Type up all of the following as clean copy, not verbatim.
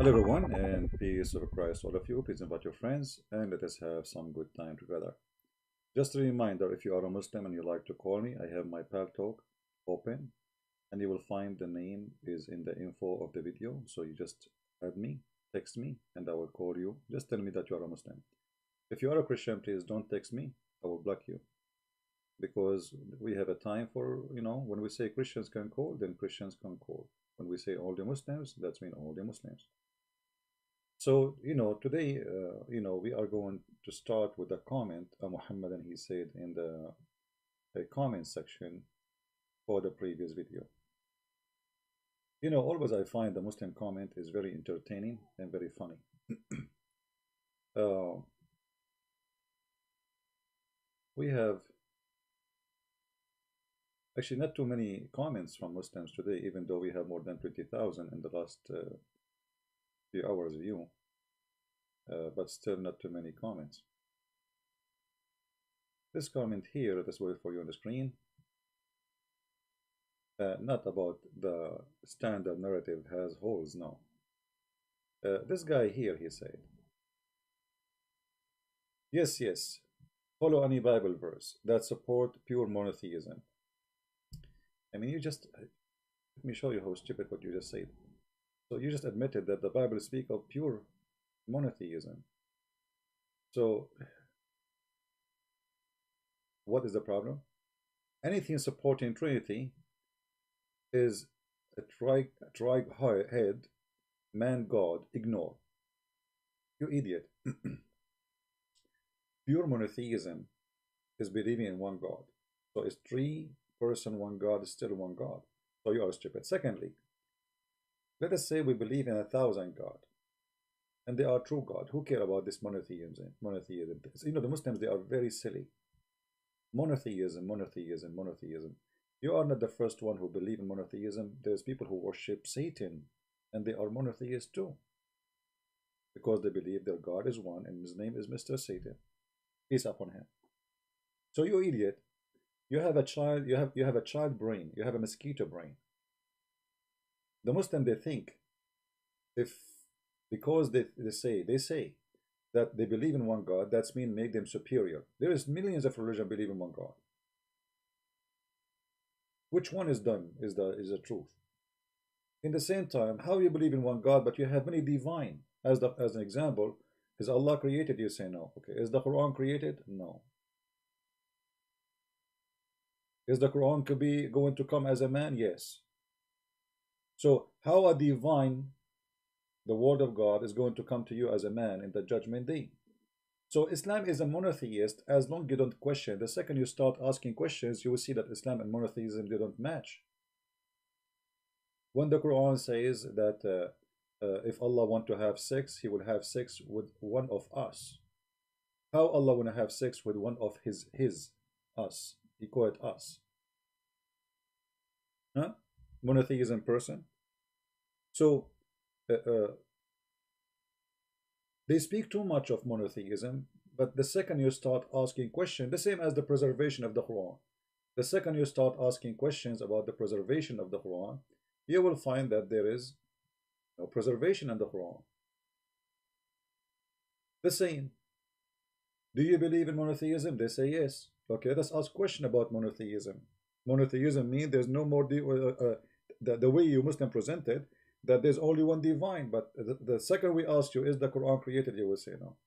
Hello everyone, and peace of Christ all of you. Please invite your friends and let us have some good time together. Just a reminder, if you are a Muslim and you like to call me, I have my Talk open, and you will find the name is in the info of the video. So you just add me, text me, and I will call you. Just tell me that you are a Muslim. If you are a Christian, please don't text me. I will block you because we have a time for, when we say Christians can call, then Christians can call. When we say all the Muslims, that's mean all the Muslims. So, today, we are going to start with a comment Muhammad and he said in the comment section for the previous video. Always I find the Muslim comment is very entertaining and very funny. uh, we have actually not too many comments from Muslims today, even though we have more than 20,000 in the last few hours view, but still not too many comments. This comment here, let us wait for you on the screen. Not about the standard narrative has holes, no. This guy here, he said, yes, follow any Bible verse that support pure monotheism. I mean, let me show you how stupid what you just said. So you just admitted that the Bible speak of pure monotheism. So what is the problem? Anything supporting Trinity is a tri-head man God. Ignore. You idiot. Pure monotheism is believing in one God. So it's three-person one God is still one God. So you are stupid. Secondly, let us say we believe in 1,000 God, and they are true God. Who care about this monotheism? The Muslims, they are very silly. Monotheism. You are not the first one who believe in monotheism. There's people who worship Satan, and they are monotheists too, because they believe their God is one, and his name is Mr. Satan. Peace upon him. So you idiot, you have a child, you have a child brain, you have a mosquito brain. The Muslim, they think because they say that they believe in one God, that's mean make them superior. There is millions of religions believe in one God. Which one is the truth? In the same time, how you believe in one God but you have many divine? As an example, is Allah created? You say no. Okay. Is the Quran created? No. Is the Quran could be going to come as a man? Yes. So how a divine, the word of God, is going to come to you as a man in the judgment day? So Islam is a monotheist as long as you don't question. The second you start asking questions, you will see that Islam and monotheism, they don't match. When the Quran says that if Allah want to have sex, he will have sex with one of us. How Allah want to have sex with one of his us? He call it us. Huh? Monotheism person. So they speak too much of monotheism, but the second you start asking questions, the same as the preservation of the Quran, the second you start asking questions about the preservation of the Quran, you will find that there is no preservation in the Quran. The same. Do you believe in monotheism? They say yes. Okay, let's ask question about monotheism. Monotheism means there's no more the way you Muslim presented, that there's only one divine. But the second we ask you, is the Quran created? You will say no.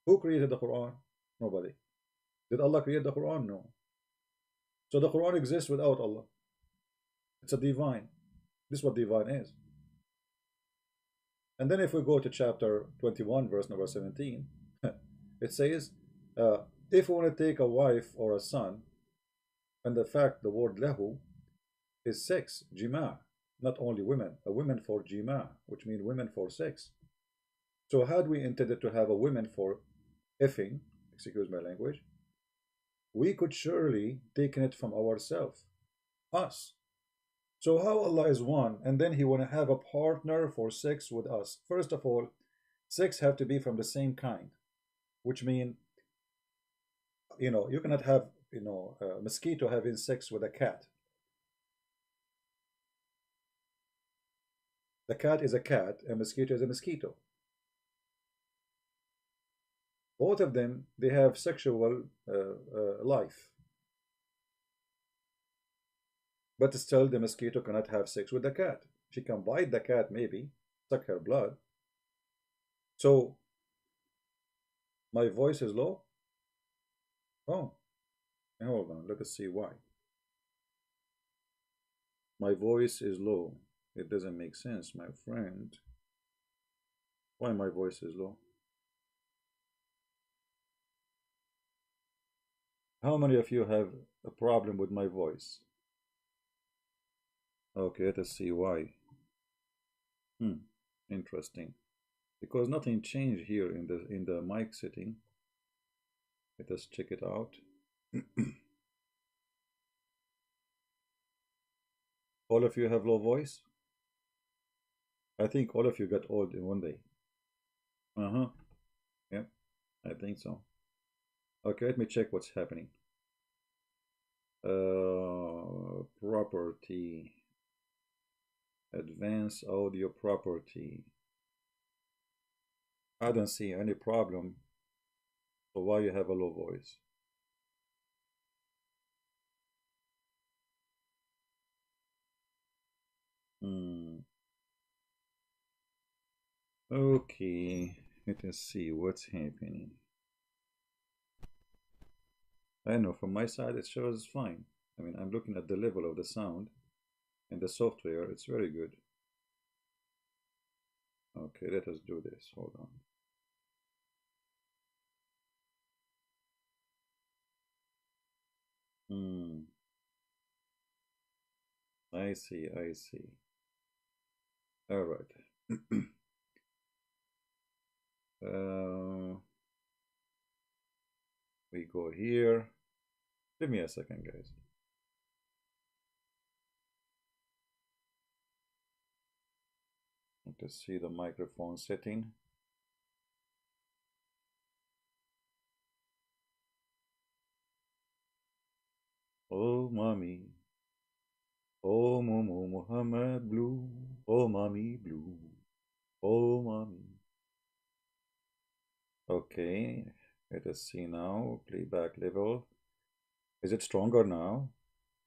Who created the Quran? Nobody. Did Allah create the Quran? No. So the Quran exists without Allah. It's a divine. This is what divine is. And then if we go to chapter 21, verse number 17, it says, if we want to take a wife or a son, and the fact the word lahu is sex, jima, not only women, a women for jima, which means women for sex. So had we intended to have a women for effing, excuse my language, we could surely taken it from ourselves, us. So how Allah is one, and then he want to have a partner for sex with us? First of all, sex have to be from the same kind, which mean, you cannot have, a mosquito having sex with a cat. The cat is a cat, a mosquito is a mosquito. Both of them, they have sexual life. But still, the mosquito cannot have sex with the cat. She can bite the cat, maybe, suck her blood. So, my voice is low? Oh, hold on, let us see why. My voice is low. It doesn't make sense, my friend. Why my voice is low? How many of you have a problem with my voice? Okay, let us see why. Interesting. Because nothing changed here in the mic setting. Let us check it out. All of you have low voice? I think all of you got old in one day. Uh-huh. Yep, I think so. Okay, let me check what's happening. Property. Advanced audio property. I don't see any problem. So why you have a low voice? Okay, let us see what's happening. I know from my side it shows fine. I mean, I'm looking at the level of the sound in the software. It's very good. Okay, let us do this. Hold on. I see, I see. All right. We go here. Give me a second, guys. Let us see the microphone setting. Oh, mommy. Oh, Momo Muhammad Blue. Oh, mommy blue. Oh, mommy. Okay, let us see now. Playback level. Is it stronger now?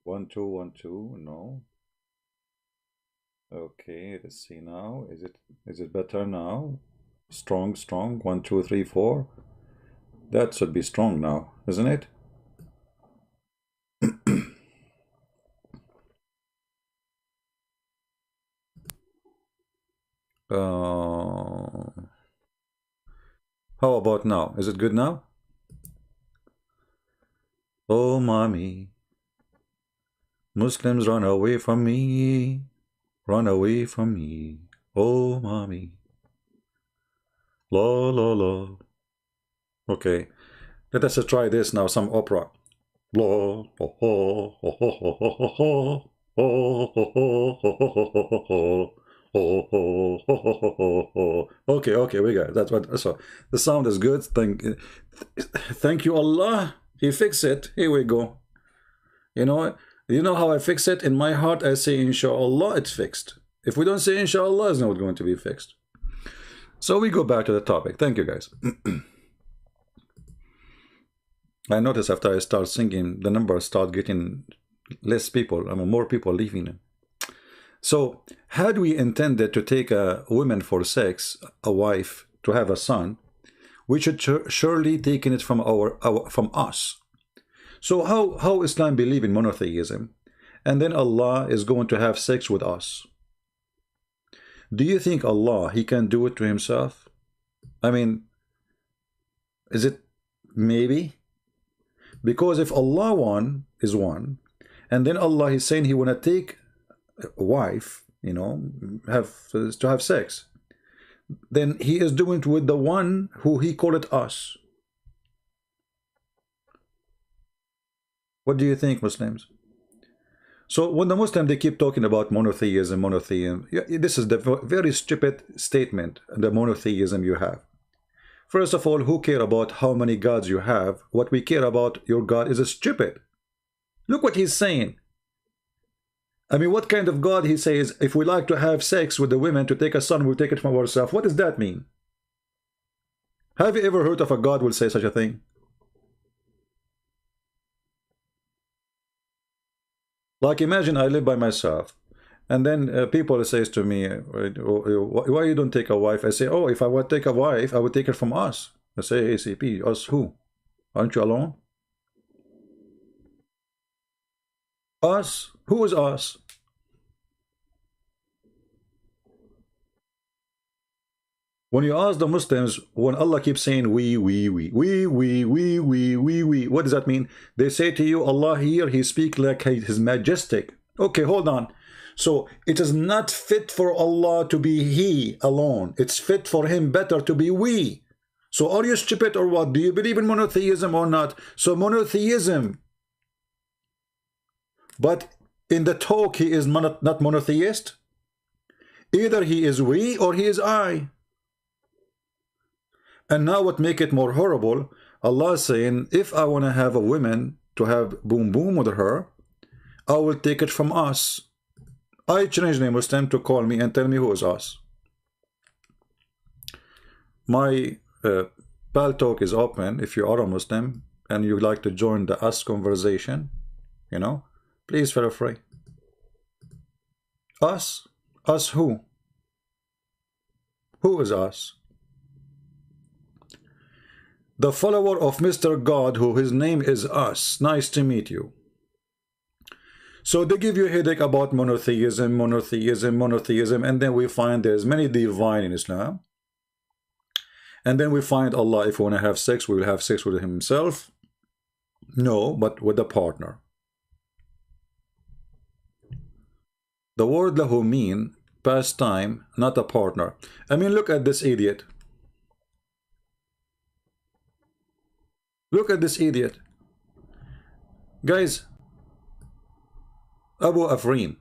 1 2 1 2. No. Okay, let's see now. Is it better now? Strong, strong. 1 2 3 4. That should be strong now, isn't it? How about now? Is it good now? Oh, mommy. Muslims run away from me. Run away from me. Oh, mommy. La, la, la. Okay. Let us try this now, some opera. La, ho, ho, ho, ho, ho, ho, ho, ho. Oh, ho, ho, ho, ho, ho, ho, ho. Oh, ho, ho, ho, ho, ho, ho. Okay, okay, we got it. That's what. So the sound is good. Thank you, Allah. He fixed it. Here we go. You know how I fix it? In my heart, I say, Inshallah, it's fixed. If we don't say Inshallah, it's not going to be fixed. So we go back to the topic. Thank you, guys. I notice after I start singing, the numbers start getting less people. I mean, more people leaving. So, had we intended to take a woman for sex, a wife, to have a son, we should surely taken it from from us. So how Islam believe in monotheism, and then Allah is going to have sex with us? Do you think Allah, he can do it to himself? I mean, is it maybe? Because if Allah one is one, and then Allah is saying he wanna take a wife, to have sex, then he is doing it with the one who he called it us. What do you think, Muslims? So when the Muslims, they keep talking about monotheism, this is the very stupid statement, the monotheism you have. First of all, who care about how many gods you have? What we care about, your God is stupid. Look what he's saying. I mean, what kind of God he says, if we like to have sex with the women to take a son, we'll take it from ourselves? What does that mean? Have you ever heard of a God will say such a thing? Like, imagine I live by myself, and then people says to me, why you don't take a wife? I say, oh, if I would take a wife, I would take her from us. I say, ACP, us who? Aren't you alone? Us? Who is us? When you ask the Muslims, when Allah keeps saying we, what does that mean? They say to you, Allah here, he speaks like he's majestic. Okay, hold on. So it is not fit for Allah to be he alone. It's fit for him better to be we. So are you stupid or what? Do you believe in monotheism or not? So monotheism. But in the talk, he is not monotheist. Either he is we or he is I. And now what make it more horrible, Allah is saying, if I want to have a woman to have boom boom with her, I will take it from us. I challenge a Muslim to call me and tell me who is us. My Pal Talk is open. If you are a Muslim and you like to join the us conversation, you know, please feel free. Us? Us who? Who is us? The follower of Mr. God, who his name is us. Nice to meet you. So they give you a headache about monotheism, and then we find there's many divine in Islam. And then we find Allah, if we want to have sex, we will have sex with himself. No, but with a partner. The word lahu mean pastime, not a partner. I mean, look at this idiot. Look at this idiot. Guys, Abu Afrin,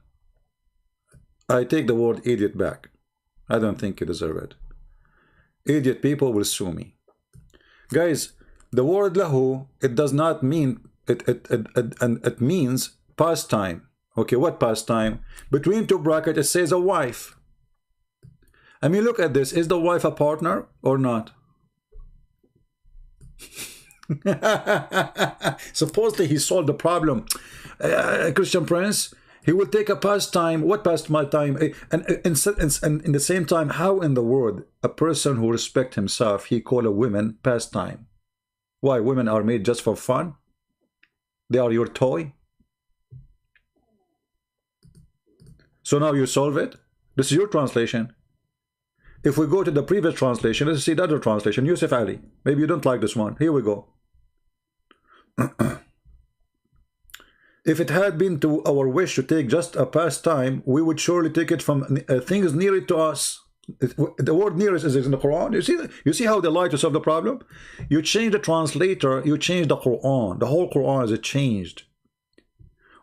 I take the word idiot back. I don't think you deserve it. Idiot people will sue me. Guys, the word lahu, it does not mean, it means pastime. Okay, what pastime? Between two brackets, it says a wife. I mean, look at this. Is the wife a partner or not? Supposedly he solved the problem. Christian Prince, he will take a pastime. What pastime? And in the same time, how in the world a person who respects himself, he call a woman pastime? Why? Women are made just for fun? They are your toy? So now you solve it? This is your translation. If we go to the previous translation, let's see the other translation. Yusuf Ali. Maybe you don't like this one. Here we go. If it had been to our wish to take just a pastime, we would surely take it from things near to us. The word nearest is in the Quran. You see how they lie to solve the problem? You change the translator, you change the Quran. The whole Quran is changed.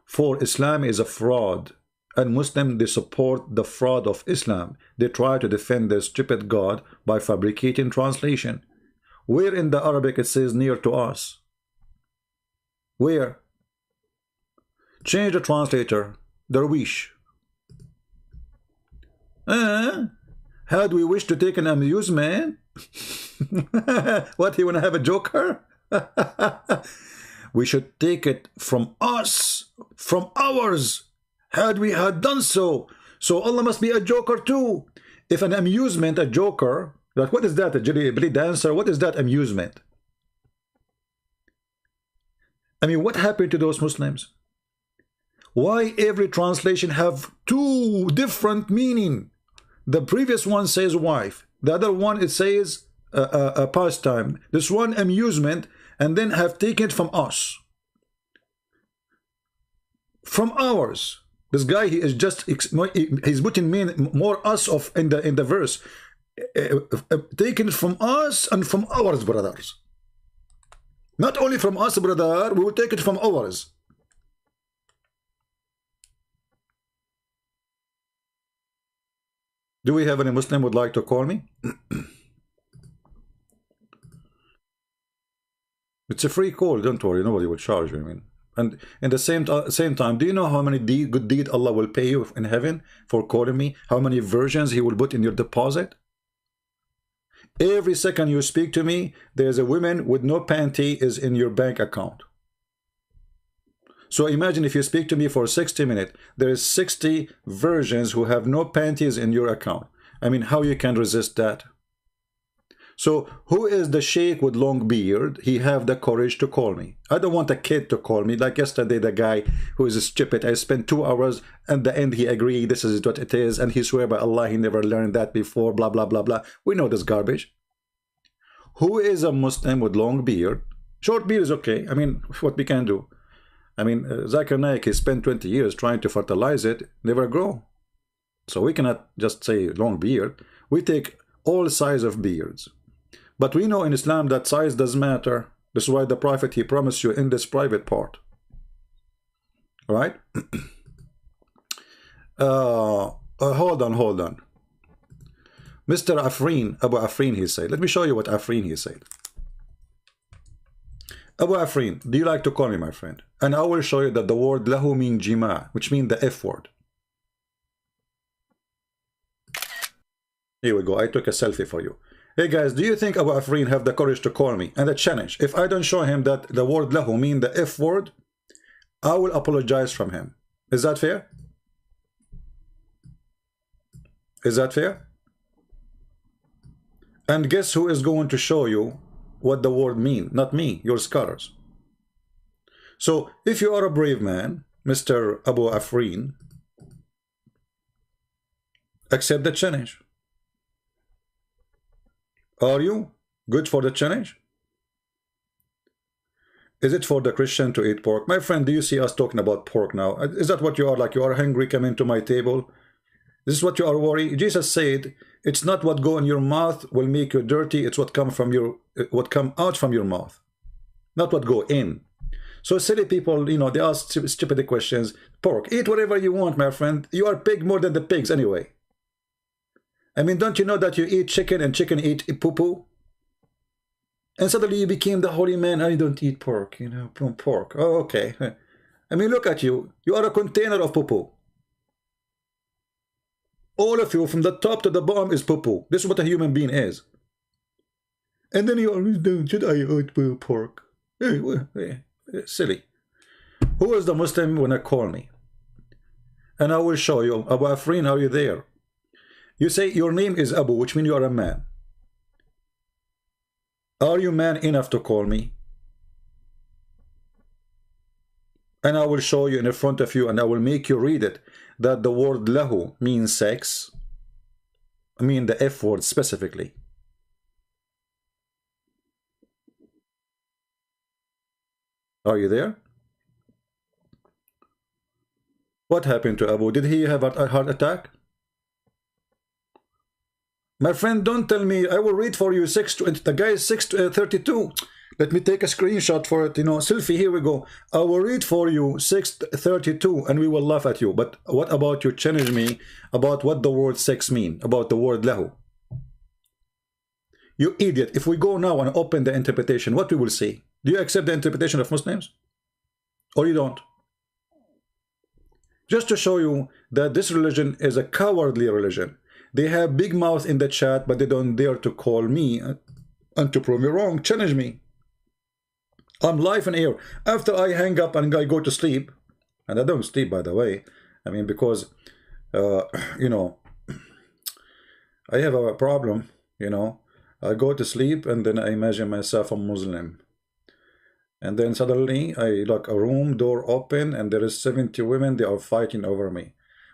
For Islam is a fraud. And Muslims, they support the fraud of Islam. They try to defend their stupid God by fabricating translation. Where in the Arabic it says near to us? Where? Change the translator. Darwish. Had we wish to take an amusement? What, he want to have a joker? We should take it from us, from ours. Had we had done so. So Allah must be a joker too. If an amusement, a joker, like what is that? A jelly dancer? What is that amusement? I mean, what happened to those Muslims? Why every translation have two different meaning? The previous one says wife. The other one, it says a pastime. This one amusement, and then have taken it from us. From ours. This guy, he is just, he's putting more us of in the verse. Taken it from us and from ours, brothers. Not only from us, brother, we will take it from ours. Do we have any Muslim would like to call me? It's a free call, don't worry, nobody will charge you. I mean, And in the same time, do you know how many good deed Allah will pay you in heaven for calling me? How many versions He will put in your deposit? Every second you speak to me, there's a woman with no panty is in your bank account. So imagine if you speak to me for 60 minutes, there is 60 versions who have no panties in your account. I mean, how you can resist that? So who is the sheikh with long beard? He have the courage to call me. I don't want a kid to call me. Like yesterday, the guy who is stupid. I spent 2 hours. At the end, he agreed this is what it is. And he swear by Allah, he never learned that before. Blah, blah, blah, blah. We know this garbage. Who is a Muslim with long beard? Short beard is okay. I mean, what we can do. I mean, Zakir Naik, he spent 20 years trying to fertilize it. Never grow. So we cannot just say long beard. We take all size of beards. But we know in Islam that size does matter. This is why the Prophet, he promised you in this private part. All right? Hold on. Mr. Afrin, Abu Afrin, he said. Let me show you what Afrin, he said. Abu Afrin, do you like to call me, my friend? And I will show you that the word lahu means jima, which means the F word. Here we go. I took a selfie for you. Hey guys, do you think Abu Afrin have the courage to call me? And the challenge, if I don't show him that the word lahu mean the F word, I will apologize from him. Is that fair? Is that fair? And guess who is going to show you what the word mean? Not me, your scholars. So if you are a brave man, Mr. Abu Afrin, accept the challenge. Are you good for the challenge? Is it for the Christian to eat pork? My friend, do you see us talking about pork now? Is that what you are like? You are hungry, come into my table. This is what you are worried. Jesus said, it's not what go in your mouth will make you dirty. It's what come out from your mouth, not what go in. So silly people, you know, they ask stupid questions. Pork, eat whatever you want, my friend. You are pig more than the pigs anyway. I mean, don't you know that you eat chicken and chicken eat poo-poo? And suddenly you became the holy man. I don't eat pork, you know, pork. Oh, okay. I mean, look at you. You are a container of poo-poo. All of you, from the top to the bottom, is poo-poo. This is what a human being is. And then you always do, should I eat pork? Silly. Who is the Muslim when I call me? And I will show you. Abu Afrin, are you there? You say your name is Abu, which means you are a man. Are you man enough to call me? And I will show you in front of you, and I will make you read it, that the word lahu means sex. I mean the F word specifically. Are you there? What happened to Abu? Did he have a heart attack? My friend, don't tell me. I will read for you. The guy is 6:32. Let me take a screenshot for it. You know, selfie. Here we go. I will read for you 6:32, and we will laugh at you. But what about you challenge me about what the word sex mean? About the word lahu? You idiot! If we go now and open the interpretation, what we will see? Do you accept the interpretation of Muslims, or you don't? Just to show you that this religion is a cowardly religion. They have big mouth in the chat, but they don't dare to call me and to prove me wrong. Challenge me. I'm live and air. After I hang up and I go to sleep, and I don't sleep, by the way. I mean, because, you know, I have a problem, you know. I go to sleep and then I imagine myself a Muslim. And then suddenly I look a room, door open, and there is 70 women. They are fighting over me.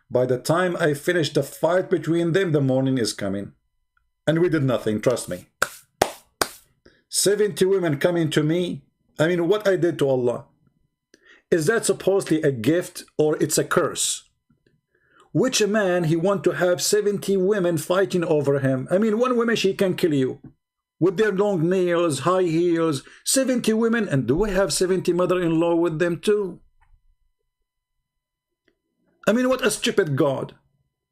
By the time I finish the fight between them, the morning is coming. And we did nothing, trust me. 70 women coming to me. I mean, what I did to Allah. Is that supposedly a gift or it's a curse? Which man he want to have 70 women fighting over him? I mean, one woman, she can kill you. With their long nails, high heels, 70 women. And do I have 70 mother-in-law with them too? I mean, what a stupid God.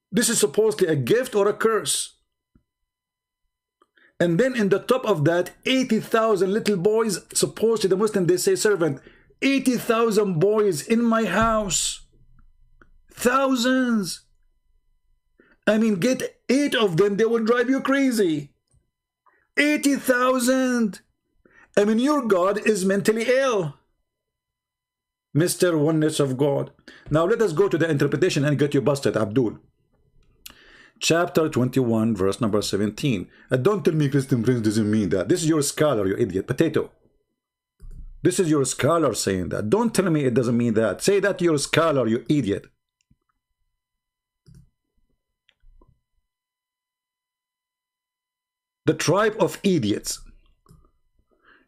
This is supposedly a gift or a curse. And then in the top of that, 80,000 little boys, supposedly the Muslim, they say servant. 80,000 boys in my house. Thousands. I mean, get 8 of them, they will drive you crazy. 80,000. I mean, your God is mentally ill. Mr. Oneness of God. Now let us go to the interpretation and get you busted, Abdul. Chapter 21, verse number 17. And don't tell me Christian Prince doesn't mean that. This is your scholar, you idiot. Potato. This is your scholar saying that. Don't tell me it doesn't mean that. Say that to your scholar, you idiot. The tribe of idiots.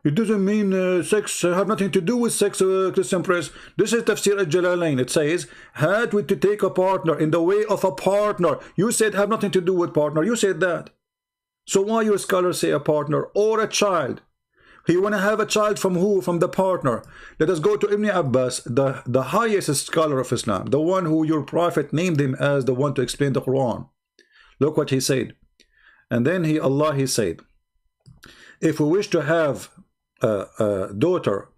It doesn't mean sex have nothing to do with sex, Christian Prince. This is Tafsir al-Jalalain. It says, had we to take a partner in the way of a partner. You said have nothing to do with partner. You said that. So why your scholars say a partner or a child? You want to have a child from who? From the partner. Let us go to Ibn Abbas, the highest scholar of Islam, the one who your prophet named him as the one to explain the Quran. Look what he said. And then he said, if we wish to have a daughter,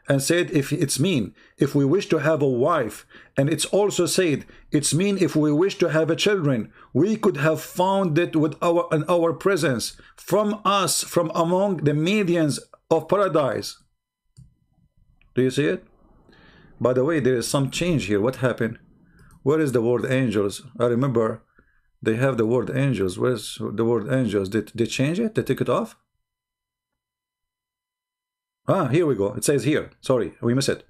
and said if it's mean if we wish to have a wife, and it's also said it's mean if we wish to have a children, we could have found it with our presence from us, from among the medians of paradise. Do you see it? By the way, there is some change here. What happened? Where is the word angels? I remember they have the word angels. Where's the word angels? Did they change it? They took it off? Ah, here we go. It says here. Sorry, we missed it.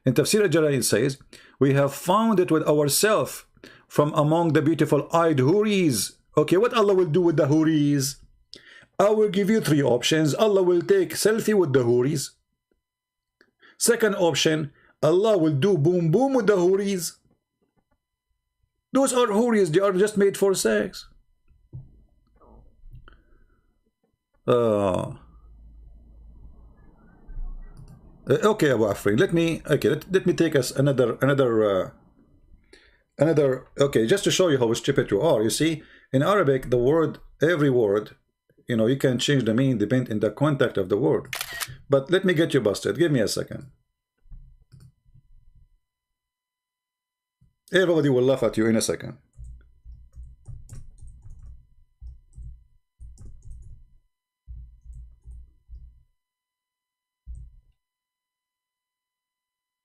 In Tafsir al-Jalalain it says, we have found it with ourselves from among the beautiful-eyed Houris. Okay, what Allah will do with the Houris? I will give you 3 options. Allah will take selfie with the Houris. Second option, Allah will do boom boom with the Houris. Those are Houris. They are just made for sex. Okay, Abu Afrin, let me take us another okay, just to show you how stupid you are. You see, in Arabic, the word, every word, you know, you can change the meaning depending on the context of the word. But let me get you busted. Give me a second. Everybody will laugh at you in a second.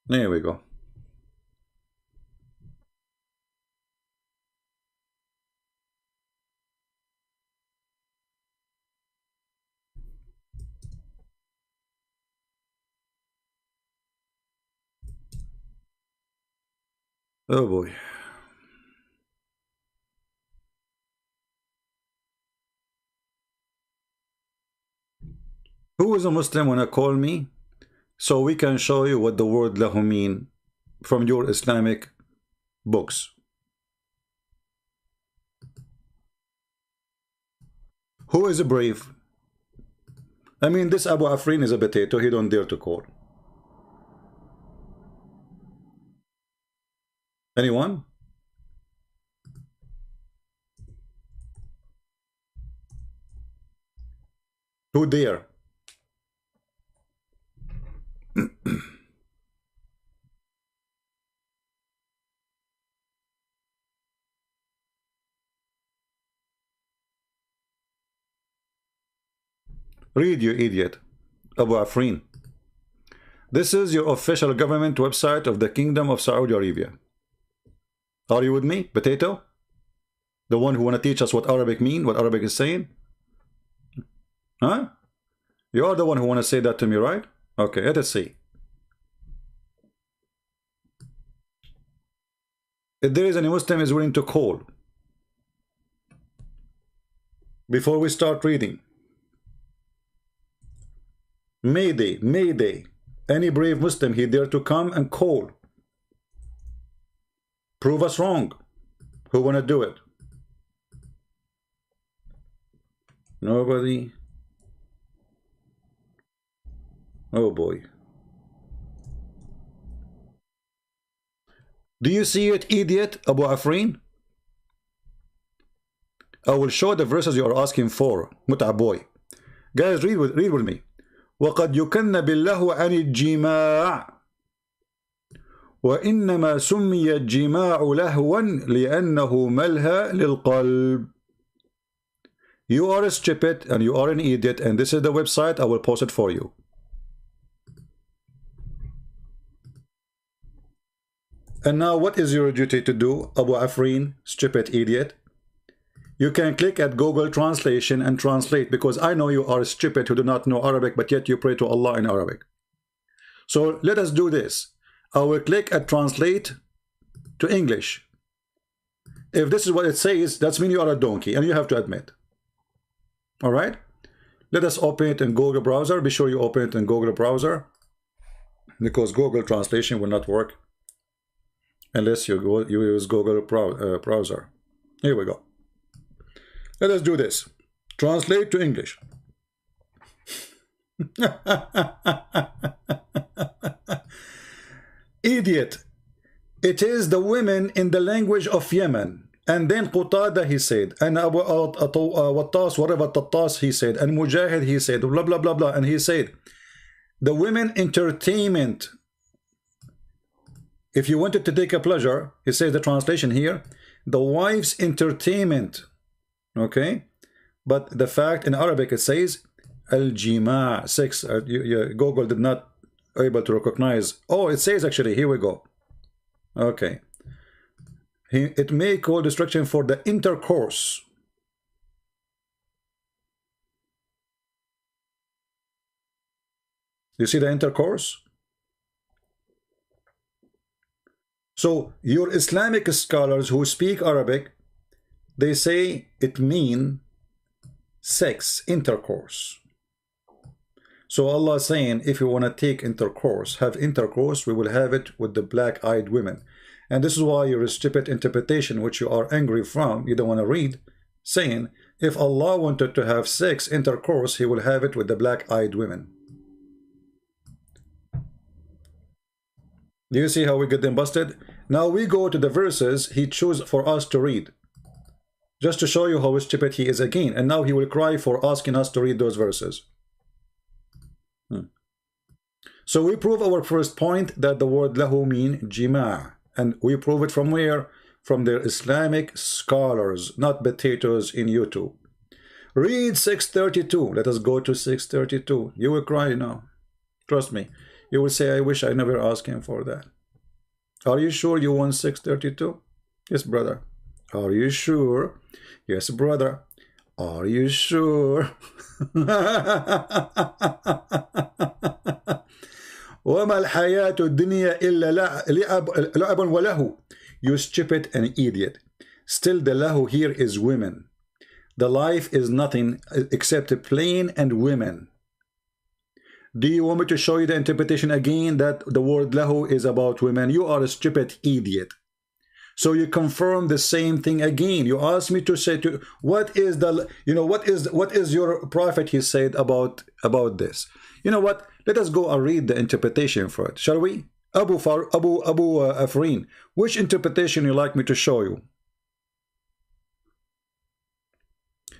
There we go. Oh boy. Who is a Muslim wanna call me? So we can show you what the word lahu mean from your Islamic books. Who is brave? I mean, this Abu Afrin is a potato. He don't dare to call. Anyone? Who dare? Read, you idiot. Abu Afrin. This is your official government website of the Kingdom of Saudi Arabia. Are you with me, potato? The one who want to teach us what Arabic mean, what Arabic is saying? Huh? You are the one who want to say that to me, right? Okay, let us see. If there is any Muslim is willing to call before we start reading. Mayday, Mayday. Any brave Muslim, he dare to come and call. Prove us wrong. Who want to do it? Nobody. Oh boy. Do you see it, idiot, Abu Afrin? I will show the verses you are asking for. Mut'a boy. Guys, read with me. وَقَدْ يُكَنَّ بِاللَّهُ عَنِ الْجِمَاعِ وإنما سمي الجماع لهوا لأنه ملهى للقلب. You are stupid and you are an idiot, and this is the website. I will post it for you. And now what is your duty to do, Abu Afrin, stupid idiot? You can click at Google Translation and translate, because I know you are stupid who do not know Arabic, but yet you pray to Allah in Arabic. So let us do this. I will click at translate to English. If this is what it says, that means you are a donkey, and you have to admit. All right, let us open it in Google browser. Be sure you open it in Google browser, because Google translation will not work unless you use Google browser. Here we go. Let us do this. Translate to English. Idiot. It is the women in the language of Yemen. And then Qutada, he said, and Abu Wattas, whatever Tattas, he said, and Mujahid, he said, blah, blah, blah, blah. And he said, the women entertainment. If you wanted to take a pleasure, he says the translation here, the wife's entertainment. Okay? But the fact in Arabic it says, al-jima' sex. Google did not able to recognize. Oh, it says actually, here we go. Okay. It may call destruction for the intercourse. You see the intercourse? So your Islamic scholars who speak Arabic, they say it means sex, intercourse. So Allah is saying, if you want to take intercourse, have intercourse, we will have it with the black-eyed women. And this is why your stupid interpretation, which you are angry from, you don't want to read, saying, if Allah wanted to have sex, intercourse, he will have it with the black-eyed women. Do you see how we get them busted? Now we go to the verses he chose for us to read, just to show you how stupid he is again. And now he will cry for asking us to read those verses. So we prove our first point, that the word lahu mean jima'. And we prove it from where? From their Islamic scholars, not potatoes in YouTube. Read 632. Let us go to 632. You will cry now. Trust me. You will say, I wish I never asked him for that. Are you sure you want 632? Yes, brother. Are you sure? Yes, brother. Are you sure? وَمَا الْحَيَاةُ الدُّنْيَا إِلَّا لَعَبٌ وَلَهُ. You stupid and idiot. Still the lahu here is women. The life is nothing except plain and women. Do you want me to show you the interpretation again, that the word lahu is about women? You are a stupid idiot. So you confirm the same thing again. You asked me to say to what is the, you know, what is your prophet, he said about this. You know what? Let us go and read the interpretation for it, shall we? Abu Afrin, which interpretation you like me to show you?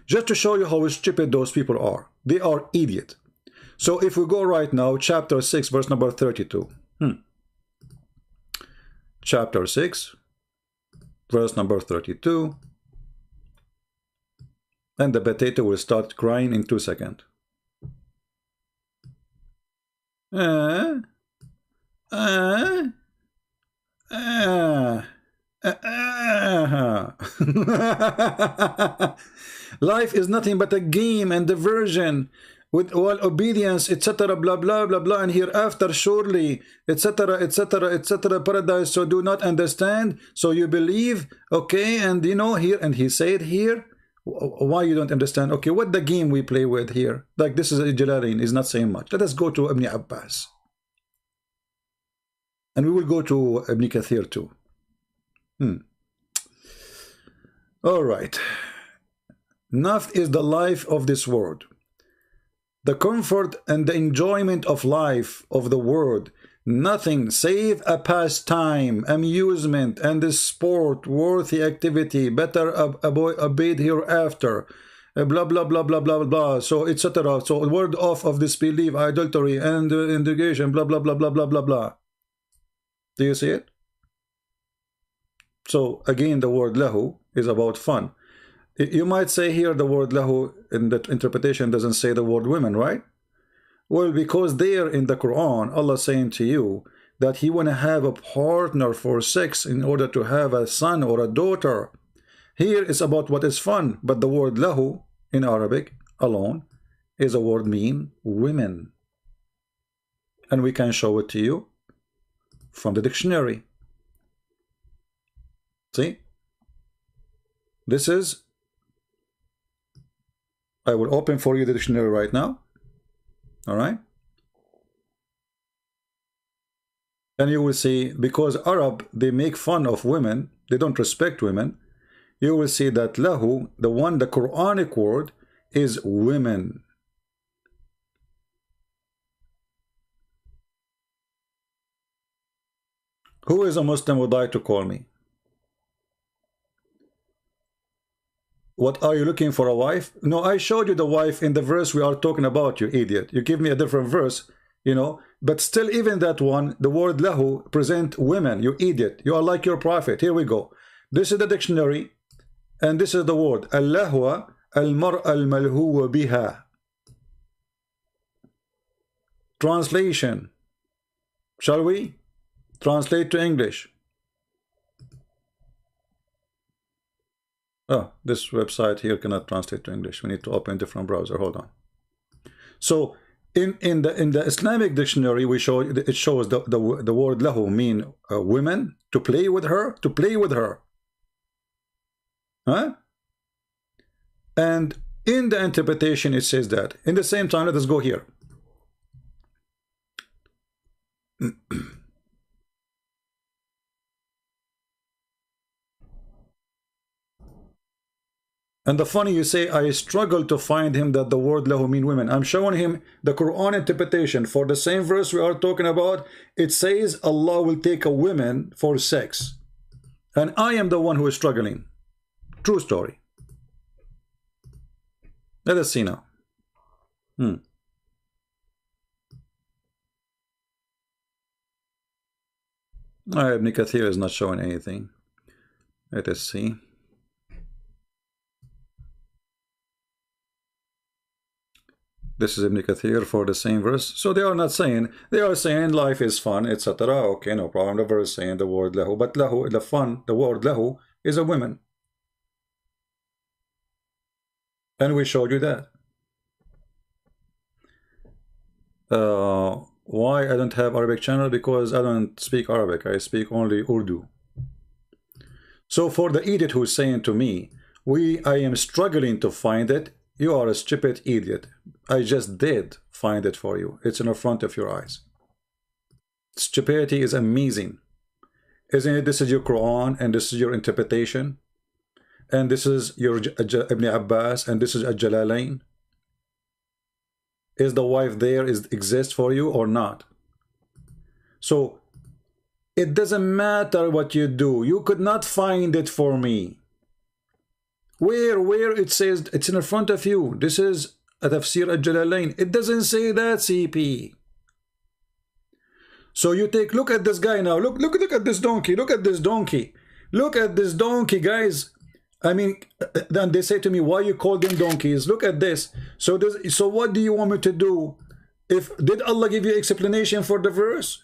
Just to show you how stupid those people are. They are idiot. So if we go right now, chapter 6, verse number 32. Chapter 6, verse number 32. And the potato will start crying in 2 seconds. Life is nothing but a game and diversion, with all obedience, etc., blah blah blah blah, and hereafter surely, etc., etc., etc., paradise. So do not understand, so you believe, okay? And you know, here, and he said here, why you don't understand? Okay, what the game we play with here? Like this is Jalalain is not saying much. Let us go to Ibn Abbas, and we will go to Ibn Kathir too. All right. Nafs is the life of this world, the comfort and the enjoyment of life of the world, nothing save a pastime, amusement, and a sport, worthy activity, better obeyed hereafter, blah blah blah blah blah blah. So etc. So word off of disbelief, idolatry, and integration, blah blah blah blah blah blah blah. Do you see it? So again, the word lahu is about fun. You might say here the word lahu in the interpretation doesn't say the word women, right? Well, because there in the Quran, Allah saying to you that He want to have a partner for sex in order to have a son or a daughter. Here is about what is fun, but the word lahu in Arabic alone is a word mean women. And we can show it to you from the dictionary. See? This is, I will open for you the dictionary right now. All right? And you will see, because Arab, they make fun of women, they don't respect women, you will see that lahu, the Quranic word, is women. Who is a Muslim would like to call me? What, are you looking for a wife? No, I showed you the wife in the verse we are talking about, you idiot. You give me a different verse, you know, but still even that one, the word lahu present women, you idiot. You are like your prophet. Here we go. This is the dictionary, and this is the word. Al-lahwa al-mar'a al-malhuwa biha. Translation. Shall we? Translate to English. Oh, this website here cannot translate to English. We need to open a different browser. Hold on. So in the Islamic dictionary, we show it shows the word lahu mean women, to play with her, huh? And in the interpretation it says that. In the same time, let us go here. And the funny, you say, I struggle to find him that the word lahu mean women. I'm showing him the Quran interpretation for the same verse we are talking about. It says Allah will take a woman for sex. And I am the one who is struggling. True story. Let us see now. Ibn Kathir is not showing anything. Let us see. This is Ibn Kathir for the same verse. So they are not saying, they are saying life is fun, etc. Okay, no problem. The verse saying the word lahu, but lahu, the fun, the word lahu is a woman. And we showed you that. Why I don't have Arabic channel? Because I don't speak Arabic. I speak only Urdu. So for the idiot who is saying to me, I am struggling to find it, you are a stupid idiot. I just did find it for you. It's in the front of your eyes. Stupidity is amazing. Isn't it? This is your Quran, and this is your interpretation. And this is your Ibn Abbas, and this is Al-Jalalain. Is the wife there, exists for you or not? So it doesn't matter what you do. You could not find it for me. Where it says it's in front of you. This is a Tafsir Al-Jalalain. It doesn't say that, CP. So you look at this guy now. Look at this donkey. Look at this donkey. Look at this donkey, guys. I mean, then they say to me, why you call them donkeys? Look at this. So what do you want me to do? Did Allah give you explanation for the verse?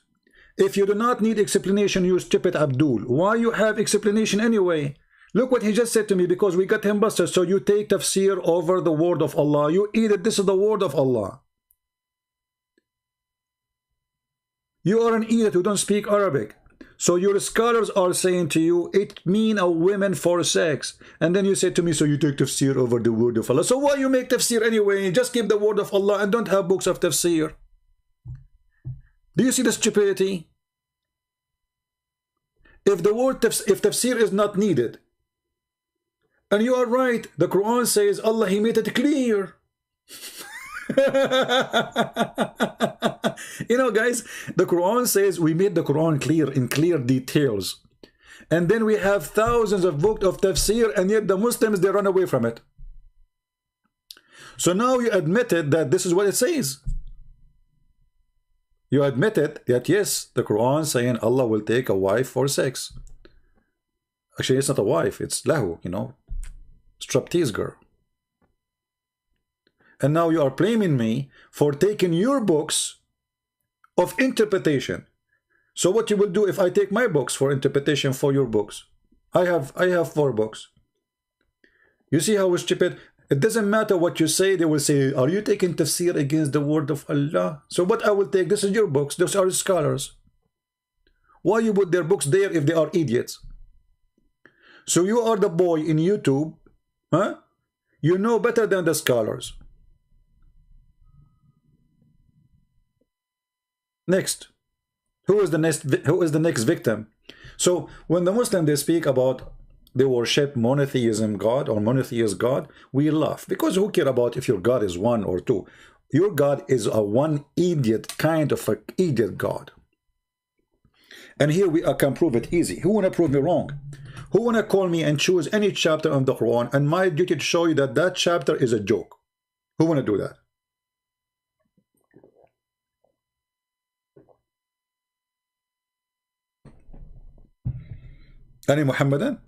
If you do not need explanation, you stupid Abdul. Why you have explanation anyway? Look what he just said to me, because we got him busted. So you take tafsir over the word of Allah. You idiot, this is the word of Allah. You are an idiot who don't speak Arabic. So your scholars are saying to you, it mean a woman for sex. And then you say to me, so you take tafsir over the word of Allah. So why you make tafsir anyway? Just keep the word of Allah and don't have books of tafsir. Do you see the stupidity? If tafsir is not needed, and you are right, the Quran says Allah, He made it clear. You know, guys, the Quran says we made the Quran clear in clear details. And then we have thousands of books of tafsir, and yet the Muslims, they run away from it. So now you admitted that this is what it says. You admitted that yes, the Quran saying Allah will take a wife for sex. Actually, it's not a wife, it's lahu, you know, striptease girl. And now you are blaming me for taking your books of interpretation. So what you will do if I take my books for interpretation for your books? I have 4 books. You see how stupid? It doesn't matter what you say, they will say, are you taking tafsir against the word of Allah? So what I will take, this is your books, those are scholars. Why you put their books there if they are idiots? So you are the boy in YouTube, huh? You know better than the scholars. Next. Who is the next victim? So when the Muslim they speak about they worship monotheism God or monotheist God, we laugh because who care about if your God is 1 or 2? Your God is a one idiot kind of an idiot God. And here I can prove it easy. Who wanna prove me wrong? Who wanna call me and choose any chapter on the Quran and my duty to show you that that chapter is a joke? Who wanna do that? Any Muhammadan?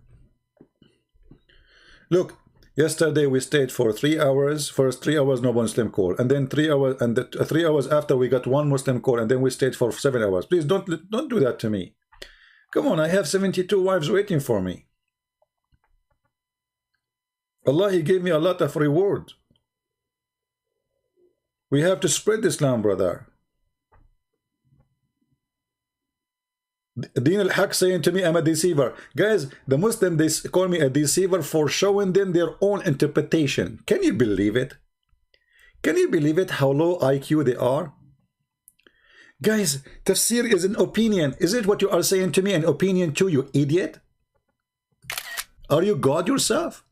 Look, yesterday we stayed for 3 hours. First 3 hours no Muslim call, and then 3 hours, and 3 hours after we got 1 Muslim call, and then we stayed for 7 hours. Please don't do that to me. Come on, I have 72 wives waiting for me. Allah, He gave me a lot of reward. We have to spread Islam, brother. Deen al-Haq saying to me, I'm a deceiver. Guys, the Muslim, they call me a deceiver for showing them their own interpretation. Can you believe it? Can you believe it, how low IQ they are? Guys, tafsir is an opinion. Is it what you are saying to me, an opinion too, you idiot? Are you God yourself?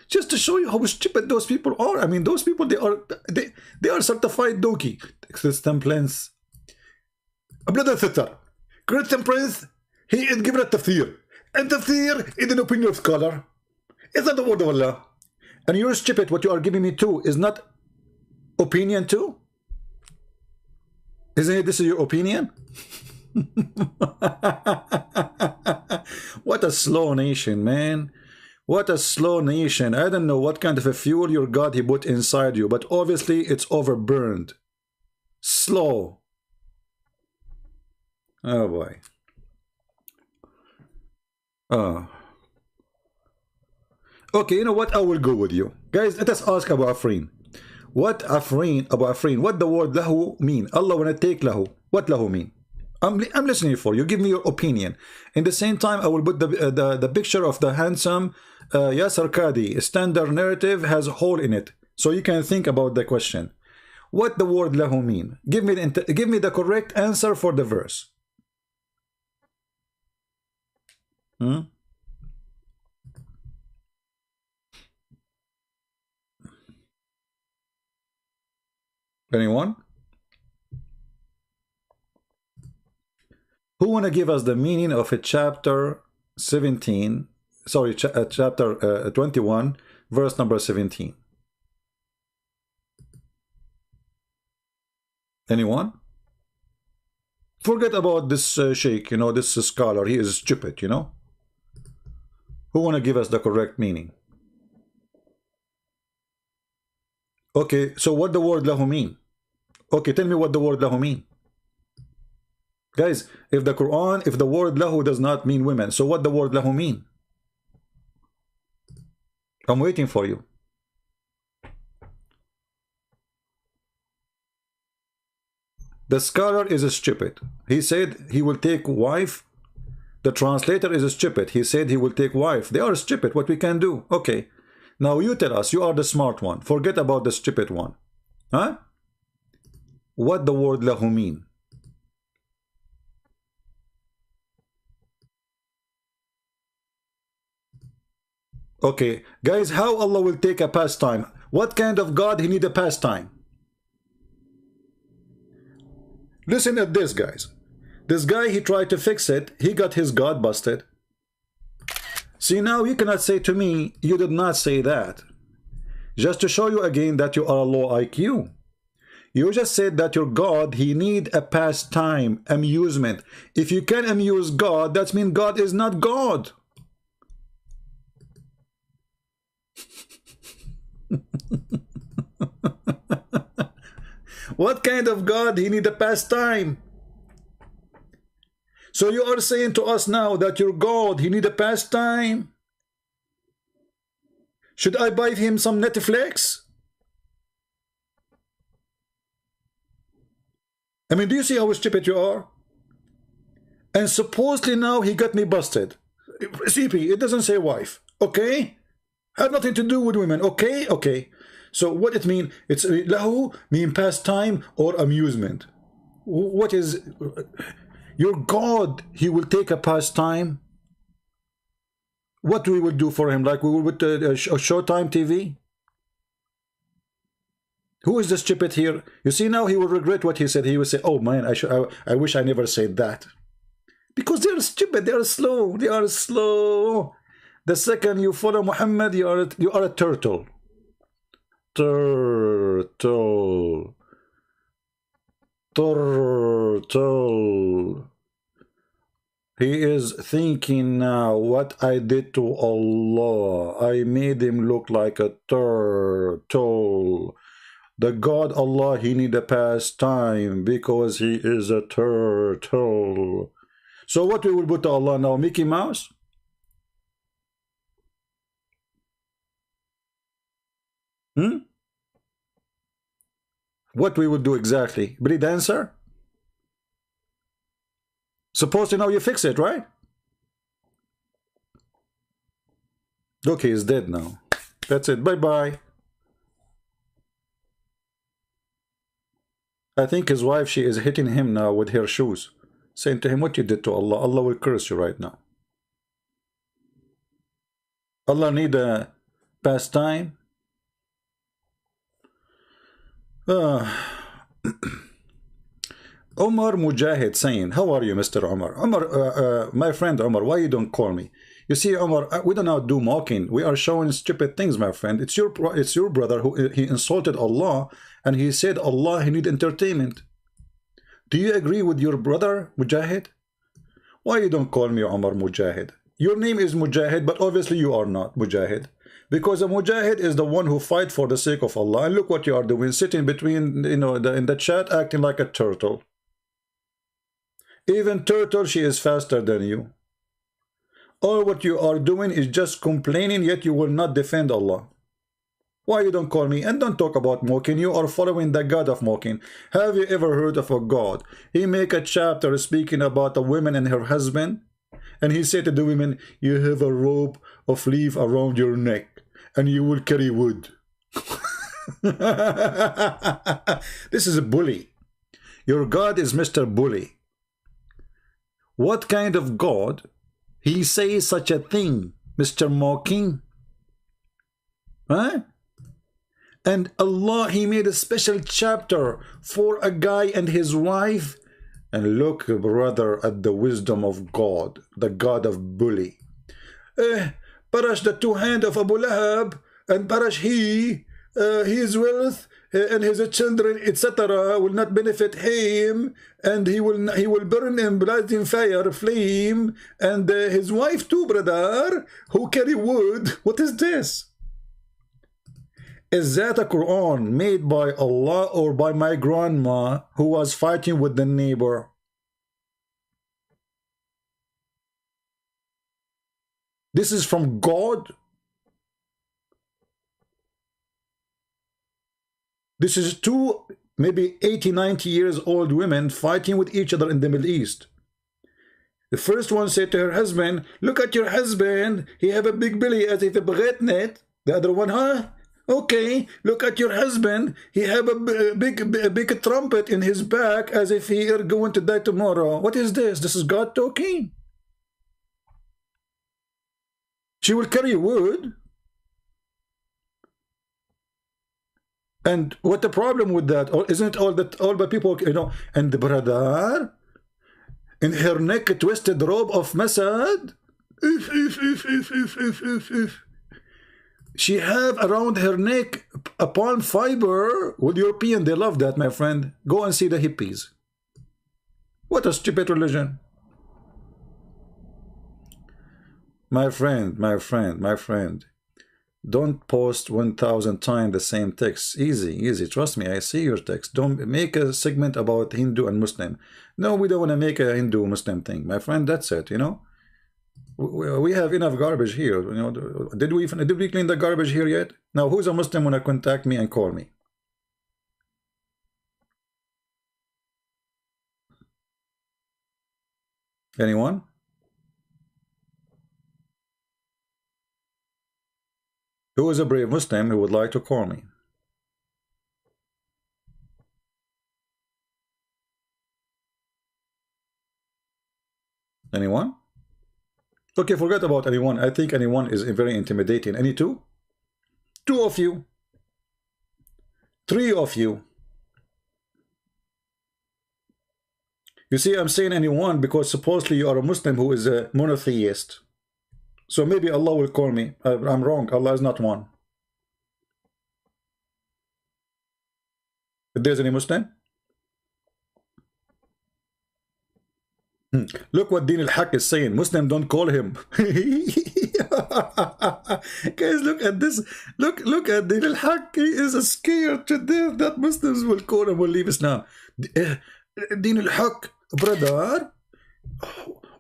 Just to show you how stupid those people are. I mean, those people, they are certified donkey. Christian Prince. Brother Sister. Christian Prince, he is given a tafsir. And tafsir is an opinion of scholar. It's not the word of Allah. And you're stupid, what you are giving me too is not opinion too? Isn't it this is your opinion? What a slow nation, man. What a slow nation. I don't know what kind of a fuel your God He put inside you, but obviously it's overburned. Slow. Oh boy. Oh. Okay, you know what? I will go with you. Guys, let us ask Abu Afrin. What Afrin, Abu Afrin, what the word lahu mean? Allah wanna take lahu. What lahu mean? I'm listening for you. Give me your opinion. In the same time, I will put the picture of the handsome Yasser Qadi. Standard narrative has a hole in it. So you can think about the question. What the word lahu mean? Give me the correct answer for the verse. Anyone? Who want to give us the meaning of a chapter 17, sorry, chapter 21, verse number 17? Anyone? Forget about this sheikh, you know, this scholar, he is stupid, you know? Who want to give us the correct meaning? Okay, so what the word lahu mean? Okay, tell me what the word lahu mean. Guys, if the Quran, if the word lahu does not mean women, so what the word lahu mean? I'm waiting for you. The scholar is stupid. He said he will take wife. The translator is stupid. He said he will take wife. They are stupid. What we can do? Okay. Now you tell us. You are the smart one. Forget about the stupid one. Huh? What the word lahu mean? Okay. Guys, how Allah will take a pastime? What kind of God he need a pastime? Listen at this, guys. This guy, he tried to fix it. He got his God busted. See, now you cannot say to me, you did not say that. Just to show you again that you are a low IQ. You just said that your God, he need a pastime, amusement. If you can amuse God, that means God is not God. What kind of God he need a pastime? So you are saying to us now that your God, he need a pastime? Should I buy him some Netflix? I mean, do you see how stupid you are? And supposedly now he got me busted. CP, it doesn't say wife, okay? Have nothing to do with women, okay? Okay. So what it mean? It's lahu mean pastime or amusement. What is your God? He will take a pastime. What we will do for him? Like we will with Showtime TV? Who is the stupid here? You see now he will regret what he said. He will say, "Oh man, I wish I never said that." Because they are stupid. They are slow. They are slow. The second you follow Muhammad, you are a turtle. Turtle. Turtle. He is thinking now, what I did to Allah. I made him look like a turtle. The God Allah, he need a pastime because he is a turtle. So what we will put to Allah now? Mickey Mouse? What we would do exactly? Belly dancer? Suppose you know you fix it, right? Look, he is dead now. That's it. Bye-bye. I think his wife, she is hitting him now with her shoes, saying to him, what you did to Allah, Allah will curse you right now. Allah need a pastime. Omar Mujahid saying, how are you, Mr. Omar? Omar, my friend Omar, why you don't call me? You see, Omar, we do not do mocking. We are showing stupid things, my friend. It's your brother who he insulted Allah, and he said Allah he need entertainment. Do you agree with your brother Mujahid? Why you don't call me Omar Mujahid? Your name is Mujahid, but obviously you are not Mujahid. Because a Mujahid is the one who fight for the sake of Allah. And look what you are doing, sitting between, in the chat, acting like a turtle. Even turtle, she is faster than you. All what you are doing is just complaining, yet you will not defend Allah. Why you don't call me? And don't talk about mocking. You are following the God of mocking. Have you ever heard of a God? He make a chapter speaking about a woman and her husband. And he said to the women, you have a rope of leaf around your neck, and you will carry wood. This is a bully. Your God is Mr. Bully. What kind of God he says such a thing, Mr. Mocking? Huh? And Allah, he made a special chapter for a guy and his wife. And look, brother, at the wisdom of God, the God of bully. Parash the two hands of Abu Lahab, and Parash his wealth and his children, etc., will not benefit him, and he will burn in blazing fire, flame, and his wife too, brother, who carry wood. What is this? Is that a Quran made by Allah or by my grandma who was fighting with the neighbor? This is from God? This is two, maybe 80, 90 years old women fighting with each other in the Middle East. The first one said to her husband, look at your husband, he have a big belly as if a bretnet. The other one, huh? Okay, look at your husband, he have a big trumpet in his back as if he are going to die tomorrow. What is this? This is God talking. She will carry wood. And what the problem with that? Or isn't it all the people, you know, and the brother in her neck a twisted robe of Masad? She have around her neck a palm fiber. With European, they love that, my friend. Go and see the hippies. What a stupid religion. My friend, Don't post 1,000 times the same text. Easy, easy. Trust me, I see your text. Don't make a segment about Hindu and Muslim. No, we don't want to make a Hindu-Muslim thing. My friend, that's it, you know. We have enough garbage here. You know, did we clean the garbage here yet? Now, who's a Muslim want to contact me and call me? Anyone? Who is a brave Muslim who would like to call me? Anyone? Okay, forget about anyone. I think anyone is very intimidating. Any two? Two of you. Three of you. You see, I'm saying anyone because supposedly you are a Muslim who is a monotheist. So maybe Allah will call me. I'm wrong. Allah is not one. If there's any Muslim? Look what Din al-Haq is saying. Muslim, don't call him. Guys, look at this. Look at Din al-Haq. He is scared to death that Muslims will call him, will leave Islam. Din al-Haq, brother.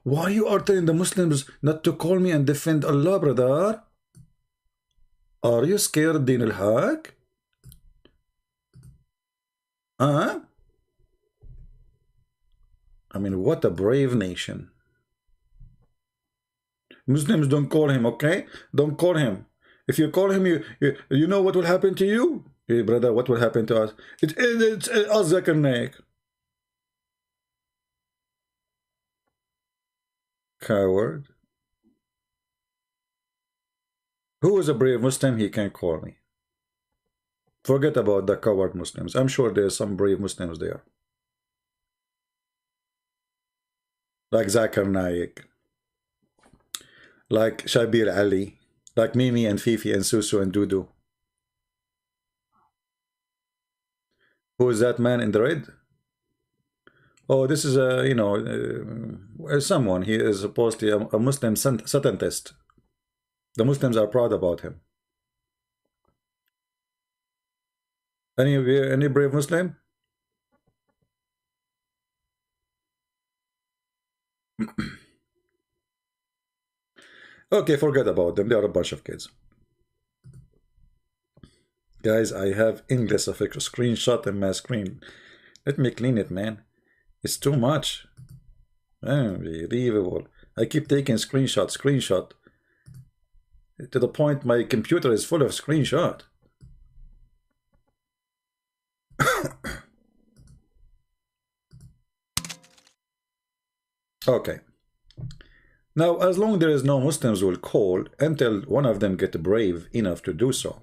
Why you are telling the Muslims not to call me and defend Allah, brother? Are you scared, Din al-Haq? Huh? I mean, what a brave nation. Muslims, don't call him, okay? Don't call him. If you call him, you know what will happen to you? Hey, brother, what will happen to us? It's us, Zakir Naik. Coward. Who is a brave Muslim? He can call me. Forget about the coward Muslims. I'm sure there's some brave Muslims there. Like Zakir Naik. Like Shabir Ali. Like Mimi and Fifi and Susu and Dudu. Who is that man in the red? Oh, this is a, you know, someone. He is supposedly a Muslim satanist. The Muslims are proud about him. Any brave Muslim? Okay, forget about them. They are a bunch of kids. Guys, I have English of a screenshot in my screen. Let me clean it, man. It's too much. Unbelievable. I keep taking screenshot. To the point my computer is full of screenshot. Okay. Now, as long there is no Muslims will call until one of them get brave enough to do so.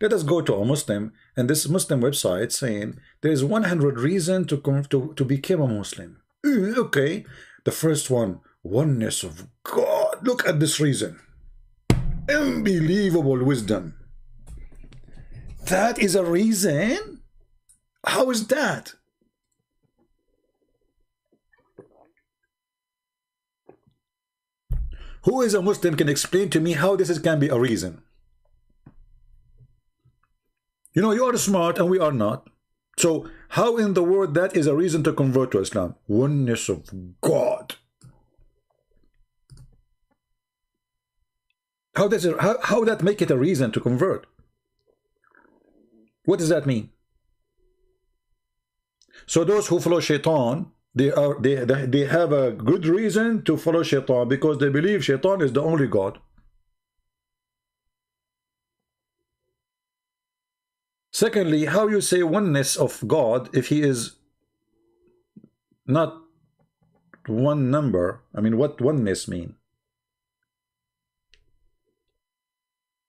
Let us go to a Muslim and this Muslim website saying there is 100 reasons to become a Muslim. Okay. The first one, oneness of God. Look at this reason. Unbelievable wisdom. That is a reason? How is that? Who is a Muslim can explain to me how this can be a reason? You know, you are smart and we are not. So how in the world that is a reason to convert to Islam? Oneness of God. How does it, how that make it a reason to convert? What does that mean? So those who follow Shaitan, they have a good reason to follow Shaitan because they believe Shaitan is the only God. Secondly, how you say oneness of God if he is not one number? I mean, what oneness mean?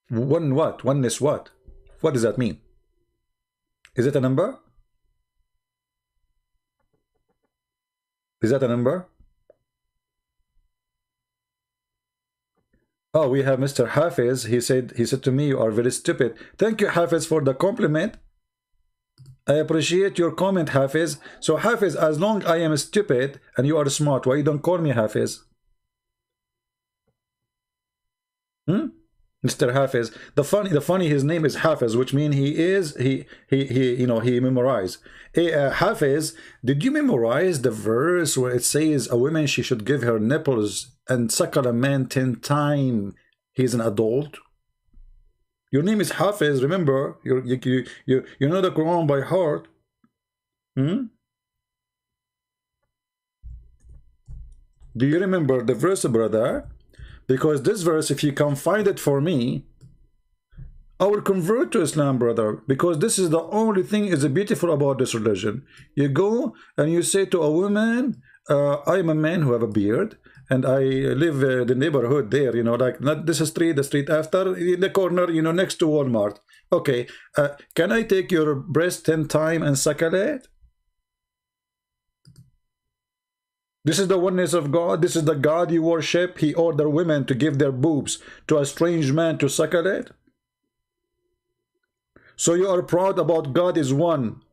One what? Oneness what? What does that mean? Is it a number? Is that a number? Oh, we have Mr. Hafiz. He said to me, you are very stupid. Thank you, Hafiz, for the compliment. I appreciate your comment, Hafiz. So, Hafiz, as long I am stupid and you are smart, why you don't call me Hafiz? Mr. Hafiz. The funny, his name is Hafiz, which means he memorized. Hey, Hafiz, did you memorize the verse where it says a woman she should give her nipples and suckle a man 10 times he's an adult? Your name is Hafiz. Remember, you know the Quran by heart. Do you remember the verse, brother? Because this verse, if you can find it for me, I will convert to Islam, brother. Because this is the only thing is beautiful about this religion. You go and you say to a woman, I'm a man who have a beard, and I live in the neighborhood there, like not this street, the street after, in the corner, next to Walmart. Okay, can I take your breast 10 times and suckle it? This is the oneness of God. This is the God you worship. He ordered women to give their boobs to a strange man to suckle it. So you are proud about God is one.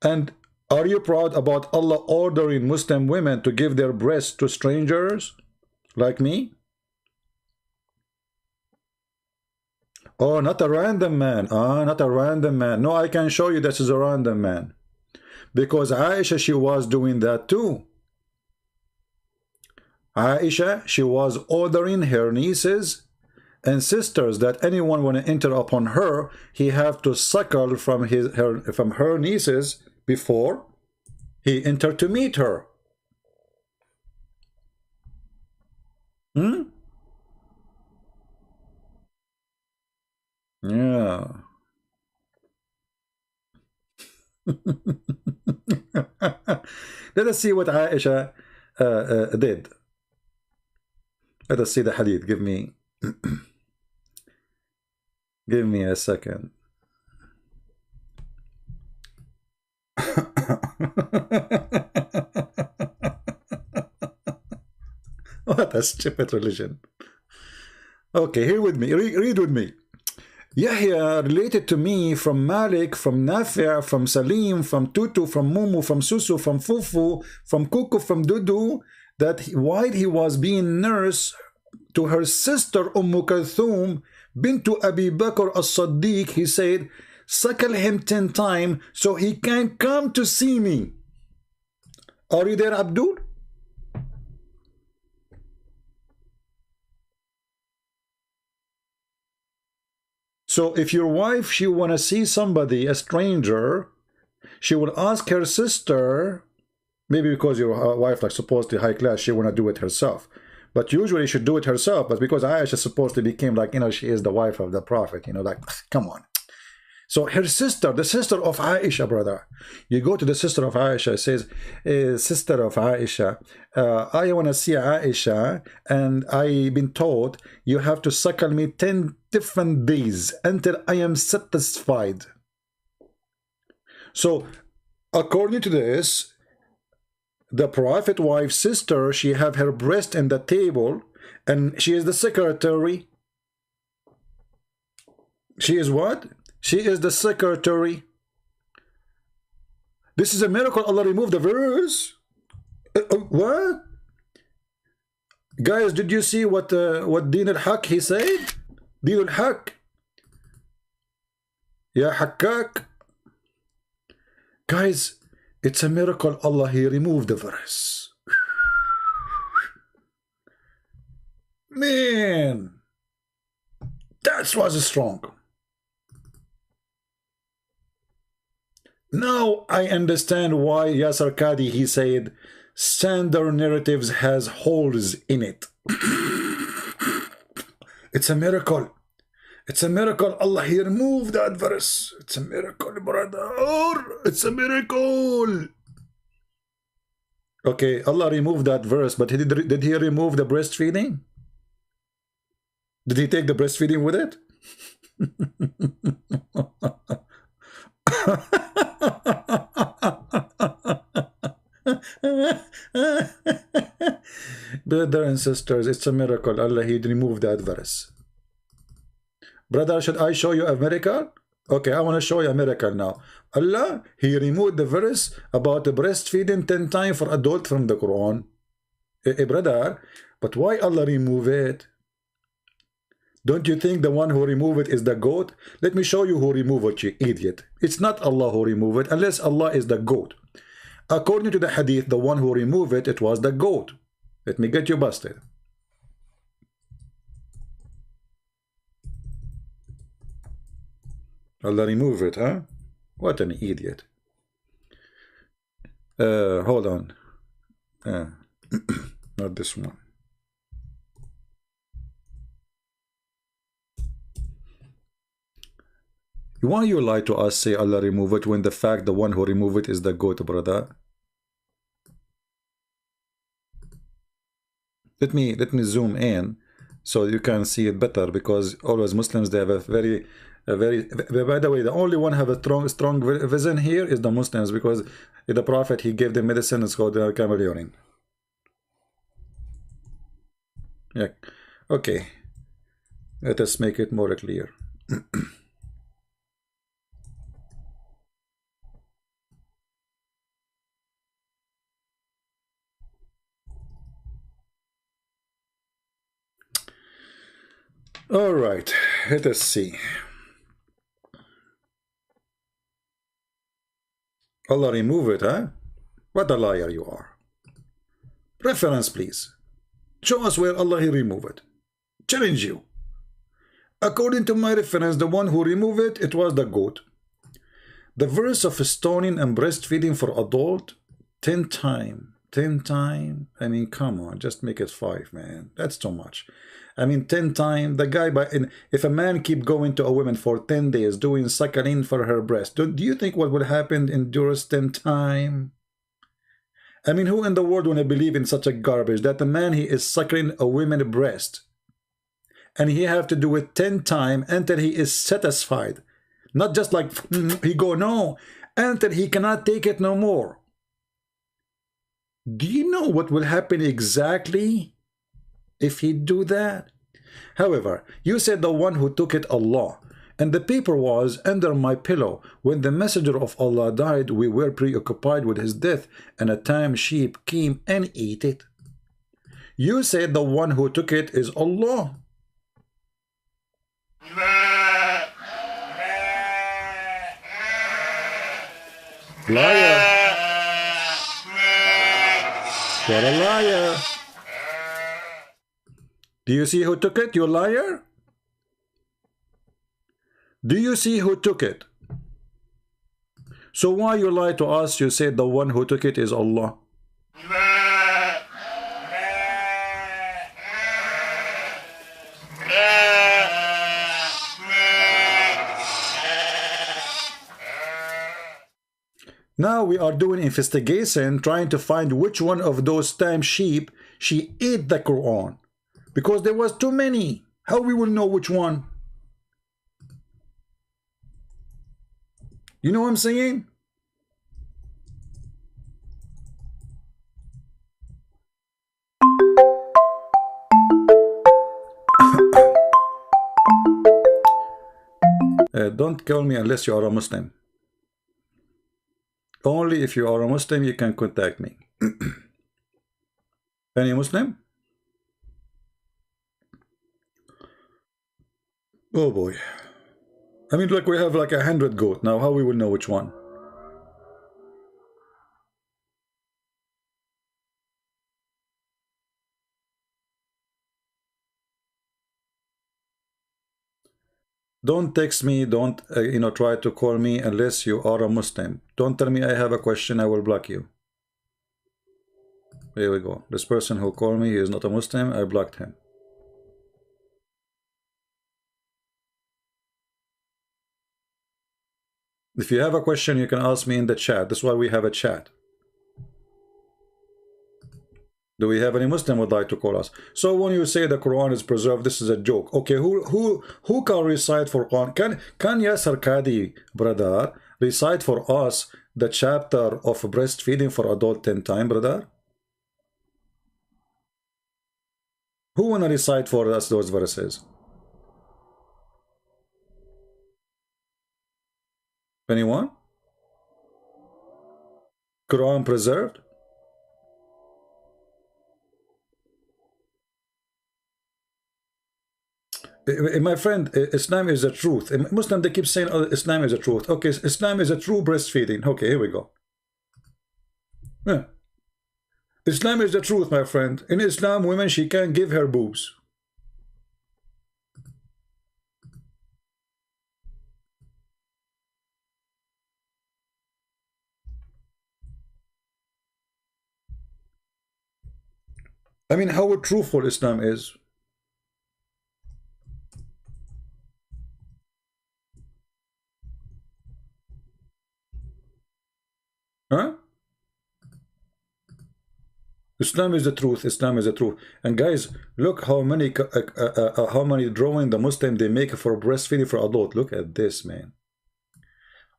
And are you proud about Allah ordering Muslim women to give their breasts to strangers like me? Oh, not a random man. Not a random man. No, I can show you this is a random man. Because Aisha, she was doing that too. Aisha, she was ordering her nieces and sisters that anyone want to enter upon her, he have to suckle from her nieces before he entered to meet her. Yeah. Let us see what Aisha did. Let us see the hadith. Give me give me a second. What a stupid religion. Okay, here with me. Read with me. Yahya related to me from Malik, from Nafi', from Salim, from Tutu, from Mumu, from Susu, from Fufu, from Kuku, from Dudu, that while he was being nurse to her sister Kulthum, bintu Abi Bakr as-Siddiq, he said, suckle him 10 times so he can come to see me. Are you there, Abdul? So if your wife, she want to see somebody, a stranger, she will ask her sister, maybe because your wife like supposedly high class, she want to do it herself. But usually she should do it herself, but because Aisha supposedly became like, she is the wife of the Prophet, like, come on. So her sister, the sister of Aisha, brother, you go to the sister of Aisha, says, sister of Aisha, I want to see Aisha, and I've been told you have to suckle me 10 different days until I am satisfied. So according to this, the Prophet wife's sister, she have her breast in the table, and she is the secretary. She is what? She is the secretary. This is a miracle. Allah removed the verse. What? Guys, did you see what Din al-Haq he said? Din al-Haq. Ya Hakkak. Guys, it's a miracle. Allah, he removed the verse. Man, that was strong. Now I understand why Yasser Qadi, he said, standard narratives has holes in it. It's a miracle. It's a miracle. Allah, he removed that verse. It's a miracle, brother. It's a miracle. Okay, Allah removed that verse, but did he remove the breastfeeding? Did he take the breastfeeding with it? Brother and sisters, it's a miracle. Allah, he removed that verse. Brother, should I show you a miracle? Okay, I want to show you a miracle now. Allah, he removed the verse about the breastfeeding 10 times for adult from the Quran. Brother, but why Allah remove it? Don't you think the one who remove it is the goat? Let me show you who remove it, you idiot. It's not Allah who remove it, unless Allah is the goat. According to the hadith, the one who removed it, it was the goat. Let me get you busted. Allah remove it, huh? What an idiot. Hold on. Not this one. Why you lie to us, say Allah remove it, when the fact the one who remove it is the goat, brother? Let me zoom in so you can see it better, because always Muslims, they have a very by the way, the only one have a strong vision here is the Muslims, because the Prophet, he gave them medicine, it's called camel urine. Yeah, okay, let us make it more clear. All right, let us see. Allah remove it, huh? What a liar you are. Reference, please. Show us where Allah he remove it. Challenge you. According to my reference, the one who removed it, it was the goat. The verse of stoning and breastfeeding for adult, 10 times. 10 times? I mean, come on, just make it 5, man. That's too much. I mean, 10 times, the guy, if a man keep going to a woman for 10 days, doing suckling for her breast, do you think what would happen in Durus 10 times? I mean, who in the world would believe in such a garbage, that the man, he is suckling a woman's breast, and he have to do it 10 times until he is satisfied? Not just like, he go, no, until he cannot take it no more. Do you know what will happen exactly if he do that? However, you said the one who took it, Allah, and the paper was under my pillow. When the messenger of Allah died, we were preoccupied with his death, and a tame sheep came and ate it. You said the one who took it is Allah. Liar. You're a liar. Do you see who took it, you liar? Do you see who took it? So why you lie to us? You said the one who took it is Allah. Now we are doing investigation, trying to find which one of those tame sheep she ate the Quran, because there was too many. How we will know which one? You know what I'm saying? Don't call me unless you are a Muslim. Only if you are a Muslim you can contact me. Any Muslim? Oh boy. I mean, like, we have like 100 goat now. How we will know which one? Don't text me, don't try to call me unless you are a Muslim. Don't tell me I have a question, I will block you. Here we go. This person who called me, he is not a Muslim, I blocked him. If you have a question, you can ask me in the chat. That's why we have a chat. Do we have any Muslim would like to call us? So when you say the Quran is preserved, this is a joke. Okay, who can recite for Quran? Can Yasser Qadi, brother, recite for us the chapter of breastfeeding for adult 10 times, brother? Who wanna recite for us those verses? Anyone? Quran preserved? My friend, Islam is the truth. Muslim, they keep saying, oh, Islam is the truth. Okay, Islam is a true breastfeeding. Okay, here we go. Yeah. Islam is the truth, my friend. In Islam, women, she can't give her boobs. I mean, how truthful Islam is. Huh? Islam is the truth. Islam is the truth. And guys, look how many drawing the Muslim they make for breastfeeding for adult. Look at this, man.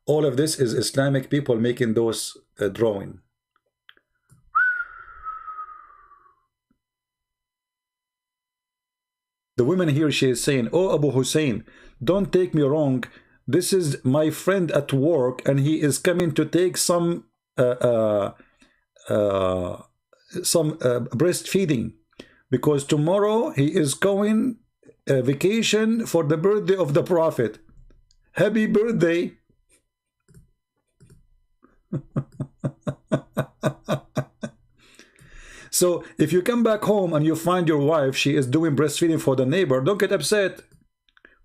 All of this is Islamic people making those drawing. The woman here, she is saying, oh, Abu Hussein, don't take me wrong. This is my friend at work, and he is coming to take some breastfeeding, because tomorrow he is going vacation for the birthday of the Prophet. Happy birthday. So if you come back home and you find your wife, she is doing breastfeeding for the neighbor, don't get upset.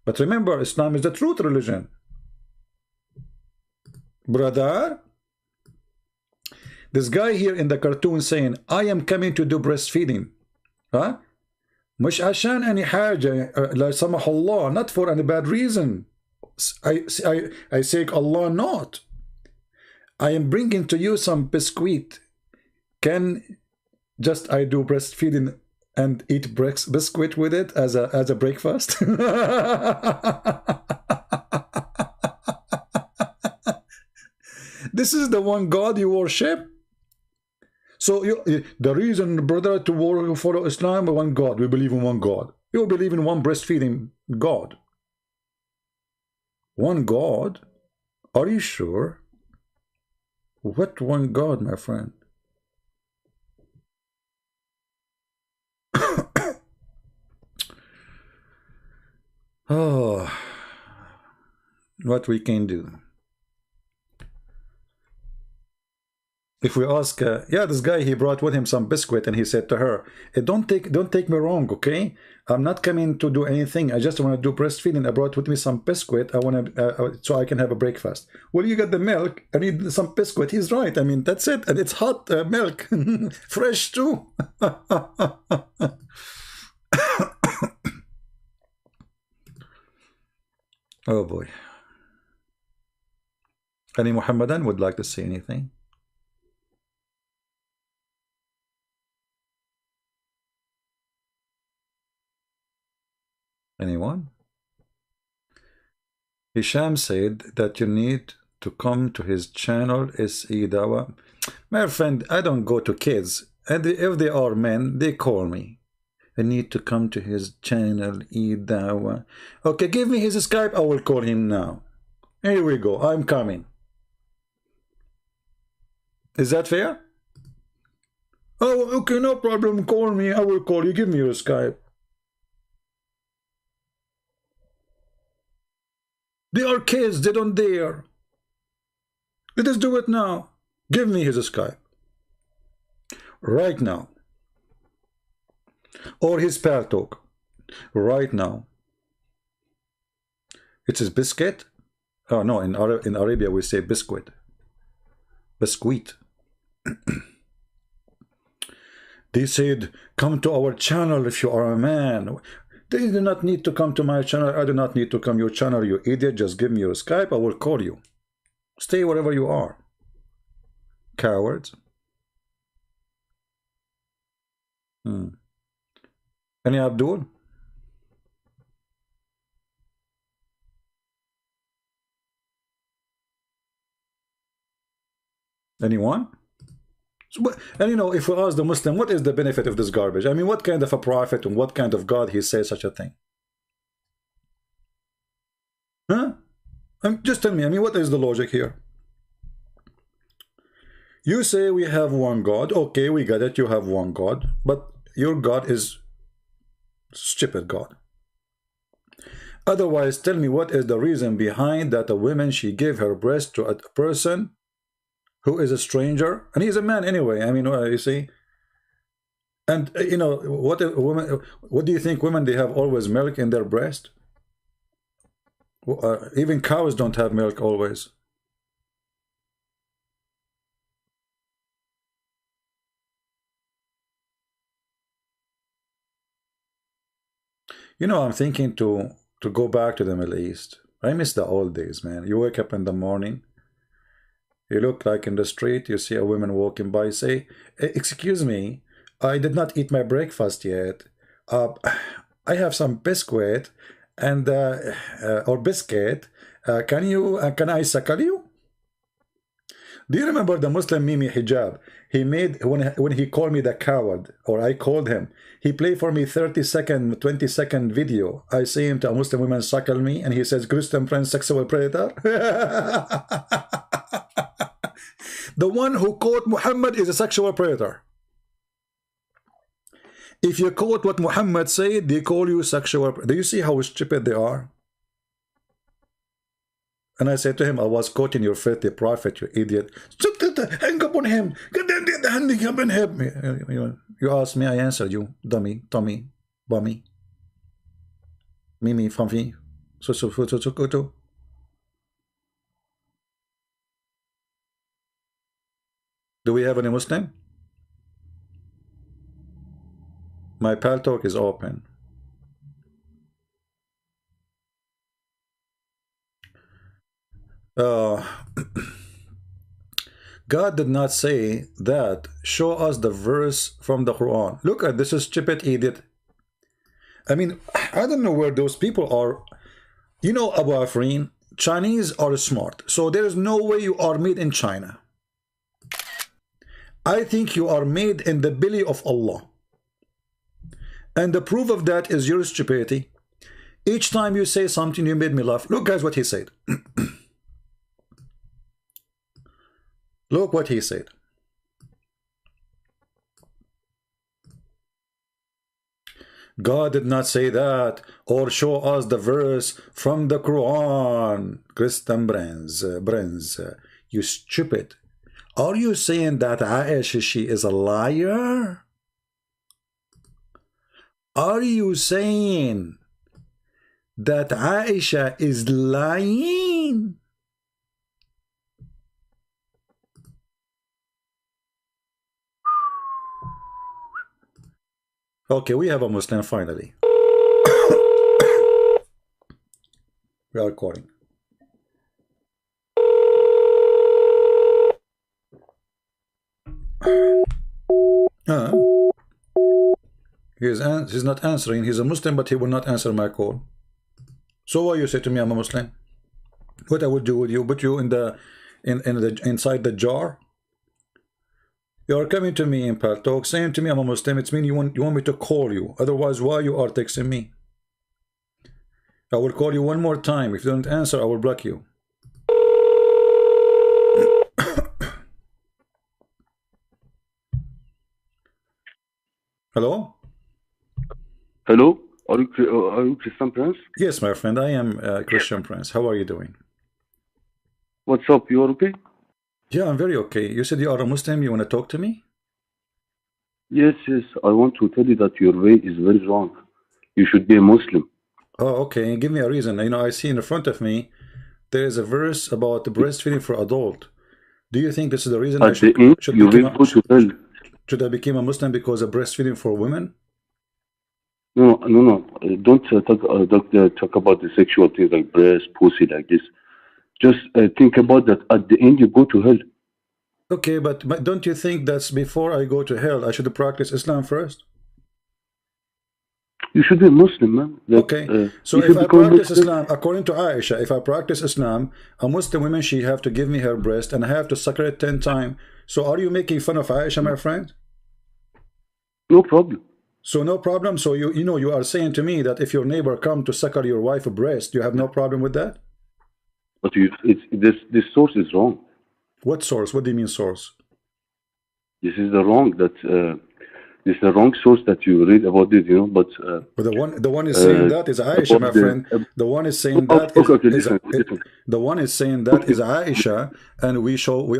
But remember, Islam is the truth religion. Brother, this guy here in the cartoon saying, I am coming to do breastfeeding. Huh? مش عشان أي حاجة لا سمح الله, not for any bad reason. I say Allah not. I am bringing to you some biscuit. Can just I do breastfeeding and eat biscuit with it as a breakfast? This is the one God you worship. So the reason, brother, to follow Islam, one God. We believe in one God. You believe in one breastfeeding God. One God? Are you sure? What one God, my friend? Oh, what we can do. If we ask, yeah, this guy, he brought with him some biscuit, and he said to her, don't take me wrong, okay? I'm not coming to do anything. I just want to do breastfeeding. I brought with me some biscuit. I want to, so I can have a breakfast. Well, you got the milk. I need some biscuit. He's right. I mean, that's it. And it's hot milk, fresh too. Oh boy. Any Muhammadan would like to say anything? Anyone? Hisham said that you need to come to his channel, SE Dawa. My friend, I don't go to kids. And if they are men, they call me. I need to come to his channel, Dawa. Okay, give me his Skype. I will call him now. Here we go. I'm coming. Is that fair? Oh, okay, no problem. Call me. I will call you. Give me your Skype. They are kids. They don't dare. Let us do it now. Give me his Skype. Right now. Or his Paltalk. Right now. It's his biscuit. Oh, no. In Arabia, we say biscuit. Biscuit. They said, come to our channel if you are a man. They do not need to come to my channel. I do not need to come to your channel, you idiot. Just give me your Skype. I will call you. Stay wherever you are. Cowards. Any Abdul? Anyone? And you know, if we ask the Muslim, what is the benefit of this garbage? I mean, what kind of a prophet and what kind of God he says such a thing? Huh? Just tell me, I mean, what is the logic here? You say we have one God. Okay, we got it. You have one God. But your God is stupid God. Otherwise, tell me what is the reason behind that a woman she gave her breast to a person who is a stranger, and he's a man anyway. I mean, you see, and you know what a woman. What do you think? Women they have always milk in their breast. Even cows don't have milk always. You know, I'm thinking to go back to the Middle East. I miss the old days, man. You wake up in the morning, you look like in the street, you see a woman walking by, say, Excuse me, I did not eat my breakfast yet. Uh, I have some biscuit and or biscuit. Can I suckle you? Do you remember the Muslim Mimi Hijab? He made when he called me the coward, or I called him. He played for me 30-second, 20-second video. I say him to a Muslim woman suckle me, and he says, Christian Prince, sexual predator. The one who quote Muhammad is a sexual predator. If you quote what Muhammad said, they call you sexual. Do you see how stupid they are? And I said to him, I was quoting your filthy prophet, you idiot. Hang up on him. Hang up on him. You asked me, I answered you. Dummy, Tommy, bummy. Mimi, Famfi. So. Do we have any Muslim? My pal talk is open. God did not say that. Show us the verse from the Quran. Look at this stupid idiot. I mean, I don't know where those people are. You know, Abu Afrin, Chinese are smart. So there is no way you are made in China. I think you are made in the belly of Allah. And the proof of that is your stupidity. Each time you say something, you made me laugh. Look, guys, what he said. Look what he said. God did not say that, or show us the verse from the Quran. Christian Brands, you stupid. Are you saying that Aisha, she is a liar? Are you saying that Aisha is lying? Okay, we have a Muslim finally. We are recording. He's not answering. He's a Muslim, but he will not answer my call. So why you say to me I'm a Muslim? What I would do with you? Put you in the inside the jar? You are coming to me in Pal Talk saying to me I'm a Muslim. It's mean you want me to call you. Otherwise, why you are texting me? I will call you one more time. If you don't answer, I will block you. Hello? Hello? Are you Christian Prince? Yes, my friend. I am Christian Prince. How are you doing? What's up? You are okay? Yeah, I'm very okay. You said you are a Muslim. You want to talk to me? Yes. I want to tell you that your way is very wrong. You should be a Muslim. Oh, okay. Give me a reason. You know, I see in front of me, there is a verse about the breastfeeding for adult. Do you think this is the reason I should go to hell? Should I become a Muslim because of breastfeeding for women? No. Don't talk about the sexual things like breast, pussy, like this. Just think about that. At the end, you go to hell. Okay, but don't you think that's before I go to hell, I should practice Islam first? You should be a Muslim, man. Okay, so if I practice Islam, according to Aisha, if I practice Islam, a Muslim woman, she have to give me her breast and I have to suck it 10 times. So are you making fun of Aisha, my friend? No problem. So no problem. So you know you are saying to me that if your neighbor come to suckle your wife's breast, you have no problem with that? But this source is wrong. What source? What do you mean source? This is the wrong that This is the wrong source that you read about it, you know. But But the one is saying that is Aisha, my about the friend. The one is saying that okay, okay, is listen. the one is saying that Okay, is Aisha, and we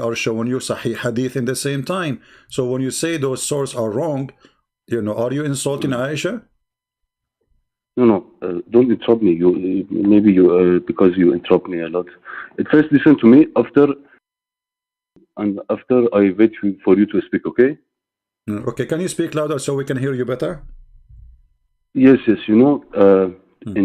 are showing you Sahih Hadith in the same time. So when you say those sources are wrong, you know, are you insulting Aisha? no, don't interrupt me. You maybe you because you interrupt me a lot. At first, listen to me. After I wait for you to speak. Okay? Okay, can you speak louder so we can hear you better? Yes, yes. You know, Hmm.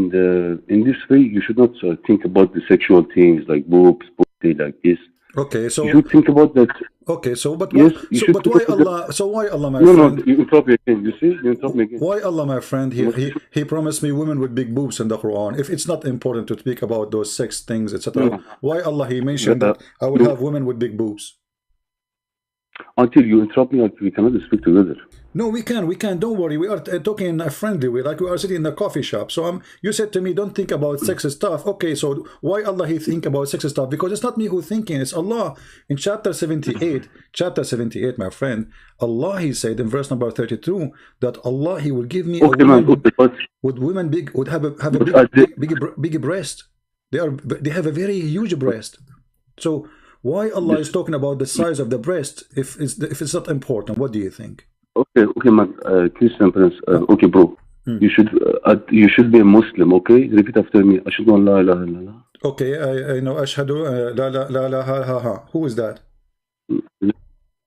in this way, you should not think about the sexual things like boobs, pussy, like this. Okay, You so should think about that. okay, so but Yes, what you should but think why about that. Allah, so why Allah, my No, no, friend? you interrupt me again. You see, you interrupt me again. Why Allah, my friend, You must listen. he promised me women with big boobs in the Quran. If it's not important to speak about those sex things, etc., No, no. why Allah he mentioned that I will You, have women with big boobs? until you interrupt me, we cannot speak together. No, we can. Don't worry. We are talking in a friendly way, like we are sitting in a coffee shop. So you said to me, don't think about sex stuff. Okay, so why Allah he think about sex stuff? Because it's not me who thinking, it's Allah. In chapter 78, my friend, Allah he said in verse number 32 that Allah he will give me a Okay, woman man. Okay, with women big would have a but big at the, big breast. They have a very huge breast. So why Allah this, is talking about the size of the breast if it's not important? What do you think? okay, okay, man. Christian Prince. Okay, bro. Hmm. You should be a Muslim. Okay, repeat after me. Ashhadu an la ilaha illallah. Okay, I know Ashhadu la ha. Who is that?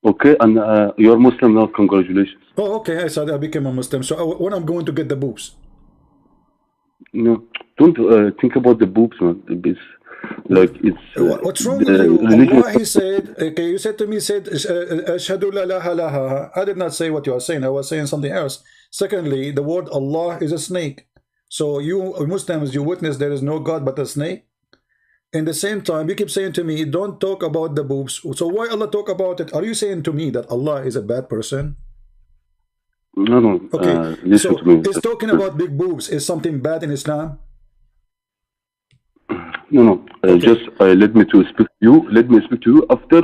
Okay, and you're Muslim now. Congratulations. Oh, okay. I said I became a Muslim. So when I'm going to get the boobs? No, don't think about the boobs, man. It's like it's What's wrong the with you? religion. Allah, he said, okay, you said to me, said, Ashhadu la ilaha. I did not say what you are saying. I was saying something else. Secondly, the word Allah is a snake. So you Muslims, you witness there is no God but a snake. In the same time, you keep saying to me, don't talk about the boobs. So why Allah talk about it? Are you saying to me that Allah is a bad person? No, no. Okay, Listen so to me. is talking about big boobs is something bad in Islam? No, no. Okay. Just let me to speak to you. Let me speak to you after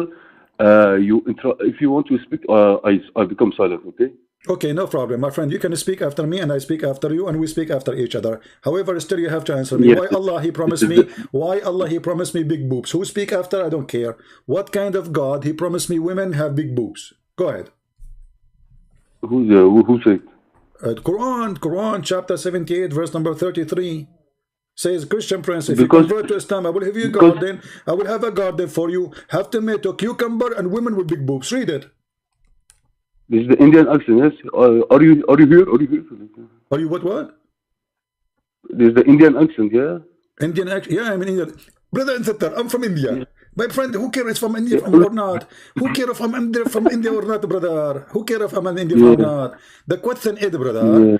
you intro. If you want to speak, I become silent. Okay. Okay, no problem, my friend. You can speak after me, and I speak after you, and we speak after each other. However, still you have to answer me. Yes. Why Allah he promised me? Why Allah he promised me big boobs? Who speak after? I don't care. What kind of God he promised me women have big boobs? Go ahead. Who said? Quran chapter 78 verse number 33 says, Christian Prince, if you Because convert to Islam, I will have you a garden. I will have a garden for you. Have tomato, cucumber, and women with big boobs. Read it. this is the Indian accent. Yes. Are you here? Are you here? Are you what? There's the Indian accent. Yeah. Indian accent? Yeah, I'm in India. Brother and sister, I'm from India. Yeah. My friend, who cares if I'm India or not? Who cares if I'm from India or not, brother? Who cares if I'm an Indian or not? The question is, brother,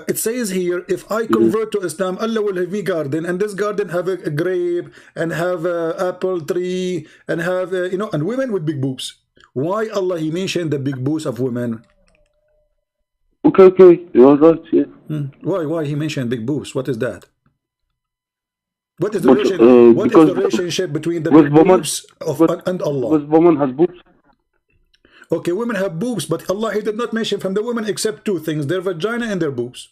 it says here, if I convert to Islam, Allah will have me garden, and this garden have a grape, and have a apple tree, and have, and women with big boobs. Why Allah he mentioned the big boobs of women? Okay. You're right. Yeah. Why he mentioned big boobs? What is that? What is the relationship between the big boobs and Allah? Because woman has boobs. Okay, women have boobs, but Allah he did not mention from the women except two things: their vagina and their boobs.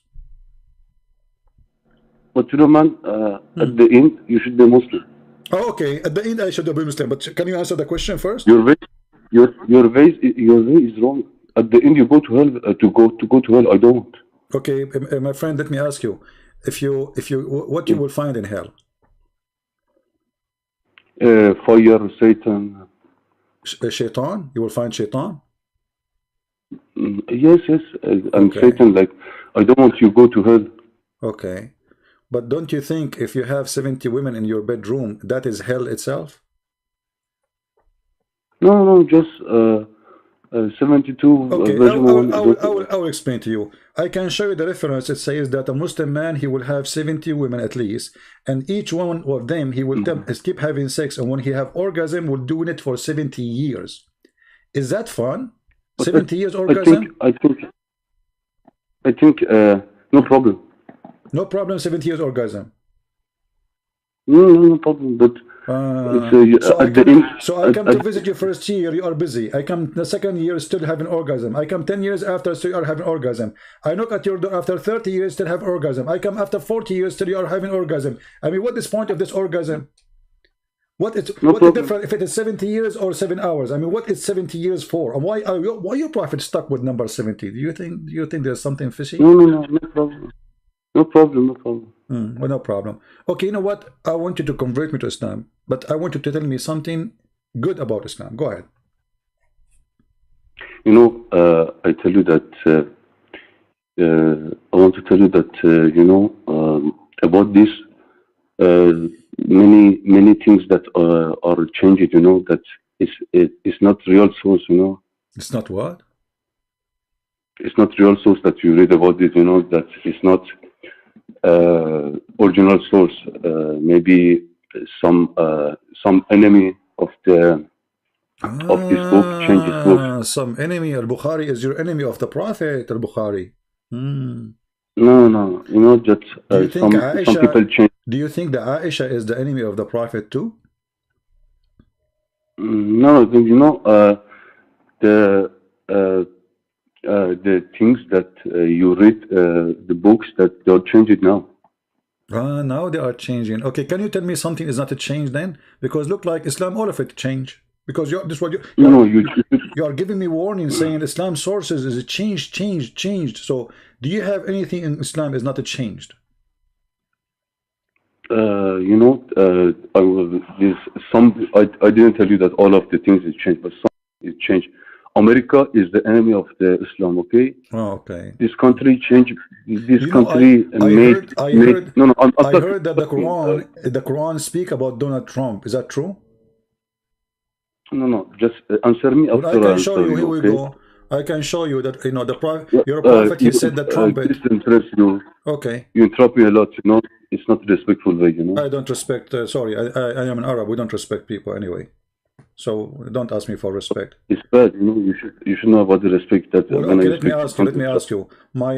But you know, man, at the end, you should be Muslim. Oh, okay, at the end I should be Muslim. But can you answer the question first? Your way is wrong. At the end, you go to hell. To go to hell, I don't. Okay, my friend, let me ask you: what you will find in hell? Fire, Satan. Shaitan? You will find Shaitan? Yes, and Okay. Satan, like, I don't want you go to hell. Okay, but don't you think if you have 70 women in your bedroom, that is hell itself? No, just 72 Okay, version 1. I will explain to you. I can show you the reference. It says that a Muslim man, he will have 70 women at least, and each one of them, he will keep having sex, and when he have orgasm, will doing it for 70 years. Is that fun? 70 years orgasm? I think no problem. No problem, 70 years orgasm. No problem. But It's at the end. So I come to visit you first year, you are busy. I come the second year, still having orgasm. I come 10 years after, still you are having orgasm. I knock at your door after 30 years, still have orgasm. I come after 40 years, still you are having orgasm. I mean, what is point of this orgasm? What is No what the problem. difference if it is 70 years or 7 hours? I mean, what is 70 years for? And why your prophet stuck with number 70? Do you think there's something fishy? No, no problem. No problem. No problem. Well, no problem. Okay, you know what? I want you to convert me to Islam, but I want you to tell me something good about Islam. Go ahead. You know, I tell you that I want to tell you that you know about this. Many things that are changing. You know that it's not real source. You know, It's not what? it's not real source that you read about it. You know that it's not original source. Maybe some enemy of this book changes book. Some enemy. Al-Bukhari is your enemy of the Prophet. Al-Bukhari. No. You know that Do you think some people change. Do you think that Aisha is the enemy of the Prophet too? No, you know the things that you read the books that they're changing now. Now they are changing. Okay, can you tell me something is not a change then? Because look like Islam, all of it change. Because this what No, you are giving me warning saying Islam sources is a changed. So do you have anything in Islam is not a changed? You know, I didn't tell you that all of the things is changed, but some is changed. America is the enemy of the Islam. Okay. Oh, okay. This country changed. This You know, country I made. heard No, I'm I talking- heard that the Quran speak about Donald Trump. Is that true? No. Just answer me Well, I after I can show answer you. Here you. we Okay. go. I can show you that you know your prophet. He said that trumpet. This interest you. Okay. You interrupt me a lot. You know, it's not respectful way. You know. I don't respect. Sorry, I am an Arab. We don't respect people anyway. So don't ask me for respect. It's bad. You know, you should know about the respect that. Well, when okay, I let me respect ask you. My,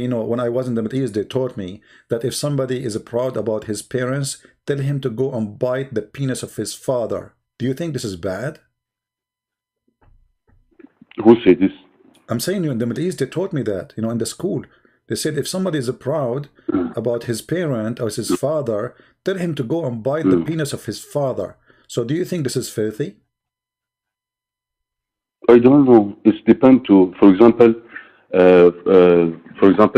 you know, when I was in the Middle East, they taught me that if somebody is proud about his parents, tell him to go and bite the penis of his father. Do you think this is bad? Who said this? I'm saying you in the Middle East, they taught me that, you know, in the school. They said if somebody is proud about his parent or his father, tell him to go and bite the penis of his father. So do you think this is filthy? I don't know. It's depend to, for example,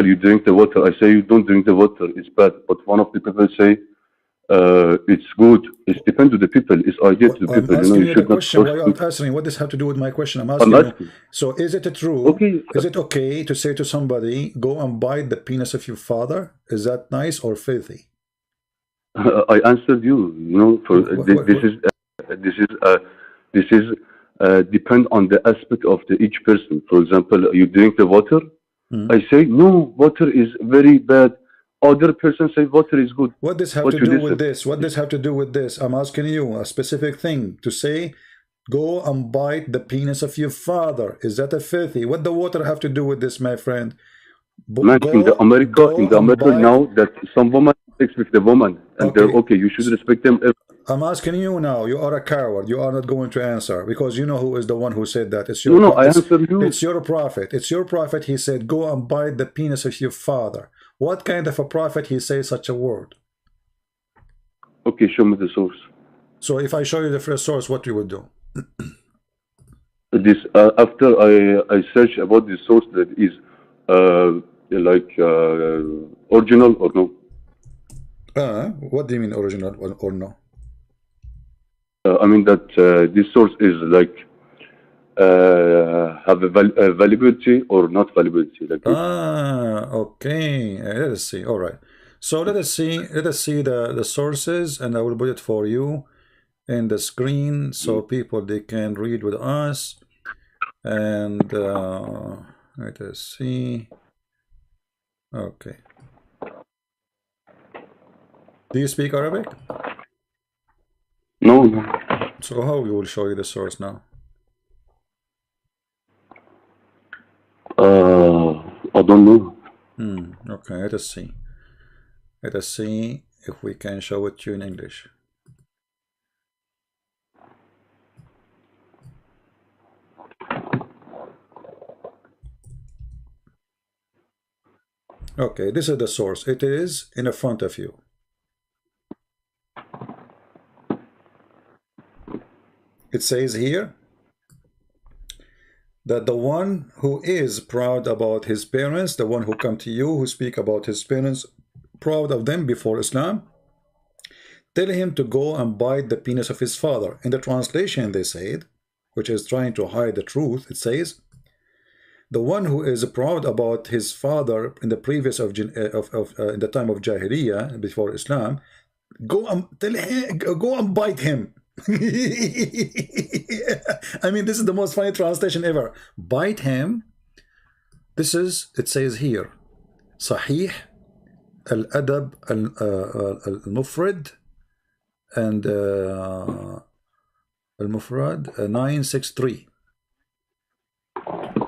you drink the water. I say you don't drink the water. It's bad. But one of the people say it's good. It's depend to the people. It's idea to the people. I'm You know, asking you you should the not question. Why force you people. are answering? What does have to do with my question? I'm I'm asking you. asking. So is it true? Okay. Is it okay to say to somebody, go and bite the penis of your father? Is that nice or filthy? I answered you. You know, for this is depend on the aspect of each person. For example, you drink the water. I say no, water is very bad. Other person say water is good. What does have What to you do listen? with this? What does have to do with this? I'm asking you a specific thing to say, go and bite the penis of your father. Is that a filthy? What the water have to do with this, my friend? Man, in the America now that some woman sex with the woman and they're okay, you should respect them. I'm asking you now. You are a coward. You are not going to answer because you know who is the one who said that. It's your No, I answer you. It's your prophet. It's your prophet. He said, go and bite the penis of your father. What kind of a prophet he says such a word? Okay, show me the source. So if I show you the first source, what you would do? This after I search about the source that is original or no. What do you mean original or no? I mean that this source is like have a validity or not validity. Like Okay. Let us see. All right. So let us see the sources, and I will put it for you in the screen so people they can read with us. And let us see. Okay. Do you speak Arabic? No. So how we will show you the source now? I don't know. Okay, let us see. Let us see if we can show it to you in English. Okay, this is the source. It is in front of you. It says here that the one who is proud about his parents, the one who come to you, who speak about his parents, proud of them before Islam, tell him to go and bite the penis of his father. In the translation they said, which is trying to hide the truth, it says, the one who is proud about his father in the previous in the time of Jahiliyyah, before Islam, go and tell him, go and bite him. I mean, this is the most funny translation ever. Bite him. This is, it says here, Sahih al-Adab al-Mufrad and al-Mufrad 963.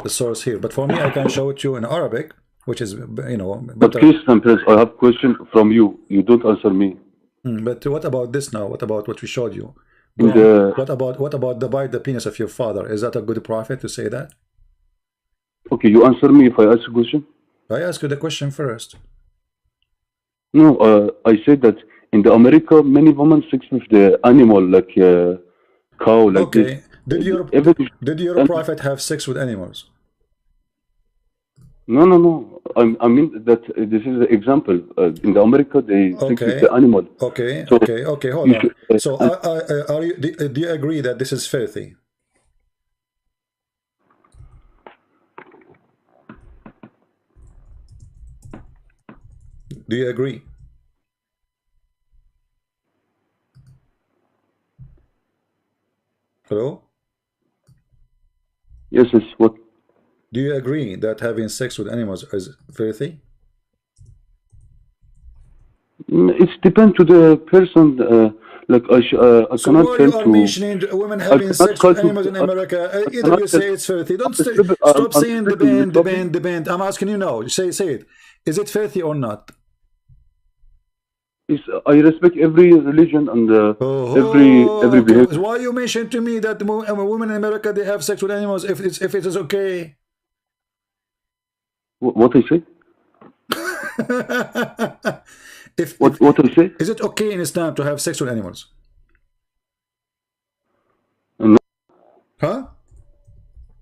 The source here, but for me, I can show it to you in Arabic, which is, you know, better. But Christian Prince, I have a question from you. You don't answer me. But what about this now? What about what we showed you? What about the bite the penis of your father? Is that a good prophet to say that? Okay, you answer me if I ask a question. I ask you the question first. No, I said that in the America, many women sex with the animal, like cow, like okay. this. Did your prophet have sex with animals? No, no, no. I mean that this is an example. In the America, they sex with the animal. Okay, so okay. Hold on. So, do you agree that this is filthy? Do you agree? Hello? Yes, yes. What? Do you agree that having sex with animals is filthy? It depends to the person. Like I so cannot why tell you are to mentioning women having sex with animals in America? Either you say it's filthy. Don't stop saying the band. I'm asking you now. Say it. Is it filthy or not? I respect every religion and every behavior. Why you mention to me that women in America they have sex with animals if it is okay? What I say? What I say? Is it okay in Islam to have sex with animals? No. Huh?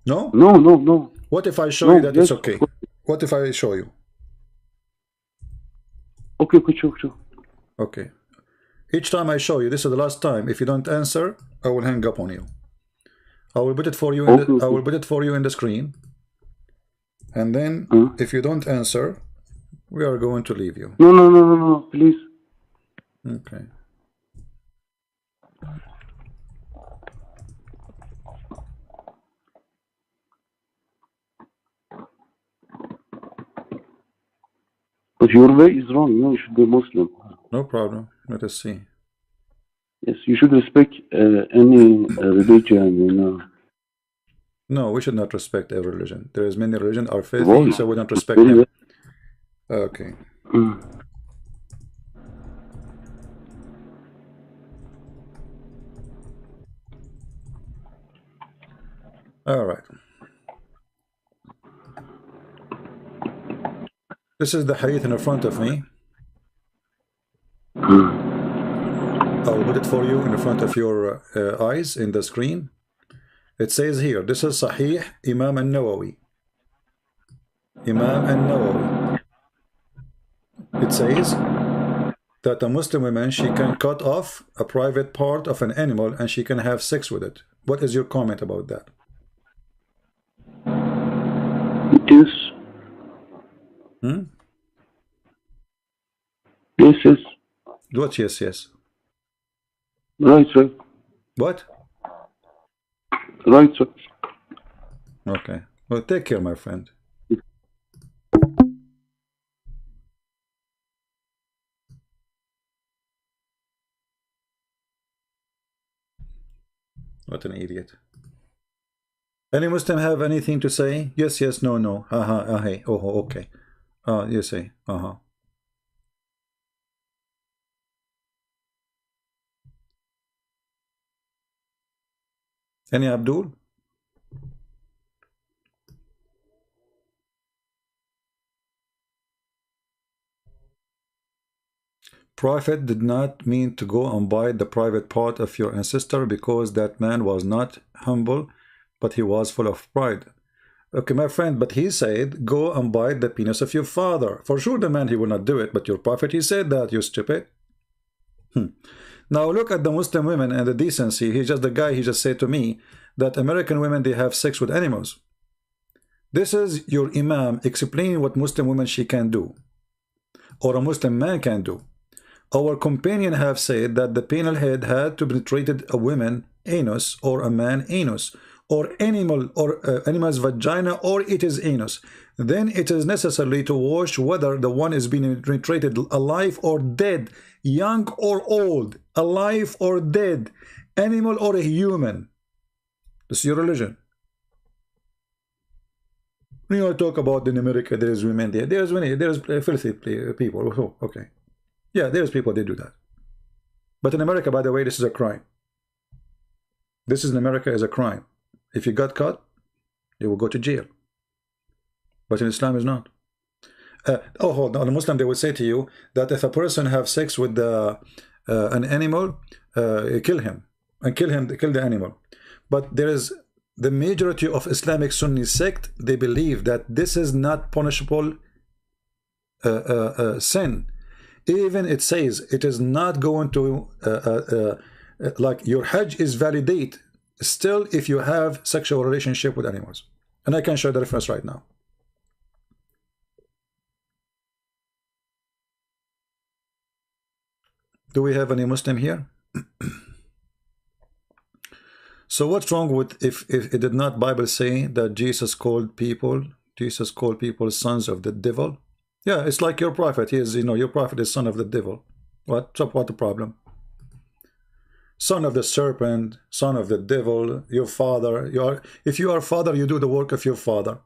No? No, no, no. What if I show you that it's okay? What if I show you? Okay, sure. Okay. Each time I show you, this is the last time. If you don't answer, I will hang up on you. I will put it for you. I will put it for you in the screen. And then, if you don't answer, we are going to leave you. No, please. Okay. But your way is wrong. No, you should be Muslim. No problem. Let us see. Yes, you should respect any religion, you know. No, we should not respect every religion. There is many religions are filthy, so we don't respect them. Okay. All right. This is the hadith in front of me. I will put it for you in front of your eyes in the screen. It says here, this is Sahih Imam al-Nawawi. Imam al-Nawawi. It says that a Muslim woman, she can cut off a private part of an animal and she can have sex with it. What is your comment about that? Yes. Yes. What yes? Right. What? Right. Okay. Well, take care, my friend. What an idiot. Any Muslim have anything to say? Yes, no. Hey. Oh, okay. You say. Any Abdul? Prophet did not mean to go and bite the private part of your ancestor, because that man was not humble, but he was full of pride. Okay, my friend, but he said, go and bite the penis of your father. For sure, the man, he will not do it, but your prophet, he said that, you stupid. Now look at the Muslim women and the decency. He's just the guy, he just said to me that American women, they have sex with animals. This is your imam explaining what Muslim women she can do, or a Muslim man can do. Our companion have said that the penal head had to penetrated a woman anus, or a man anus, or animal, or animal's vagina, or it is anus. Then it is necessary to wash whether the one is being penetrated alive or dead, young or old, alive or dead, animal or a human. This is your religion. When you talk about in America, there is women there. There's filthy people. Oh, okay. Yeah, there's people, they do that. But in America, by the way, this is a crime. This is in America is a crime. If you got caught, you will go to jail. But in Islam, is not. Oh, hold on. In Muslim, they will say to you that if a person have sex with an animal, kill him and kill the animal. But there is the majority of Islamic Sunni sect. They believe that this is not punishable sin. Even it says it is not going to like your Hajj is validate still if you have sexual relationship with animals. And I can show the reference right now. Do we have any Muslim here? So what's wrong with if it did not Bible say that Jesus called people sons of the devil? Yeah, it's like your prophet. He is, your prophet is son of the devil. What the problem? Son of the serpent, son of the devil, your father. If you are father, you do the work of your father.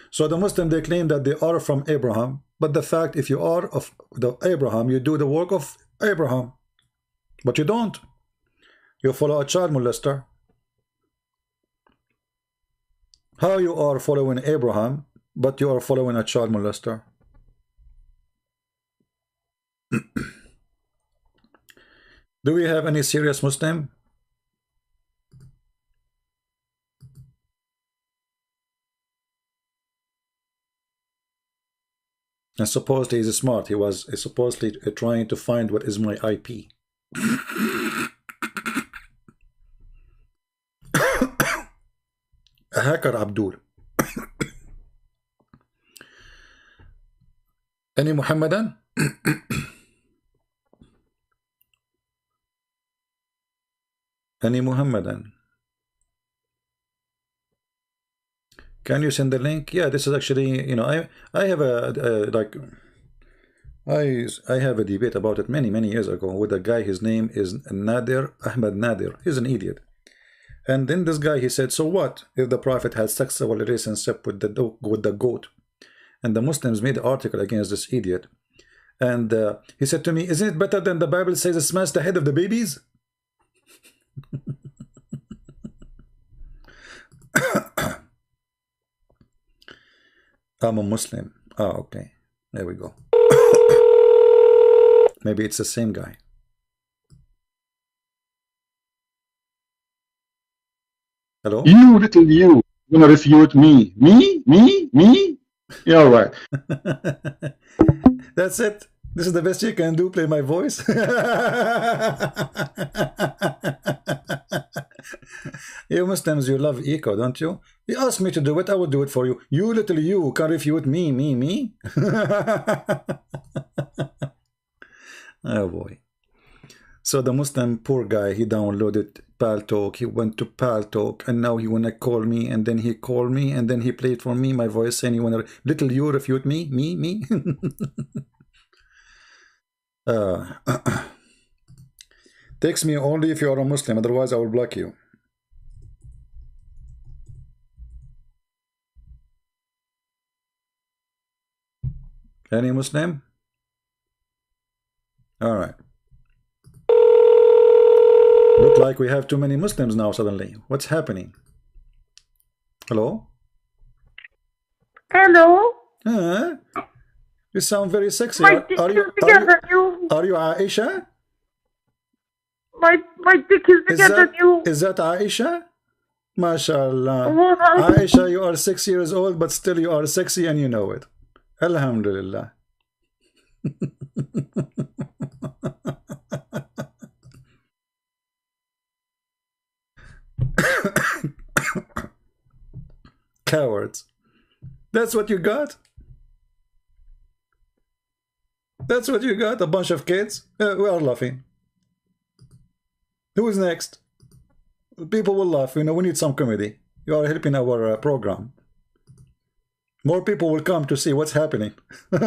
So the Muslim, they claim that they are from Abraham, but the fact, if you are of the Abraham, you do the work of Abraham. But you don't. You follow a child molester. How you are following Abraham, but you are following a child molester? Do we have any serious Muslim? And supposedly he's smart. He was supposedly trying to find what is my IP. A hacker, Abdul. Any Muhammadan? Any Muhammadan? Can you send the link? Yeah, this is actually, I have I have a debate about it many years ago with a guy. His name is Nadir, Ahmed Nadir. He's an idiot. And then this guy, he said, so what if the Prophet had sexual relationship with the goat? And the Muslims made an article against this idiot. And he said to me, isn't it better than the Bible says smash the head of the babies? I'm a Muslim. Oh, okay. There we go. Maybe it's the same guy. Hello? You little you gonna refute me? Me? Yeah, all right. That's it. This is the best you can do, play my voice. You Muslims, you love echo, don't you? You ask me to do it, I will do it for you. You little you can refute me. Oh boy. So the Muslim poor guy, he downloaded Paltalk, he went to Paltalk, and now he wanna call me, and then he called me, and then he played for me my voice, saying you wanna little you refute me? Text me only if you are a Muslim, otherwise I will block you. Any Muslim? All right. Look like we have too many Muslims now suddenly. What's happening? Hello? Hello? You sound very sexy. My sister together, you Are you Aisha? My dick is bigger than you. Is that Aisha? MashaAllah. What Aisha, you are 6 years old, but still you are sexy and you know it. Alhamdulillah. Cowards. That's what you got? That's what you got? A bunch of kids? We are laughing. Who is next? People will laugh. You know, we need some comedy. You are helping our program. More people will come to see what's happening. But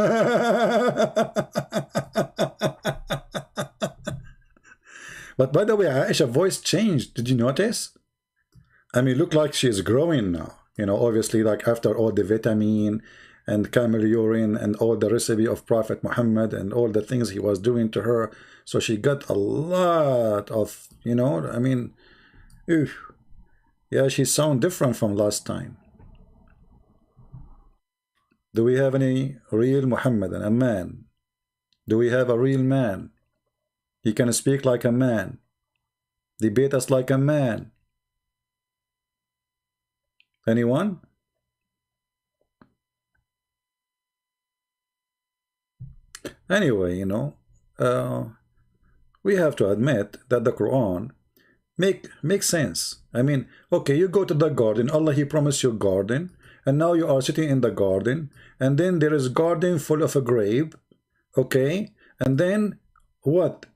by the way, Aisha's voice changed. Did you notice? I mean, look like she's growing now. You know, obviously, like after all the vitamin and camel urine and all the recipe of Prophet Muhammad and all the things he was doing to her. So she got a lot of, you know, I mean, oof. Yeah, she sounds different from last time. Do we have any real Muhammadan, a man? Do we have a real man? He can speak like a man, debate us like a man. Anyone? Anyway, you know, we have to admit that the Quran makes sense. I mean, okay, you go to the garden, Allah, he promised you a garden, and now you are sitting in the garden, and then there is garden full of a grape, okay, and then what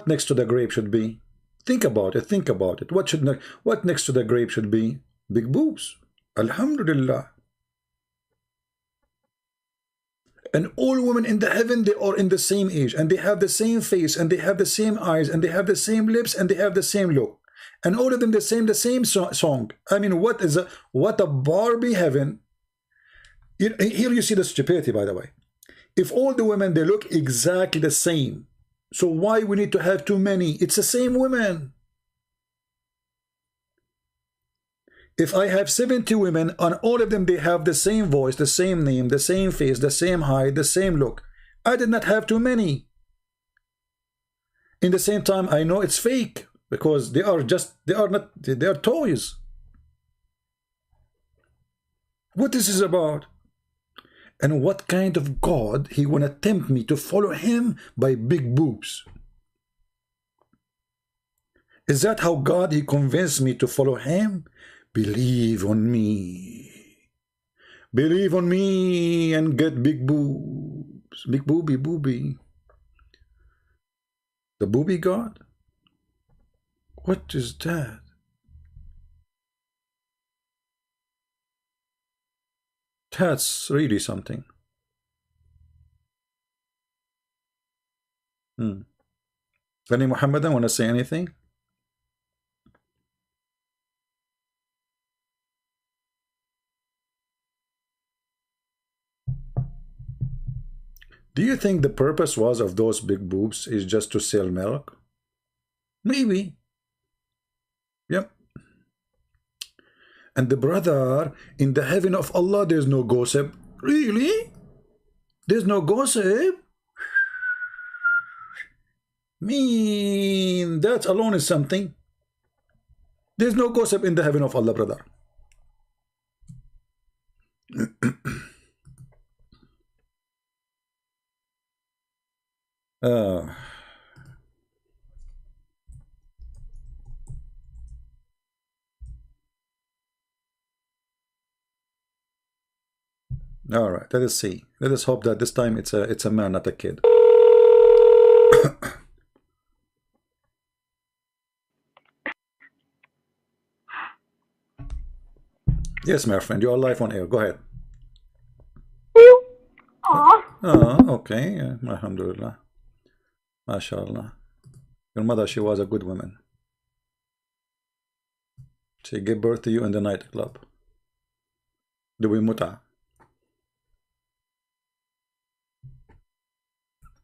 next to the grape should be? Think about it, think about it. What next to the grape should be? Big boobs. Alhamdulillah. And all women in the heaven, they are in the same age, and they have the same face, and they have the same eyes, and they have the same lips, and they have the same look, and all of them the same song. I mean, what a Barbie heaven. Here you see the stupidity, by the way. If all the women, they look exactly the same, so why we need to have too many? It's the same women. If I have 70 women, and all of them, they have the same voice, the same name, the same face, the same height, the same look, I did not have too many. In the same time, I know it's fake, because they are toys. What this is about? And what kind of God he wanna tempt me to follow him by big boobs? Is that how God he convinced me to follow him? Believe on me. Believe on me and get big boobs. Big booby. The booby God? What is that? That's really something. Any Muhammadan want to say anything? Do you think the purpose was of those big boobs is just to sell milk? Maybe. Yep. And the brother, in the heaven of Allah, there's no gossip. Really? There's no gossip? Mean, that alone is something. There's no gossip in the heaven of Allah, brother. All right, let us see. Let us hope that this time it's a man, not a kid. Yes, my friend, you are live on air. Go ahead. Okay. Alhamdulillah. MashaAllah. Your mother, she was a good woman. She gave birth to you in the nightclub. Doing muta.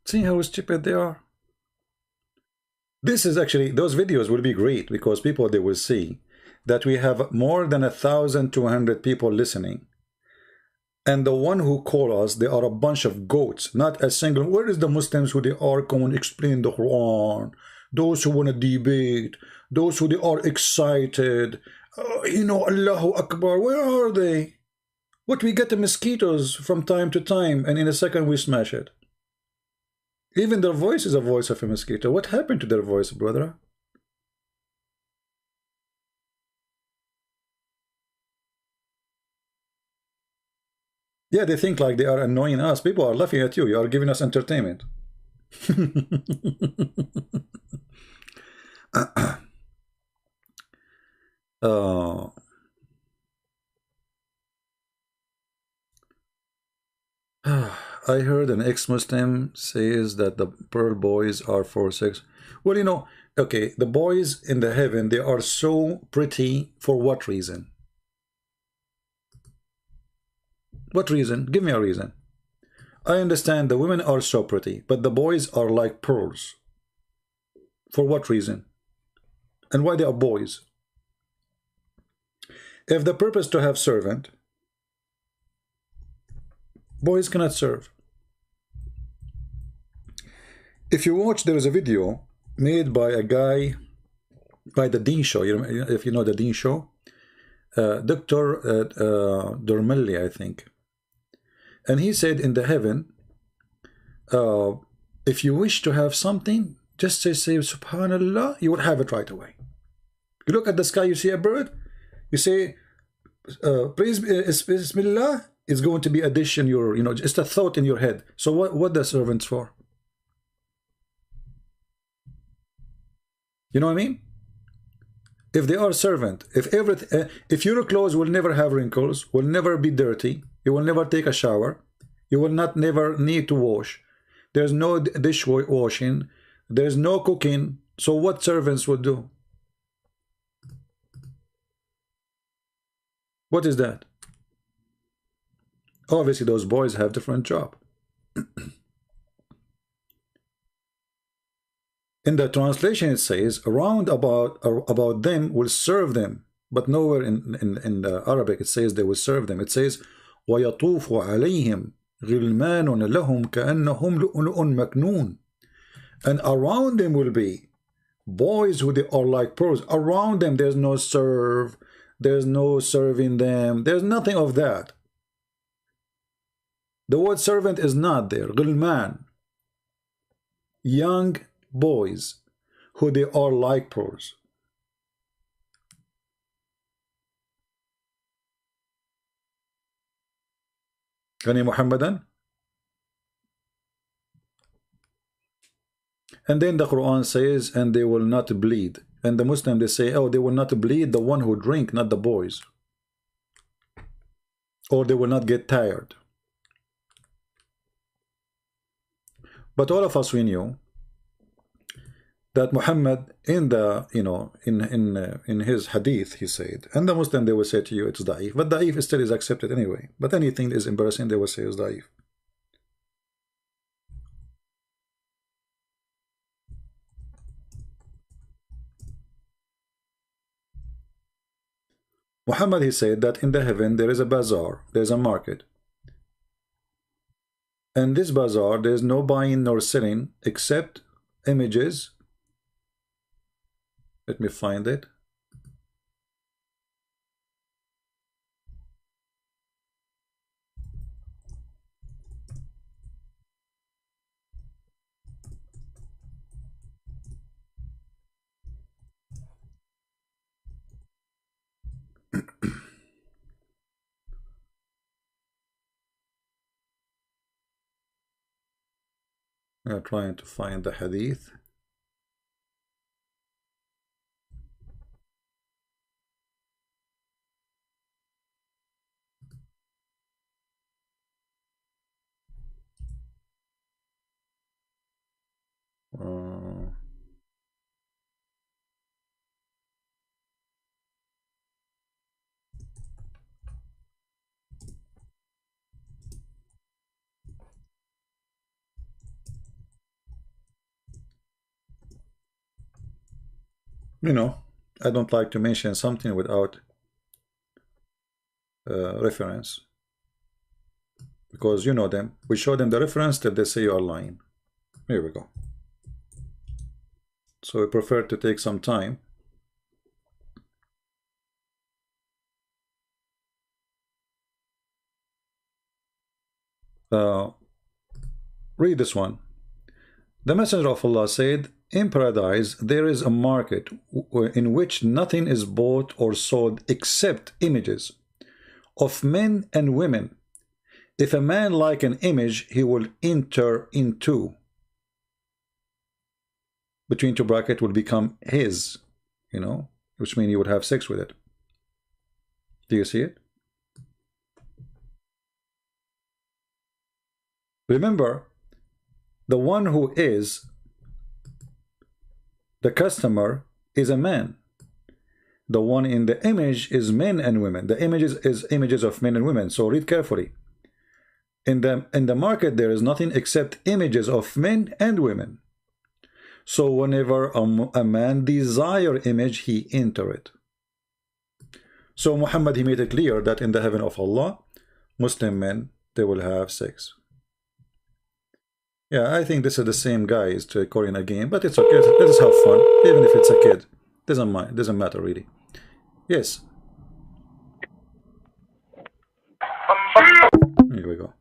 See how stupid they are? This is actually, those videos will be great because people, they will see that we have more than 1,200 people listening. And the one who call us, they are a bunch of goats, not a single. Where is the Muslims who they are going to explain the Quran? Those who want to debate, those who they are excited, you know, Allahu Akbar, where are they? What, we get the mosquitoes from time to time, and in a second we smash it. Even their voice is a voice of a mosquito. What happened to their voice, brother? Yeah, they think like they are annoying us. People are laughing at you. You are giving us entertainment. I heard an ex-Muslim says that the pearl boys are for sex. Well, you know, okay, the boys in the heaven, they are so pretty for what reason? What reason? Give me a reason. I understand the women are so pretty, but the boys are like pearls. For what reason? And why they are boys? If the purpose to have servant, boys cannot serve. If you watch, there is a video made by a guy, by the Dean Show. If you know the Dean Show, Dr. Dermelli, I think. And he said in the heaven, if you wish to have something, just say Subhanallah, you will have it right away. You look at the sky, you see a bird, you say, praise Bismillah, it's going to be addition, you know, just a thought in your head. So what the servants for? You know what I mean? If they are servant, if your clothes will never have wrinkles, will never be dirty, you will never take a shower, you will never need to wash, there's no dishwashing, there's no cooking, so what servants would do? What is that? Obviously those boys have different job. In the translation it says around about them will serve them, but nowhere in the Arabic it says they will serve them. It says وَيَطُوفُ عَلَيْهِمْ غِلْمَانٌ لَهُمْ كَأَنَّهُمْ لُؤْلُؤٌ مَكْنُونٌ. And around them will be boys who they are like pearls. Around them there's no serve, there's no serving them, there's nothing of that. The word servant is not there. غِلْمَان, young boys who they are like pearls. Gani Muhammadan? And then the Quran says, and they will not bleed. And the Muslim, they say, oh, they will not bleed the one who drink, not the boys. Or they will not get tired. But all of us, we knew that Muhammad in the, you know, in his hadith, he said, and the Muslim, they will say to you, it's da'if. But da'if still is accepted anyway. But anything is embarrassing, they will say is da'if. Muhammad, he said that in the heaven there is a bazaar, there is a market. And this bazaar, there is no buying nor selling except images. Let me find it. I'm trying to find the hadith. You know, I don't like to mention something without reference. because you know them. We show them the reference till they say you are lying. Here we go. So we prefer to take some time. Read this one. The Messenger of Allah said, in paradise there is a market in which nothing is bought or sold except images of men and women. If a man like an image, he will enter into, between two brackets, will become his, you know, which means he would have sex with it. Do you see it? Remember, the one who is the customer is a man. The one in the image is men and women. The images is images of men and women. So read carefully. In the market there is nothing except images of men and women. So whenever a man desire image, he enter it. So Muhammad, he made it clear that in the heaven of Allah, Muslim men, they will have sex. Yeah, I think this is the same guy is recording a game, but it's okay. Let us have fun, even if it's a kid. Doesn't matter really. Yes. Here we go.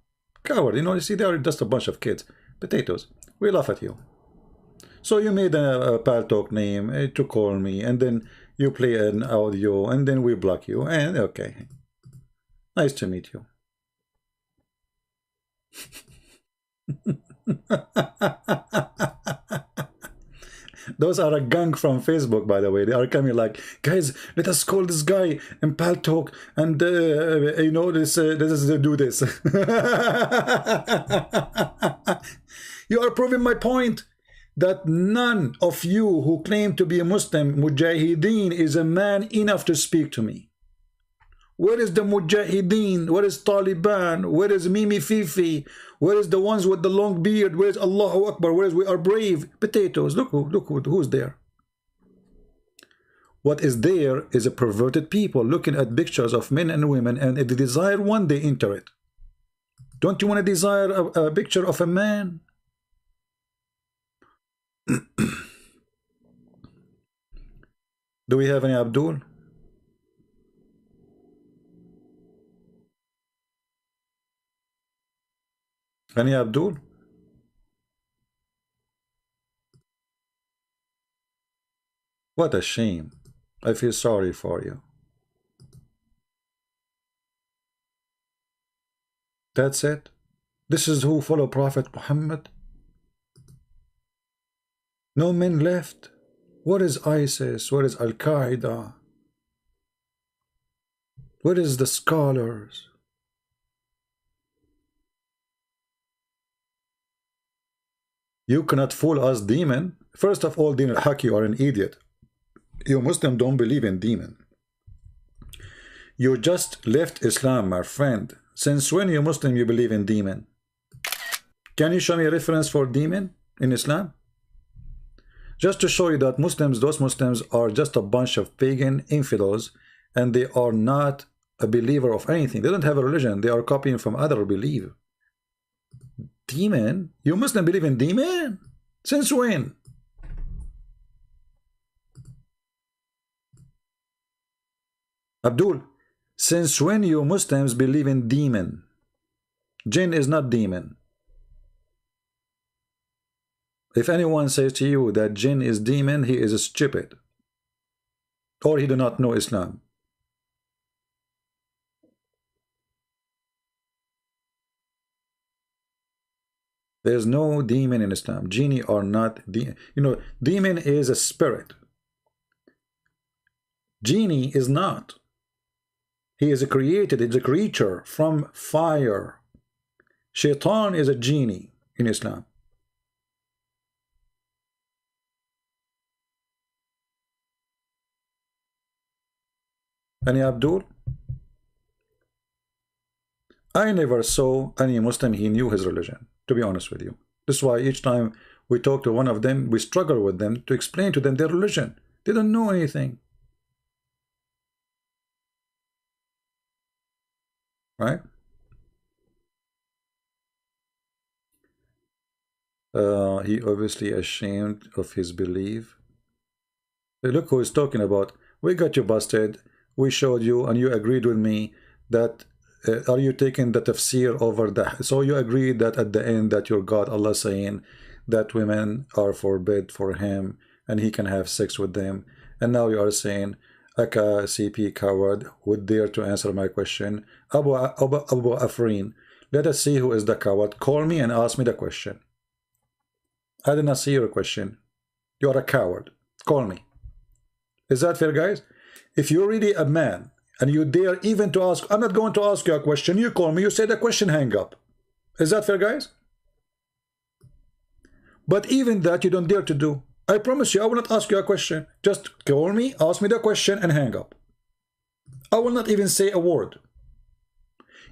Coward, you know, you see, they are just a bunch of kids. Potatoes. We laugh at you. So you made a Paltalk name to call me, and then you play an audio, and then we block you, and okay. Nice to meet you. Those are a gang from Facebook, by the way. They are coming like, guys, let us call this guy in Paltalk, and you know, let us do this. You are proving my point that none of you who claim to be a Muslim Mujahideen is a man enough to speak to me. Where is the Mujahideen? Where is Taliban? Where is Mimi Fifi? Where is the ones with the long beard? Where is Allahu Akbar? Where is we are brave? Potatoes. Look who's there. What is there is a perverted people looking at pictures of men and women, and if they desire one, they enter it. Don't you want to desire a picture of a man? Do we have any Abdul? Any Abdul? What a shame. I feel sorry for you. That's it? This is who follow Prophet Muhammad? No men left? What is ISIS? What is Al-Qaeda? What is the scholars? You cannot fool us, demon. First of all, Din al-Haq, you are an idiot. You Muslim don't believe in demon. You just left Islam, my friend. Since when you Muslim you believe in demon? Can you show me a reference for demon in Islam? Just to show you that Muslims, those Muslims are just a bunch of pagan infidels, and they are not a believer of anything. They don't have a religion. They are copying from other belief. Demon? You Muslim believe in demon? Since when? Abdul, since when you Muslims believe in demon? Jinn is not demon. If anyone says to you that jinn is demon, he is stupid, or he do not know Islam. There's no demon in Islam. Genie are not demon. You know, demon is a spirit. Genie is not. He is created, it's a creature from fire. Shaitan is a genie in Islam. Any Abdul? I never saw any Muslim he knew his religion, to be honest with you. This is why each time we talk to one of them, we struggle with them to explain to them their religion. They don't know anything. Right? He obviously ashamed of his belief. Look who is talking about. We got you busted. We showed you and you agreed with me that are you taking the tafsir over the, so you agreed that at the end that your God Allah saying that women are forbid for him and he can have sex with them, and now you are saying Aka CP coward would dare to answer my question. Abu Afrin, let us see who is the coward. Call me and ask me the question. I did not see your question. You are a coward. Call me. Is that fair, guys? If you're really a man and you dare even to ask, I'm not going to ask you a question, you call me, you say the question, hang up. Is that fair, guys? But even that you don't dare to do. I promise you, I will not ask you a question. Just call me, ask me the question, and hang up. I will not even say a word.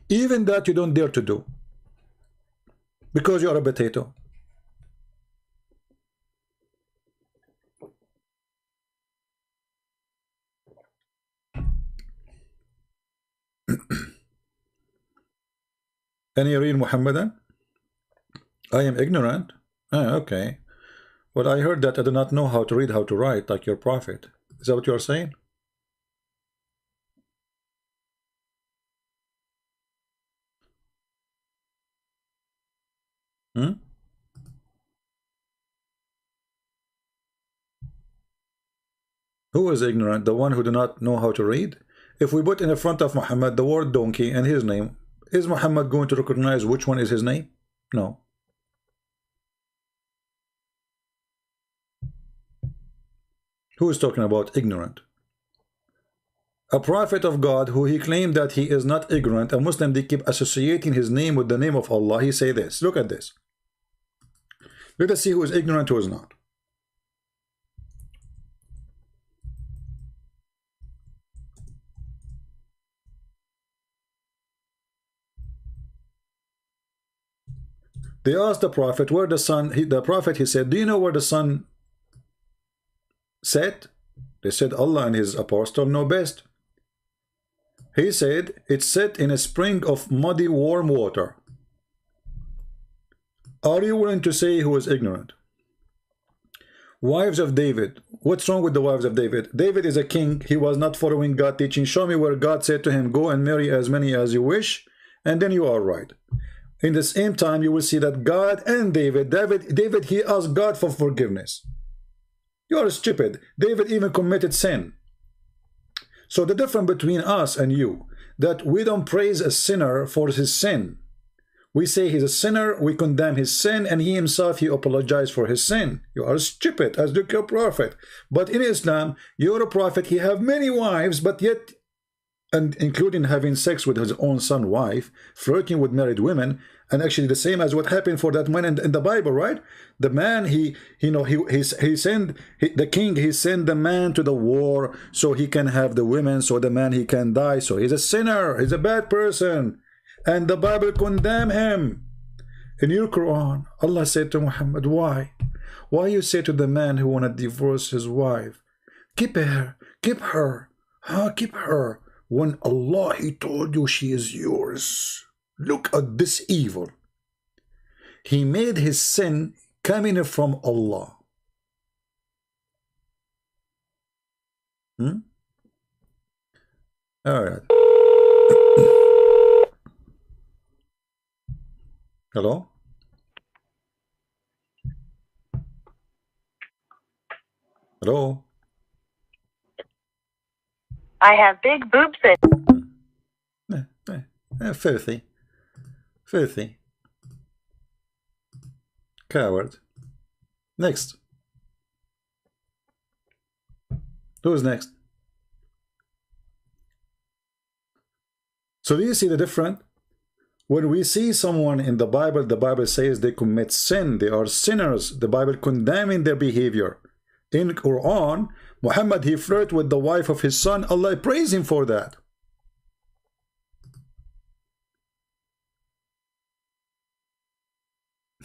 Even that you don't dare to do. Because you are a potato. Any real Muhammadan? I am ignorant. Okay. Well, I heard that I do not know how to read, how to write, like your prophet. Is that what you are saying? Who is ignorant? The one who do not know how to read? If we put in the front of Muhammad the word donkey and his name, is Muhammad going to recognize which one is his name? No. Who is talking about ignorant? A prophet of God who he claimed that he is not ignorant. A Muslim, they keep associating his name with the name of Allah. He say this. Look at this. Let us see who is ignorant, who is not. They asked the prophet where the sun, the prophet, he said, do you know where the sun set? They said, Allah and his apostle know best. He said, it's set in a spring of muddy warm water. Are you willing to say who is ignorant? Wives of David. What's wrong with the wives of David? David is a king. He was not following God teaching. Show me where God said to him, go and marry as many as you wish, and then you are right. In the same time, you will see that God and David, he asked God for forgiveness. You are stupid. David even committed sin. So the difference between us and you, that we don't praise a sinner for his sin. We say he's a sinner, we condemn his sin, and he himself, he apologized for his sin. You are stupid, as the prophet. But in Islam, you're a prophet, he have many wives, but yet, and including having sex with his own son's wife, flirting with married women, and actually the same as what happened for that man in the Bible, right? The man, he sent the king, he sent the man to the war so he can have the women, so the man he can die. So he's a sinner, he's a bad person, and the Bible condemn him. In your Quran, Allah said to Muhammad, why you say to the man who want to divorce his wife, keep her, when Allah, he told you she is yours. Look at this evil. He made his sin coming from Allah. All right. Hello? Hello? I have big boobs and filthy coward. Next. Who's next? So do you see the difference? When we see someone in the Bible says they commit sin, they are sinners, the Bible condemning their behavior. In Quran, Muhammad, he flirted with the wife of his son. Allah praise him for that.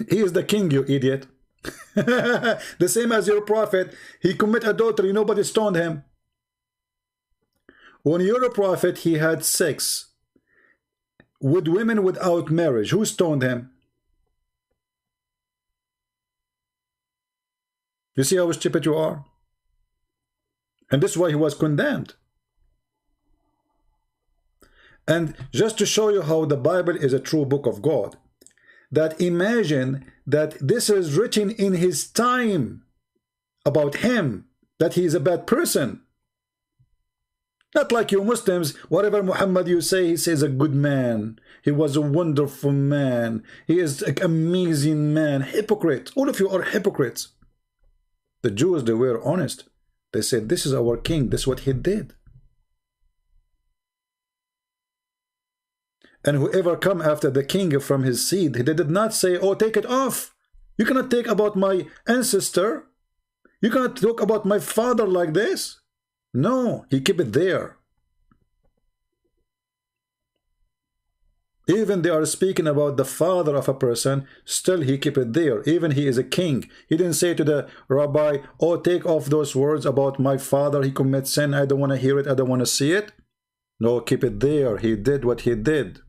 He is the king, you idiot. The same as your prophet. He committed adultery, nobody stoned him. When your prophet, he had sex with women without marriage, who stoned him? You see how stupid you are? And this is why he was condemned. And just to show you how the Bible is a true book of God, that imagine that this is written in his time about him, that he is a bad person. Not like you Muslims, whatever Muhammad you say, he says a good man. He was a wonderful man. He is an amazing man. Hypocrite. All of you are hypocrites. The Jews, they were honest. They said, this is our king. This is what he did. And whoever come after the king from his seed, they did not say, oh, take it off. You cannot take about my ancestor. You cannot talk about my father like this. No, he keep it there. Even they are speaking about the father of a person, still he keep it there. Even he is a king. He didn't say to the rabbi, oh, take off those words about my father. He commits sin. I don't want to hear it. I don't want to see it. No, keep it there. He did what he did.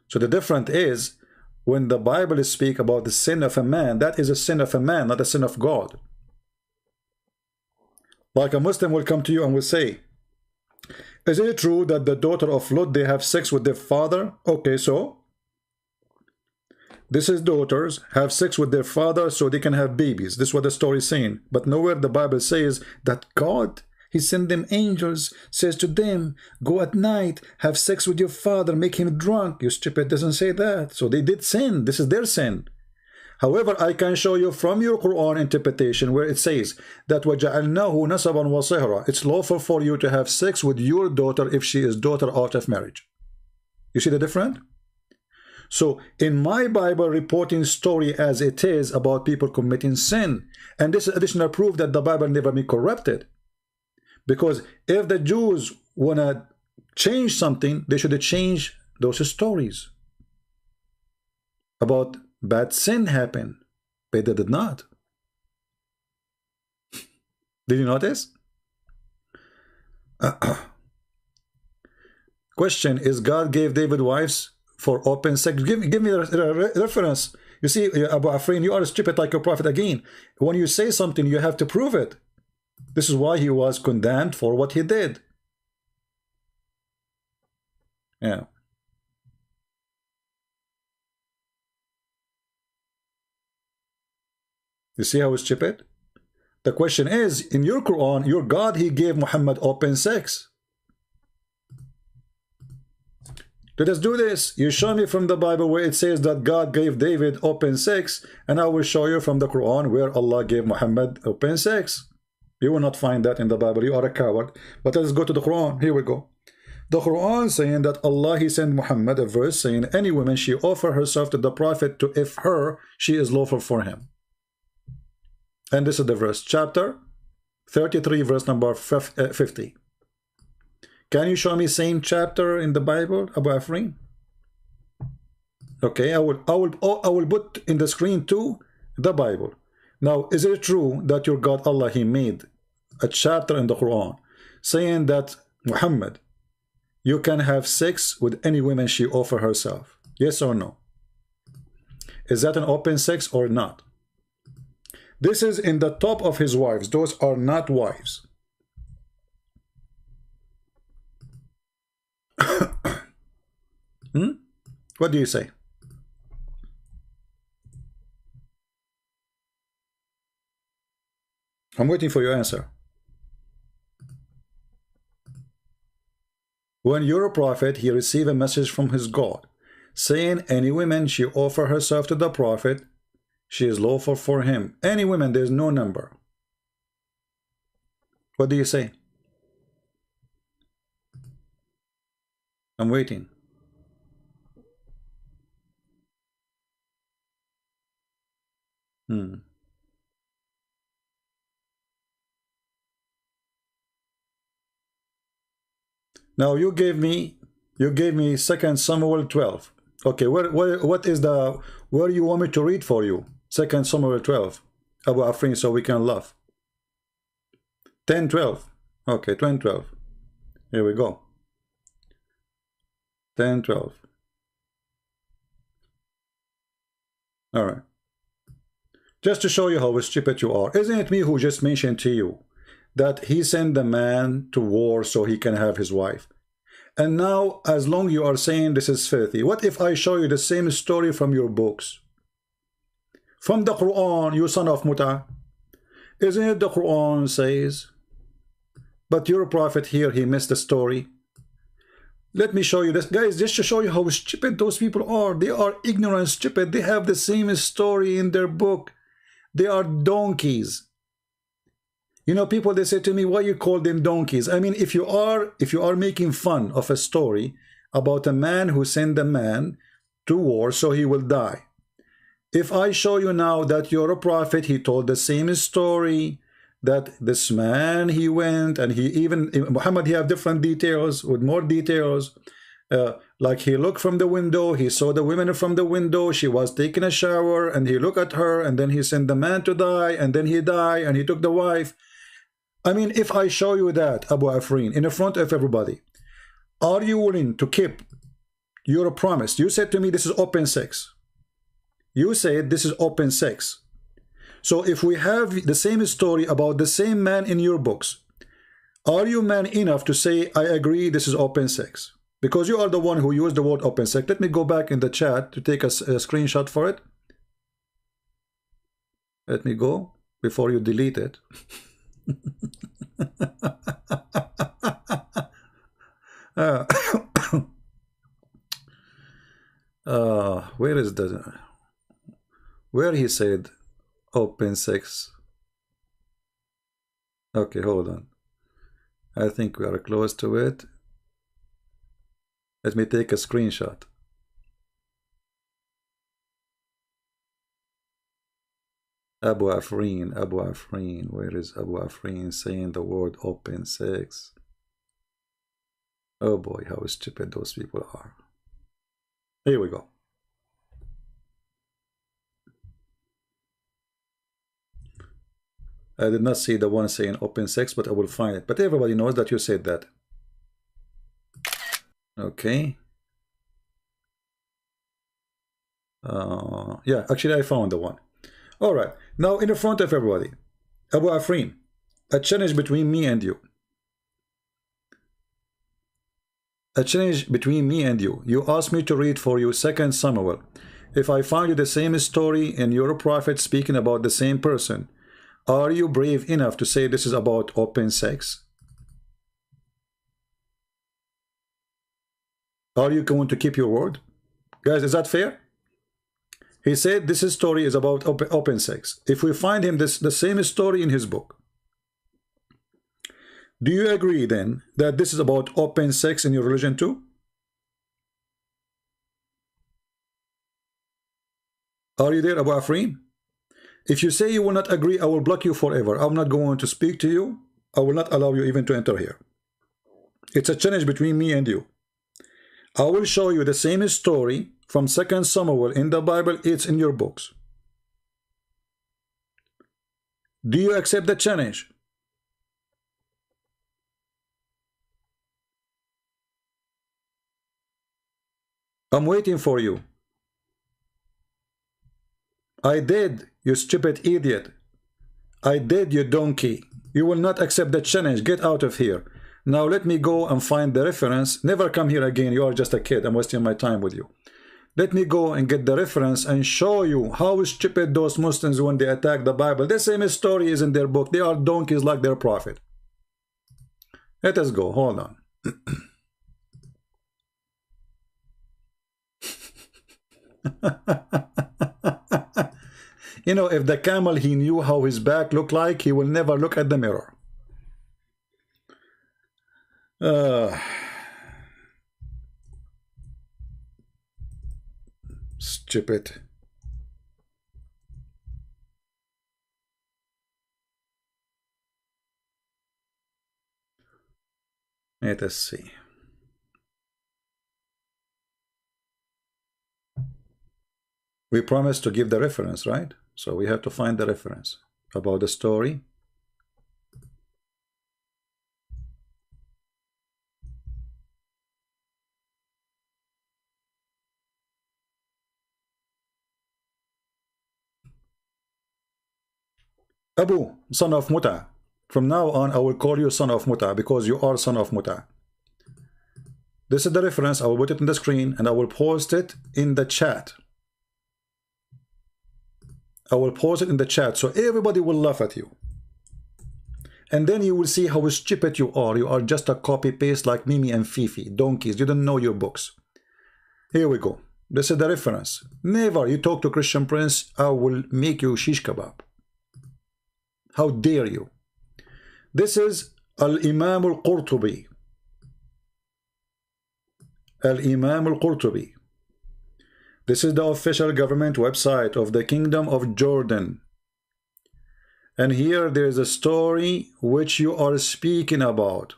So the difference is, when the Bible speaks about the sin of a man, that is a sin of a man, not a sin of God. Like a Muslim will come to you and will say, is it true that the daughter of Lot, they have sex with their father? Okay, so this is daughters have sex with their father so they can have babies. This is what the story is saying. But nowhere the Bible says that God, he sent them angels, says to them, go at night, have sex with your father, make him drunk. You stupid, doesn't say that. So they did sin. This is their sin. However, I can show you from your Quran interpretation where it says that وَجَعَلْنَاهُ نَسَبًا وَصِهْرًا. It's lawful for you to have sex with your daughter if she is daughter out of marriage. You see the difference? So in my Bible reporting story as it is about people committing sin, and this is additional proof that the Bible never been corrupted. Because if the Jews want to change something, they should change those stories about bad sin happen, but they did not. Did you notice? Question, is God gave David wives for open sex? Give me a reference. You see, Abu Afrin, you are stupid like your prophet again. When you say something, you have to prove it. This is why he was condemned for what he did. Yeah. You see how stupid? The question is, in your Quran, your God, he gave Muhammad open sex. Let us do this. You show me from the Bible where it says that God gave David open sex, and I will show you from the Quran where Allah gave Muhammad open sex. You will not find that in the Bible. You are a coward. But let's go to the Quran. Here we go. The Quran saying that Allah, he sent Muhammad a verse saying, any woman, she offer herself to the Prophet to if her, she is lawful for him. And this is the verse, chapter 33, verse number 50. Can you show me same chapter in the Bible, Abu Afrin? Okay, I will put in the screen too the Bible. Now, is it true that your God Allah, he made a chapter in the Quran saying that Muhammad, you can have sex with any woman she offer herself? Yes or no? Is that an open sex or not? This is in the top of his wives. Those are not wives. What do you say? I'm waiting for your answer. When you're a prophet, he received a message from his God saying any woman she offer herself to the prophet, she is lawful for him. Any woman, there's no number. What do you say? I'm waiting. Now you gave me 2 Samuel 12. Okay, what is the, where you want me to read for you? 2 Samuel 12, Abu Afrin, so we can laugh. 10:12. Okay, 10:12. Here we go. 10:12. All right. Just to show you how stupid you are. Isn't it me who just mentioned to you that he sent the man to war so he can have his wife? And now, as long you are saying this is filthy, what if I show you the same story from your books? From the Quran, you son of Muta. Isn't it the Quran says? But your prophet here, he missed the story. Let me show you this. Guys, just to show you how stupid those people are. They are ignorant, stupid. They have the same story in their book. They are donkeys. You know, people, they say to me, why you call them donkeys? I mean, if you are making fun of a story about a man who sent a man to war so he will die. If I show you now that you're a prophet, he told the same story, that this man, he went and he even, Muhammad, he have different details with more details. Like he looked from the window, he saw the women from the window, she was taking a shower, and he looked at her, and then he sent the man to die, and then he died, and he took the wife. I mean, if I show you that, Abu Afrin, in the front of everybody, are you willing to keep your promise? You said to me, this is open sex. You said this is open sex. So if we have the same story about the same man in your books, are you man enough to say, I agree, this is open sex? Because you are the one who used the word open sex. Let me go back in the chat to take a screenshot for it. Let me go before you delete it. Where is the, where he said open sex? Okay, hold on. I think we are close to it. Let me take a screenshot. Abu Afrin, where is Abu Afrin saying the word open sex? Oh boy, how stupid those people are. Here we go. I did not see the one saying open sex, but I will find it. But everybody knows that you said that. Okay. Yeah, actually I found the one. All right. Now in the front of everybody, Abu Afrin, a challenge between me and you. A challenge between me and you. You asked me to read for you 2 Samuel. If I find you the same story and you're a prophet speaking about the same person, are you brave enough to say this is about open sex? Are you going to keep your word? Guys, is that fair? He said this story is about open sex. If we find him the same story in his book, do you agree then that this is about open sex in your religion too? Are you there, Abu Afrin? If you say you will not agree, I will block you forever. I'm not going to speak to you. I will not allow you even to enter here. It's a challenge between me and you. I will show you the same story from 2 Samuel in the Bible. It's in your books. Do you accept the challenge? I'm waiting for you. I did, you stupid idiot. I did, you donkey. You will not accept the challenge. Get out of here. Now let me go and find the reference. Never come here again. You are just a kid. I'm wasting my time with you. Let me go and get the reference and show you how stupid those Muslims when they attack the Bible. The same story is in their book. They are donkeys like their prophet. Let us go. Hold on. You know, if the camel, he knew how his back looked like, he will never look at the mirror. Stupid. Let us see. We promised to give the reference, right? So we have to find the reference about the story. Abu, son of Muta. From now on, I will call you son of Muta because you are son of Muta. This is the reference. I will put it on the screen and I will post it in the chat. I will post it in the chat so everybody will laugh at you. And then you will see how stupid you are. You are just a copy-paste like Mimi and Fifi. Donkeys. You don't know your books. Here we go. This is the reference. Never you talk to Christian Prince, I will make you shish kebab. How dare you? This is Al-Imam Al-Qurtubi. Al-Imam Al-Qurtubi. This is the official government website of the Kingdom of Jordan. And here there is a story which you are speaking about.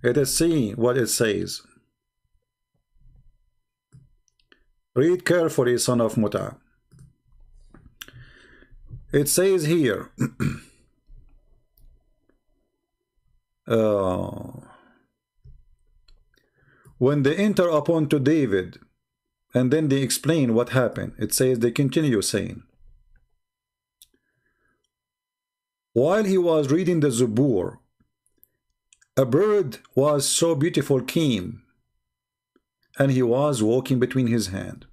Let us see what it says. Read carefully, son of Muta. It says here, when they enter upon to David, and then they explain what happened. It says, they continue saying, while he was reading the Zabur, a bird was so beautiful came, and he was walking between his hand.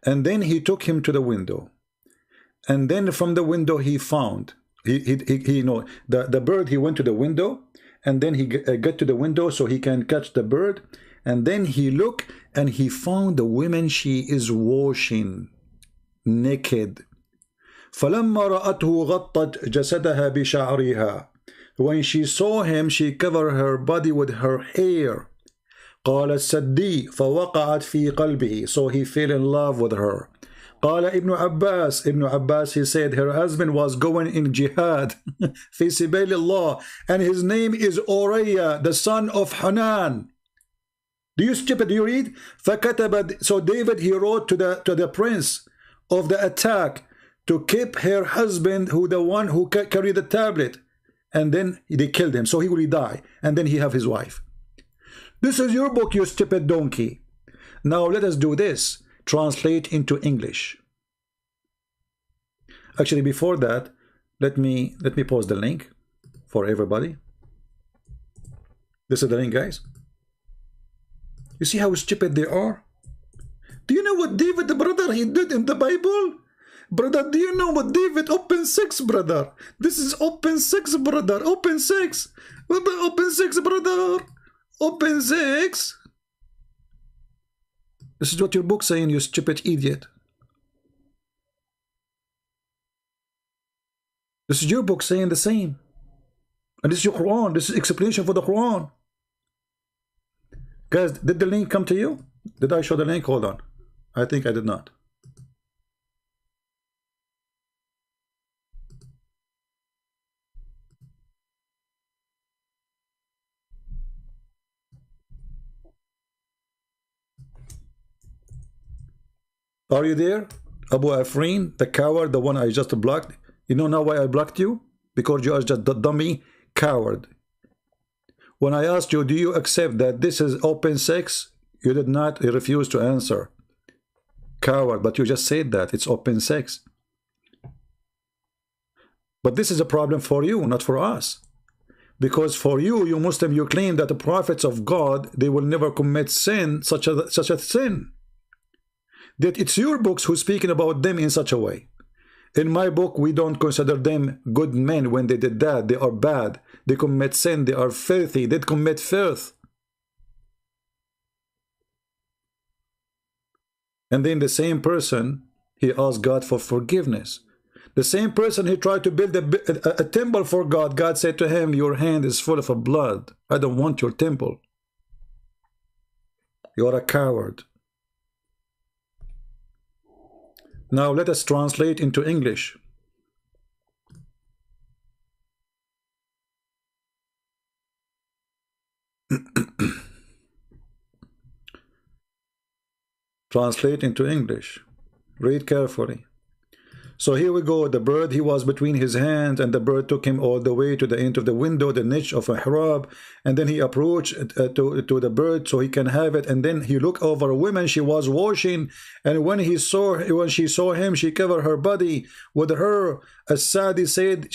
And then he took him to the window. And then from the window he found, the bird, he went to the window, and then he got to the window so he can catch the bird. And then he looked and he found the woman, she is washing naked. فَلَمَّا رَأَتْهُ غَطَّتْ جَسَدَهَا بِشَعْرِهَا. When she saw him, she covered her body with her hair. قَالَ السَّدِّي فَوَقَعَتْ فِي قَلْبِهِ. So he fell in love with her. قال Ibn Abbas. Ibn Abbas, he said her husband was going in jihad في سبيل الله, and his name is Uriah, the son of Hanan. Do you stupid? Do you read? فكتب. So David, he wrote to the prince of the attack to keep her husband, who the one who carried the tablet, and then they killed him, so he will die, and then he have his wife. This is your book, you stupid donkey. Now let us do this. Translate into English. Actually, before that, let me post the link for everybody. This is the link, guys. You see how stupid they are? Do you know what David, the brother, he did in the Bible? Brother, do you know what David open 6, brother? This is open 6, brother. Open 6. Open 6, brother. Open 6. This is what your book saying, you stupid idiot. This is your book saying the same. And this is your Quran. This is explanation for the Quran. Guys, did the link come to you? Did I show the link? Hold on. I think I did not. Are you there? Abu Afrin, the coward, the one I just blocked. You know now why I blocked you? Because you are just the dummy coward. When I asked you, do you accept that this is open sex? You did not, you refused to answer. Coward, but you just said that it's open sex. But this is a problem for you, not for us. Because for you, you Muslim, you claim that the prophets of God, they will never commit sin, such a sin. That it's your books who's speaking about them in such a way. In my book, we don't consider them good men when they did that. They are bad. They commit sin. They are filthy. They commit filth. And then the same person, he asked God for forgiveness. The same person, he tried to build a temple for God. God said to him, your hand is full of blood. I don't want your temple. You are a coward. Now let us translate into English. Translate into English. Read carefully. So here we go. The bird, he was between his hands, and the bird took him all the way to the end of the window, the niche of a mihrab, and then he approached to the bird so he can have it. And then he looked over a woman, she was washing, and when she saw him, she covered her body with her. As-Sadi said,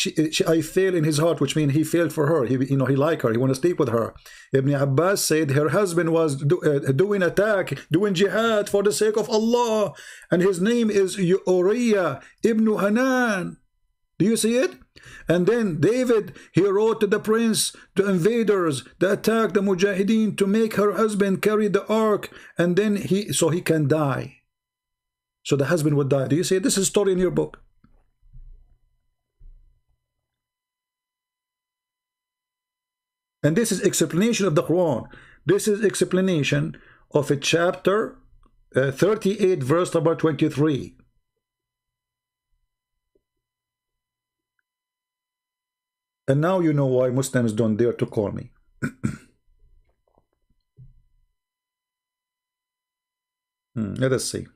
I fell in his heart, which means he fell for her. He liked her. He want to sleep with her. Ibn Abbas said her husband was doing attack, doing jihad for the sake of Allah, and his name is Uriya ibn Hanan. Do you see it? And then David, he wrote to the prince, the invaders, the attack, the mujahideen, to make her husband carry the ark, and then so he can die. So the husband would die. Do you see it? This is a story in your book. And this is explanation of the Quran. This is explanation of a chapter 38, verse number 23. And now you know why Muslims don't dare to call me. Let us see.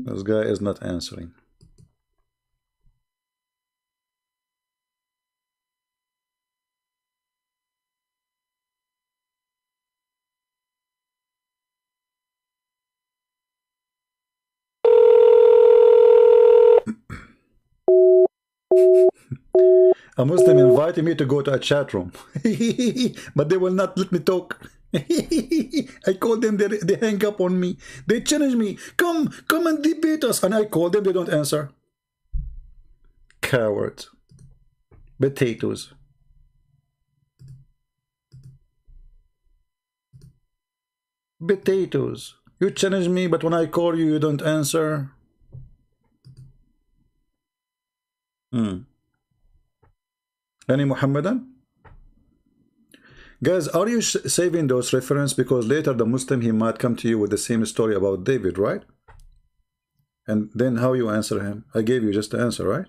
This guy is not answering. A Muslim invited me to go to a chat room, but they will not let me talk. I called them, they hang up on me. They challenge me, come and debate us. And I call them, they don't answer. Cowards. Potatoes. Potatoes. You challenge me, but when I call you, you don't answer. Any Muhammadan? Guys, are you saving those references? Because later the Muslim, he might come to you with the same story about David, right? And then how you answer him? I gave you just the answer, right?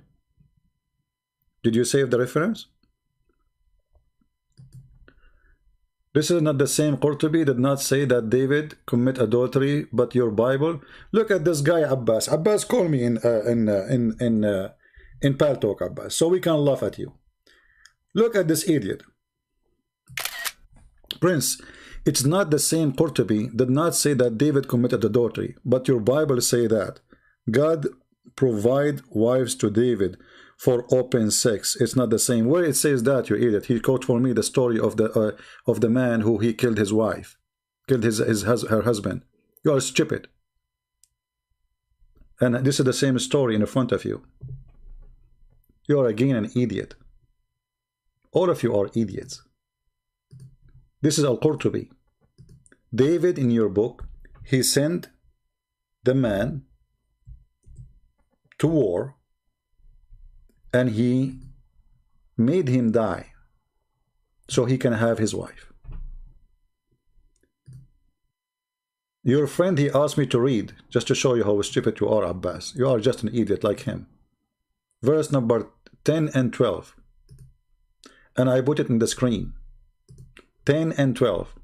Did you save the reference? This is not the same. Qurtubi did not say that David commit adultery, but your Bible. Look at this guy Abbas. Abbas, call me in Paltalk, Abbas, so we can laugh at you. Look at this idiot. Prince, it's not the same. Qurtubi did not say that David committed adultery, but your Bible say that God provide wives to David for open sex. It's not the same. Where it says that, you idiot? He quote for me the story of the man who he killed his wife, killed her husband. You are stupid. And this is the same story in front of you. You are again an idiot. All of you are idiots. This is Al-Qurtubi. David, in your book, he sent the man to war and he made him die so he can have his wife. Your friend, he asked me to read just to show you how stupid you are, Abbas. You are just an idiot like him. Verse number 10 and 12. And I put it in the screen. 10 and 12.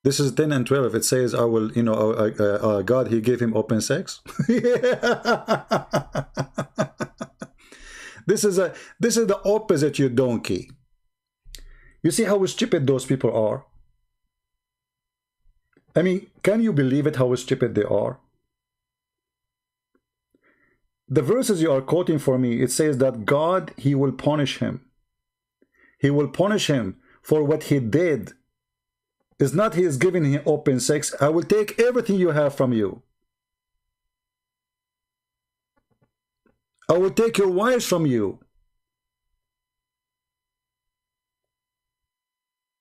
This is 10 and 12. It says, I will, God, he gave him open sex. This is the opposite, you donkey. You see how stupid those people are? I mean, can you believe it, how stupid they are? The verses you are quoting for me, it says that God, he will punish him. He will punish him for what he did. It's not he is giving him open sex. I will take everything you have from you. I will take your wives from you.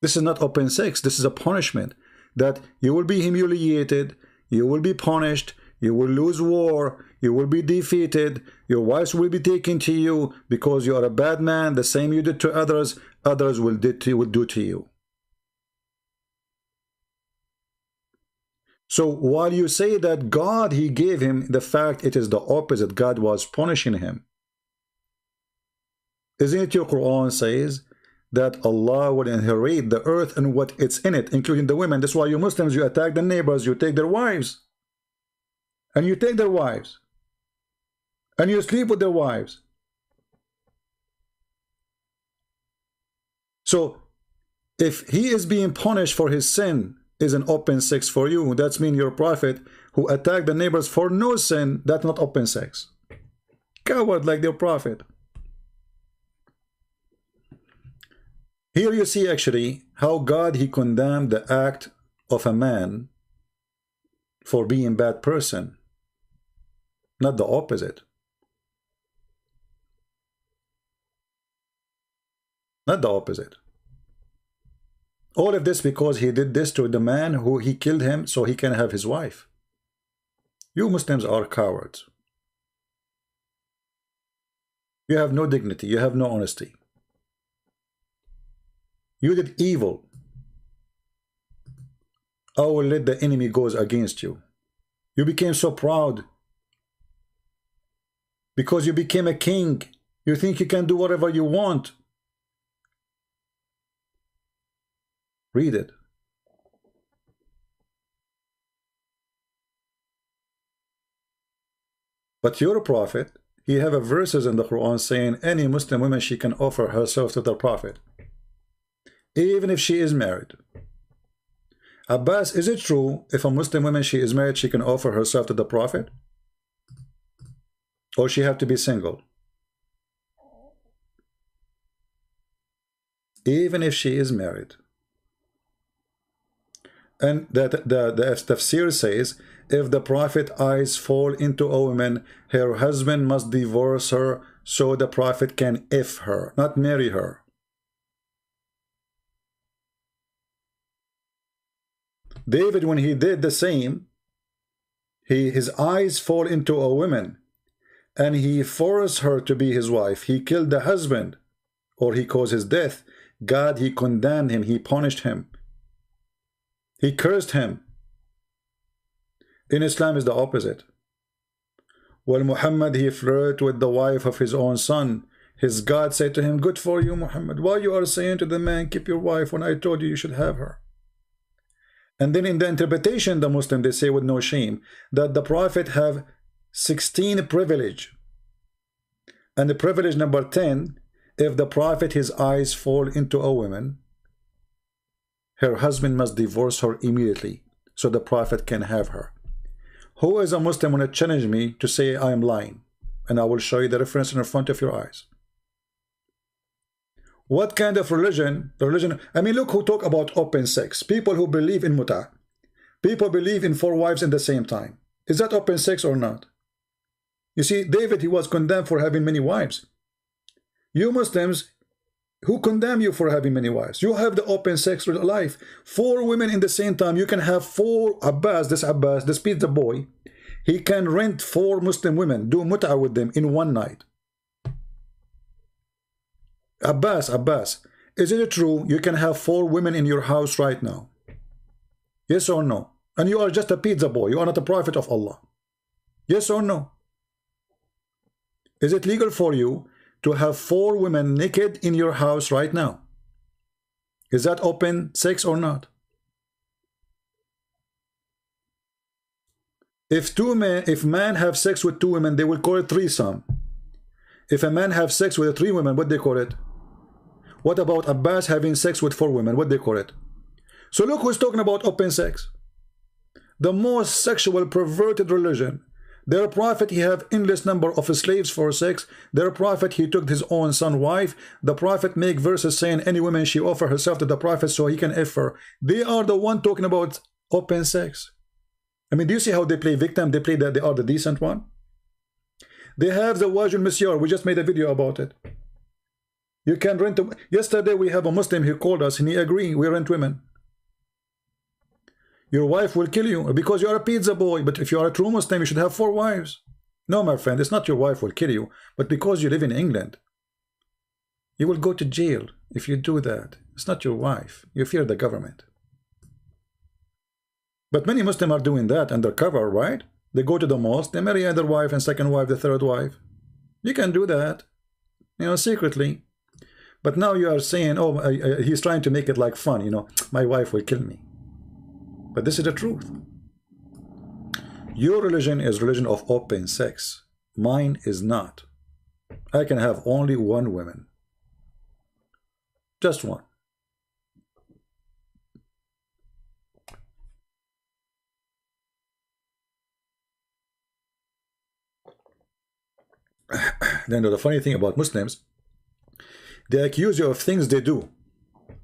This is not open sex. This is a punishment that you will be humiliated. You will be punished. you will lose war, you will be defeated, your wives will be taken to you because you are a bad man. The same you did to others, others will do to you. So while you say that God, he gave him, the fact it is the opposite. God was punishing him. Isn't it your Quran says that Allah will inherit the earth and what it's in it, including the women? That's why you Muslims, you attack the neighbors, you take their wives. And you take their wives. And you sleep with their wives. So, if he is being punished for his sin, is an open sex for you, that's mean your prophet who attacked the neighbors for no sin, that's not open sex. Coward like their prophet. Here you see actually how God, he condemned the act of a man for being a bad person, not the opposite. Not the opposite. All of this because he did this to the man who he killed him so he can have his wife. You Muslims are cowards. You have no dignity. You have no honesty. You did evil. I will let the enemy goes against you. You became so proud because you became a king. You think you can do whatever you want. Read it. But your prophet, he have a verses in the Quran saying any Muslim woman, she can offer herself to the prophet, even if she is married. Abbas, is it true if a Muslim woman, she is married, she can offer herself to the prophet? Or she have to be single? Even if she is married. And the tafsir says, if the prophet eyes fall into a woman, her husband must divorce her so the prophet can if her, not marry her. David, when he did the same, his eyes fall into a woman and he forced her to be his wife. He killed the husband, or he caused his death. God, he condemned him, he punished him. He cursed him. In Islam is the opposite. When Muhammad, he flirted with the wife of his own son, his God said to him, good for you, Muhammad. Why you are saying to the man, keep your wife when I told you you should have her? And then in the interpretation, the Muslim, they say with no shame, that the prophet have 16 privilege. And the privilege number 10, if the prophet, his eyes fall into a woman, her husband must divorce her immediately so the prophet can have her. Who is a Muslim want to challenge me to say I am lying? And I will show you the reference in front of your eyes. What kind of religion? I mean, look who talk about open sex. People who believe in muta. People believe in 4 wives in the same time. Is that open sex or not? You see, David, he was condemned for having many wives. You Muslims, who condemn you for having many wives? You have the open sex life. 4 women in the same time. You can have 4 Abbas, this pizza boy. He can rent 4 Muslim women, do muta with them in one night. Abbas, is it true you can have 4 women in your house right now? Yes or no? And you are just a pizza boy. You are not a prophet of Allah. Yes or no? Is it legal for you to have 4 women naked in your house right now? Is that open sex or not? If man have sex with 2 women, they will call it threesome. If a man have sex with 3 women, what they call it? What about Abbas having sex with 4 women? What they call it? So look who's talking about open sex. The most sexual perverted religion. Their prophet, he have endless number of slaves for sex. Their prophet, he took his own son wife. The prophet make verses saying any woman she offer herself to the prophet so he can F her. They are the one talking about open sex. I mean, do you see how they play victim? They play that they are the decent one. They have the Wajul Misyar. We just made a video about it. You can rent them. Yesterday we have a Muslim, he called us and he agreed we rent women. Your wife will kill you because you are a pizza boy. But if you are a true Muslim, you should have 4 wives. No, my friend, it's not your wife will kill you, but because you live in England, you will go to jail if you do that. It's not your wife. You fear the government. But many Muslims are doing that undercover, right? They go to the mosque, they marry another wife and second wife, the third wife. You can do that, you know, secretly. But now you are saying, oh, he's trying to make it like fun, you know, my wife will kill me. But this is the truth. Your religion is religion of open sex. Mine is not. I can have only 1 woman. Just 1. Then the funny thing about Muslims, they accuse you of things they do.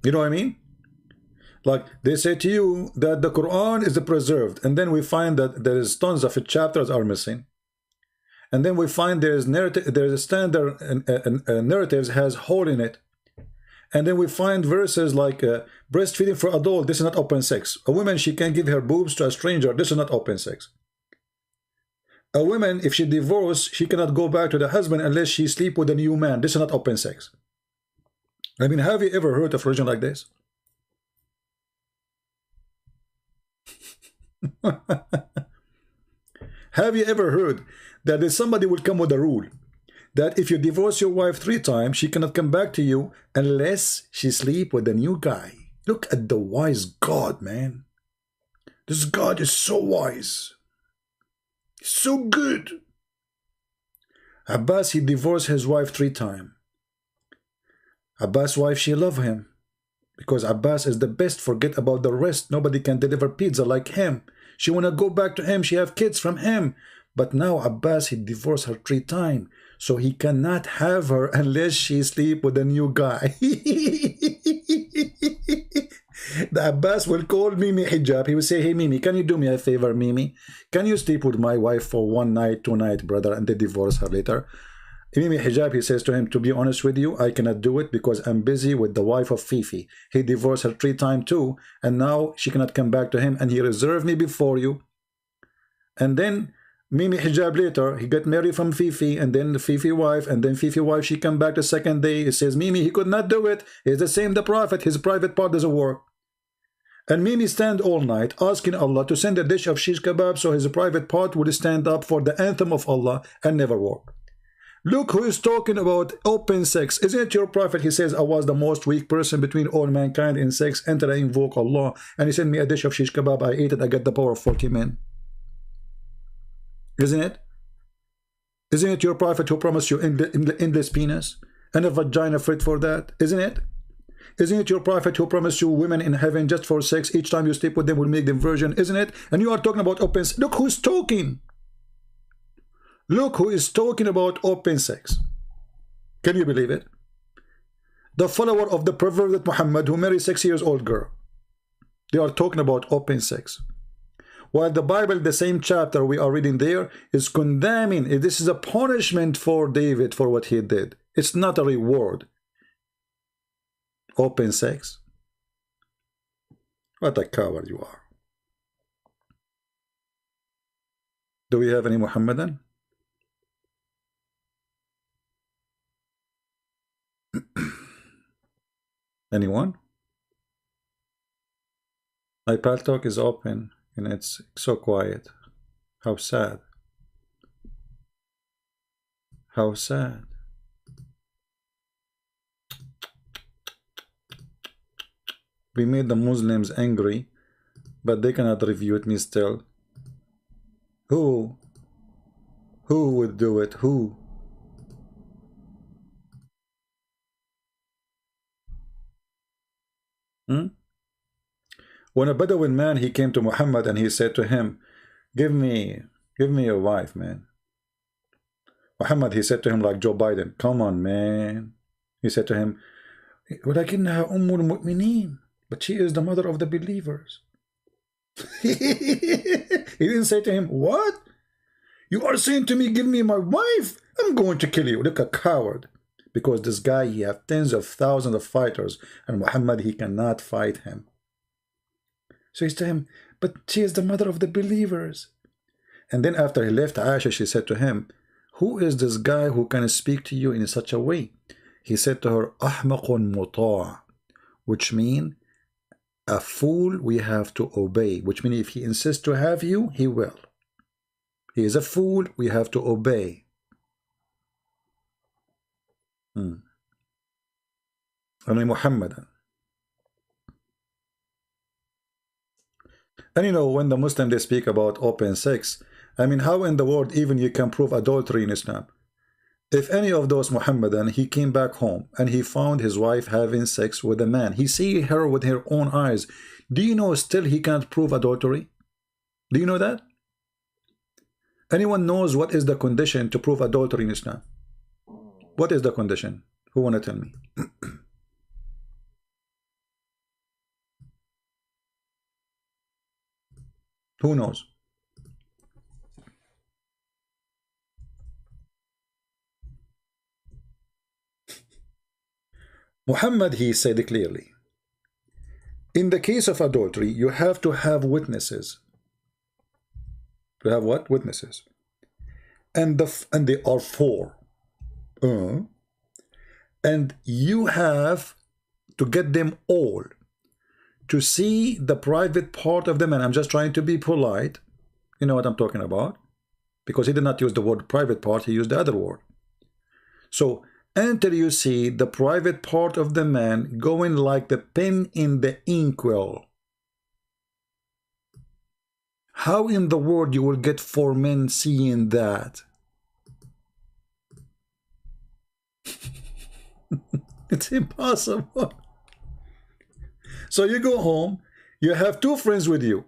You know what I mean? Like they say to you that the Quran is preserved, and then we find that there is tons of chapters are missing, and then we find there is narrative, there is a standard narratives has hole in it, and then we find verses like breastfeeding for adult. This is not open sex. A woman, she can give her boobs to a stranger. This is not open sex. A woman, if she divorced, she cannot go back to the husband unless she sleep with a new man. This is not open sex. I mean, have you ever heard of religion like this? Have you ever heard that somebody will come with a rule that if you divorce your wife 3 times, she cannot come back to you unless she sleep with a new guy? Look at the wise God, man. This God is so wise. So good. Abbas, he divorced his wife 3 times. Abbas' wife, she loved him because Abbas is the best. Forget about the rest. Nobody can deliver pizza like him. She want to go back to him. She have kids from him. But now Abbas, he divorced her 3 times. So he cannot have her unless she sleep with a new guy. The Abbas will call Mimi Hijab. He will say, hey Mimi, can you do me a favor, Mimi? Can you sleep with my wife for 1 night, 2 nights, brother, and they divorce her later? Mimi Hijab, he says to him, to be honest with you, I cannot do it because I'm busy with the wife of Fifi. He divorced her 3 times too, and now she cannot come back to him, and he reserved me before you. And then Mimi Hijab later, he got married from Fifi, and then the Fifi wife, and then Fifi wife, she come back the 2nd day. He says, Mimi, he could not do it. It's the same the Prophet. His private part doesn't work. And Mimi stand all night asking Allah to send a dish of shish kebab so his private part would stand up for the anthem of Allah and never work. Look who is talking about open sex. Isn't it your Prophet? He says, I was the most weak person between all mankind in sex until I invoke Allah. And he sent me a dish of shish kebab. I ate it. I got the power of 40 men. Isn't it? Isn't it your Prophet who promised you endless penis and a vagina fit for that? Isn't it? Isn't it your Prophet who promised you women in heaven just for sex? Each time you sleep with them will make them virgin. Isn't it? And you are talking about open sex. Look who's talking. Look who is talking about open sex. Can you believe it? The follower of the perverted Muhammad who married 6-year-old girl. They are talking about open sex. While the Bible, the same chapter we are reading there, is condemning. This is a punishment for David for what he did. It's not a reward. Open sex. What a coward you are. Do we have any Muhammadan? Anyone? My Pal Talk is open and it's so quiet. How sad. How sad. We made the Muslims angry, but they cannot refute me still. Who? Who would do it? Who? When a Bedouin man, he came to Muhammad and he said to him, give me your wife, man. Muhammad, he said to him like Joe Biden, come on, man. He said to him, وَلَكِنَّهَا أُمُّ الْمُؤْمِنِينَ, but she is the mother of the believers. He didn't say to him, what? You are saying to me, give me my wife? I'm going to kill you. Look, a coward. Because this guy, he has tens of thousands of fighters, and Muhammad, he cannot fight him. So he said to him, but she is the mother of the believers. And then after he left Aisha, she said to him, who is this guy who can speak to you in such a way? He said to her, أحمق مطاع, which means a fool we have to obey, which means if he insists to have you, he will. He is a fool we have to obey. And Muhammadan. And you know, when the Muslims they speak about open sex, I mean, how in the world even you can prove adultery in Islam? If any of those Muhammadan, he came back home and he found his wife having sex with a man, he see her with her own eyes, do you know still he can't prove adultery? Do you know that? Anyone knows what is the condition to prove adultery in Islam? What is the condition? Who want to tell me? Who knows? Muhammad, he said clearly, in the case of adultery, you have to have witnesses. You have what? Witnesses. And they are four. And you have to get them all to see the private part of the man. I'm just trying to be polite. You know what I'm talking about? Because he did not use the word private part, he used the other word. So, until you see the private part of the man going like the pen in the inkwell, how in the world you will get four men seeing that? It's impossible. So you go home, you have two friends with you,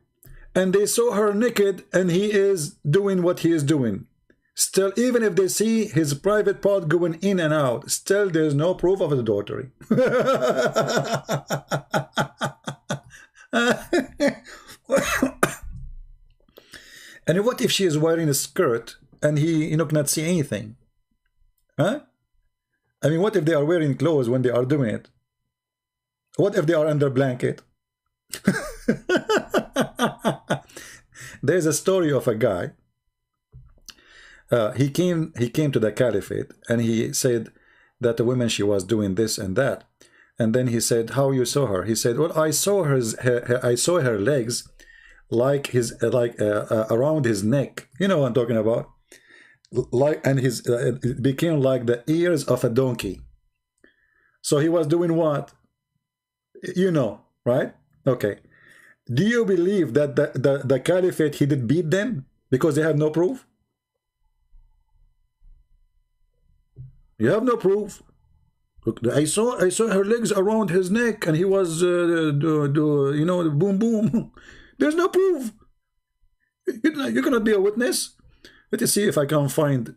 and they saw her naked and he is doing what he is doing. Still, even if they see his private part going in and out, still there's no proof of adultery. And what if she is wearing a skirt and he cannot see anything? Huh? I mean, what if they are wearing clothes when they are doing it? What if they are under blanket? There's a story of a guy. He came to the caliphate and he said that the woman, she was doing this and that. And then he said, how you saw her? He said, well, I saw her legs like around his neck. You know what I'm talking about? And it became like the ears of a donkey. So he was doing what? You know, right? Okay. Do you believe that the caliphate, he did beat them because they have no proof? You have no proof. Look, I saw her legs around his neck, and he was, boom, boom. There's no proof. You cannot be a witness. Let us see if I can find,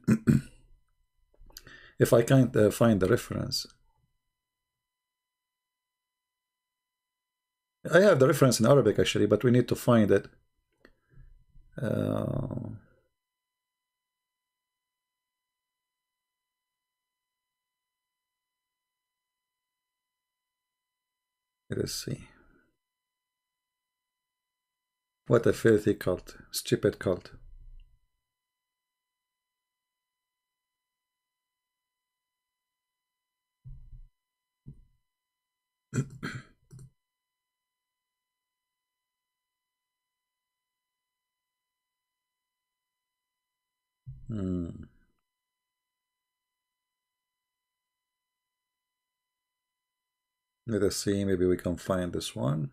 if I can't find the reference. I have the reference in Arabic actually, but we need to find it. Let us see. What a filthy cult, stupid cult. Let us see, maybe we can find this one.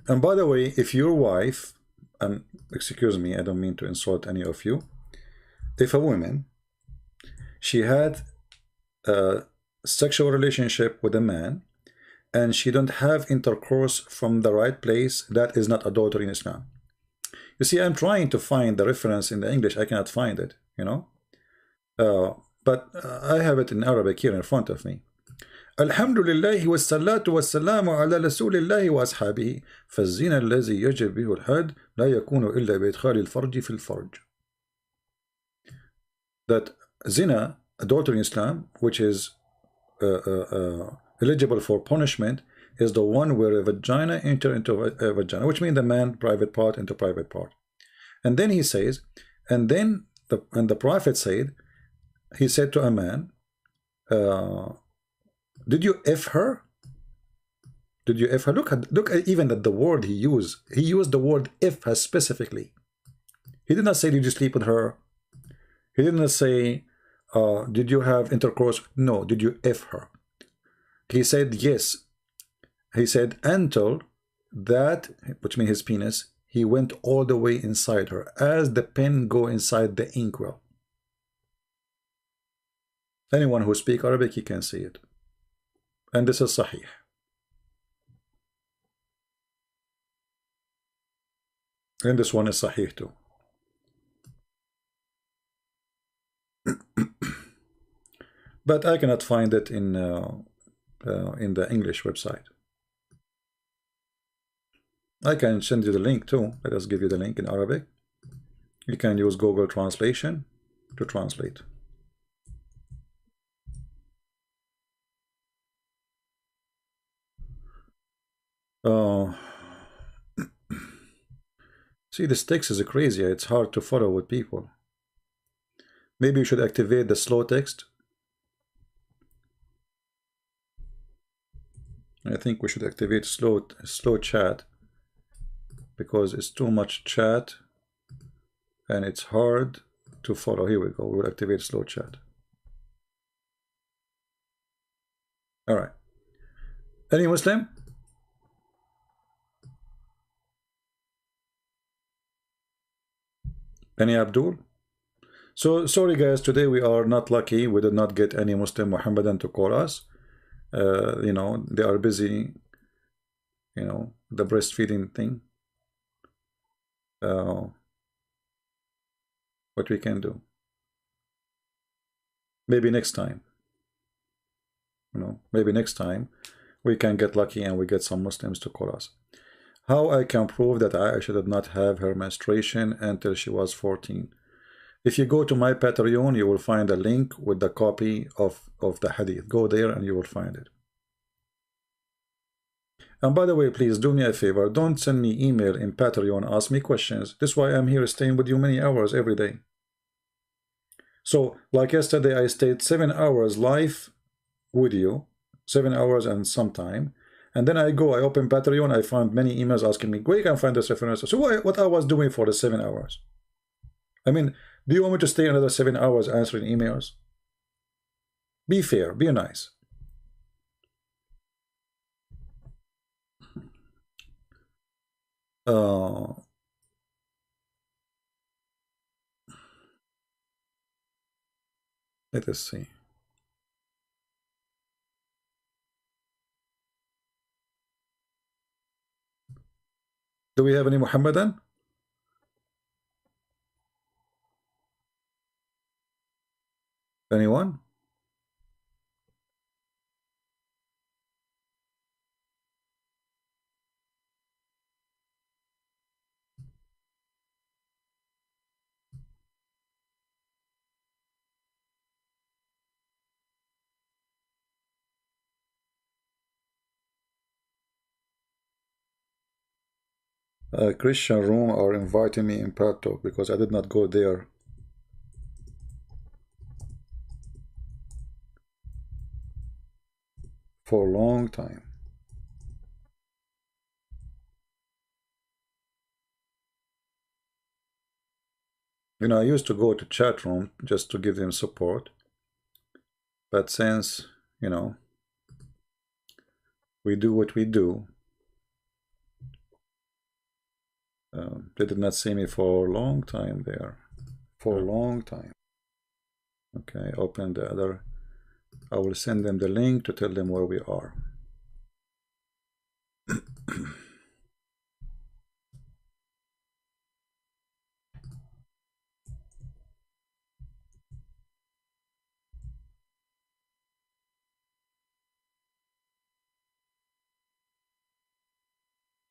And by the way, if your wife, and excuse me, I don't mean to insult any of you, if a woman, she had a sexual relationship with a man and she don't have intercourse from the right place, that is not adultery in Islam. You see, I'm trying to find the reference in the English. I cannot find it, you know. But I have it in Arabic here in front of me. Alhamdulillah wassalatu wassalamu ala rasulillahi wa ashabihi فالزنا الذي يجب به الحد لا يكون إلا بإدخال الفرج في الفرج. That zina, adultery in Islam, which is eligible for punishment, is the one where a vagina enter into a vagina, which means the man private part into private part. And then he says, and then the prophet said, he said to a man, did you F her? Did you F her? Look at even at the word he used. He used the word F her specifically. He did not say, did you sleep with her? He did not say, did you have intercourse? No, did you F her? He said yes. He said until that, which means his penis, he went all the way inside her, as the pen go inside the inkwell. Anyone who speaks Arabic, he can see it. And this is Sahih. And this one is Sahih too. But I cannot find it in the English website. I can send you the link too. Let us give you the link in Arabic. You can use Google Translation to translate. See, this text is crazy. It's hard to follow with people. Maybe you should activate the slow text. I think we should activate slow chat, because it's too much chat and it's hard to follow. Here we go. We'll activate slow chat. All right. Any Muslim? Any Abdul? So sorry guys, today we are not lucky. We did not get any Muslim Muhammadan to call us. You know, they are busy, you know, the breastfeeding thing. What we can do? Maybe next time. You know, maybe next time we can get lucky and we get some Muslims to call us. How I can prove that Aisha did not have her menstruation until she was 14? If you go to my Patreon, you will find a link with the copy of the hadith. Go there and you will find it. And by the way, please do me a favor. Don't send me email in Patreon, ask me questions. This is why I'm here staying with you many hours every day. So, like yesterday, I stayed 7 hours live with you, 7 hours and some time. And then I open Patreon, I find many emails asking me, where you can find this reference? So what I was doing for the 7 hours? I mean, do you want me to stay another 7 hours answering emails? Be fair, be nice. Let us see. Do we have any Muhammadan? Anyone? Christian room are inviting me in Pep Talk because I did not go there. For a long time. You know, I used to go to chat room just to give them support. But since, you know, we do what we do, they did not see me for a long time there. For a long time. Okay, open the other. I will send them the link to tell them where we are.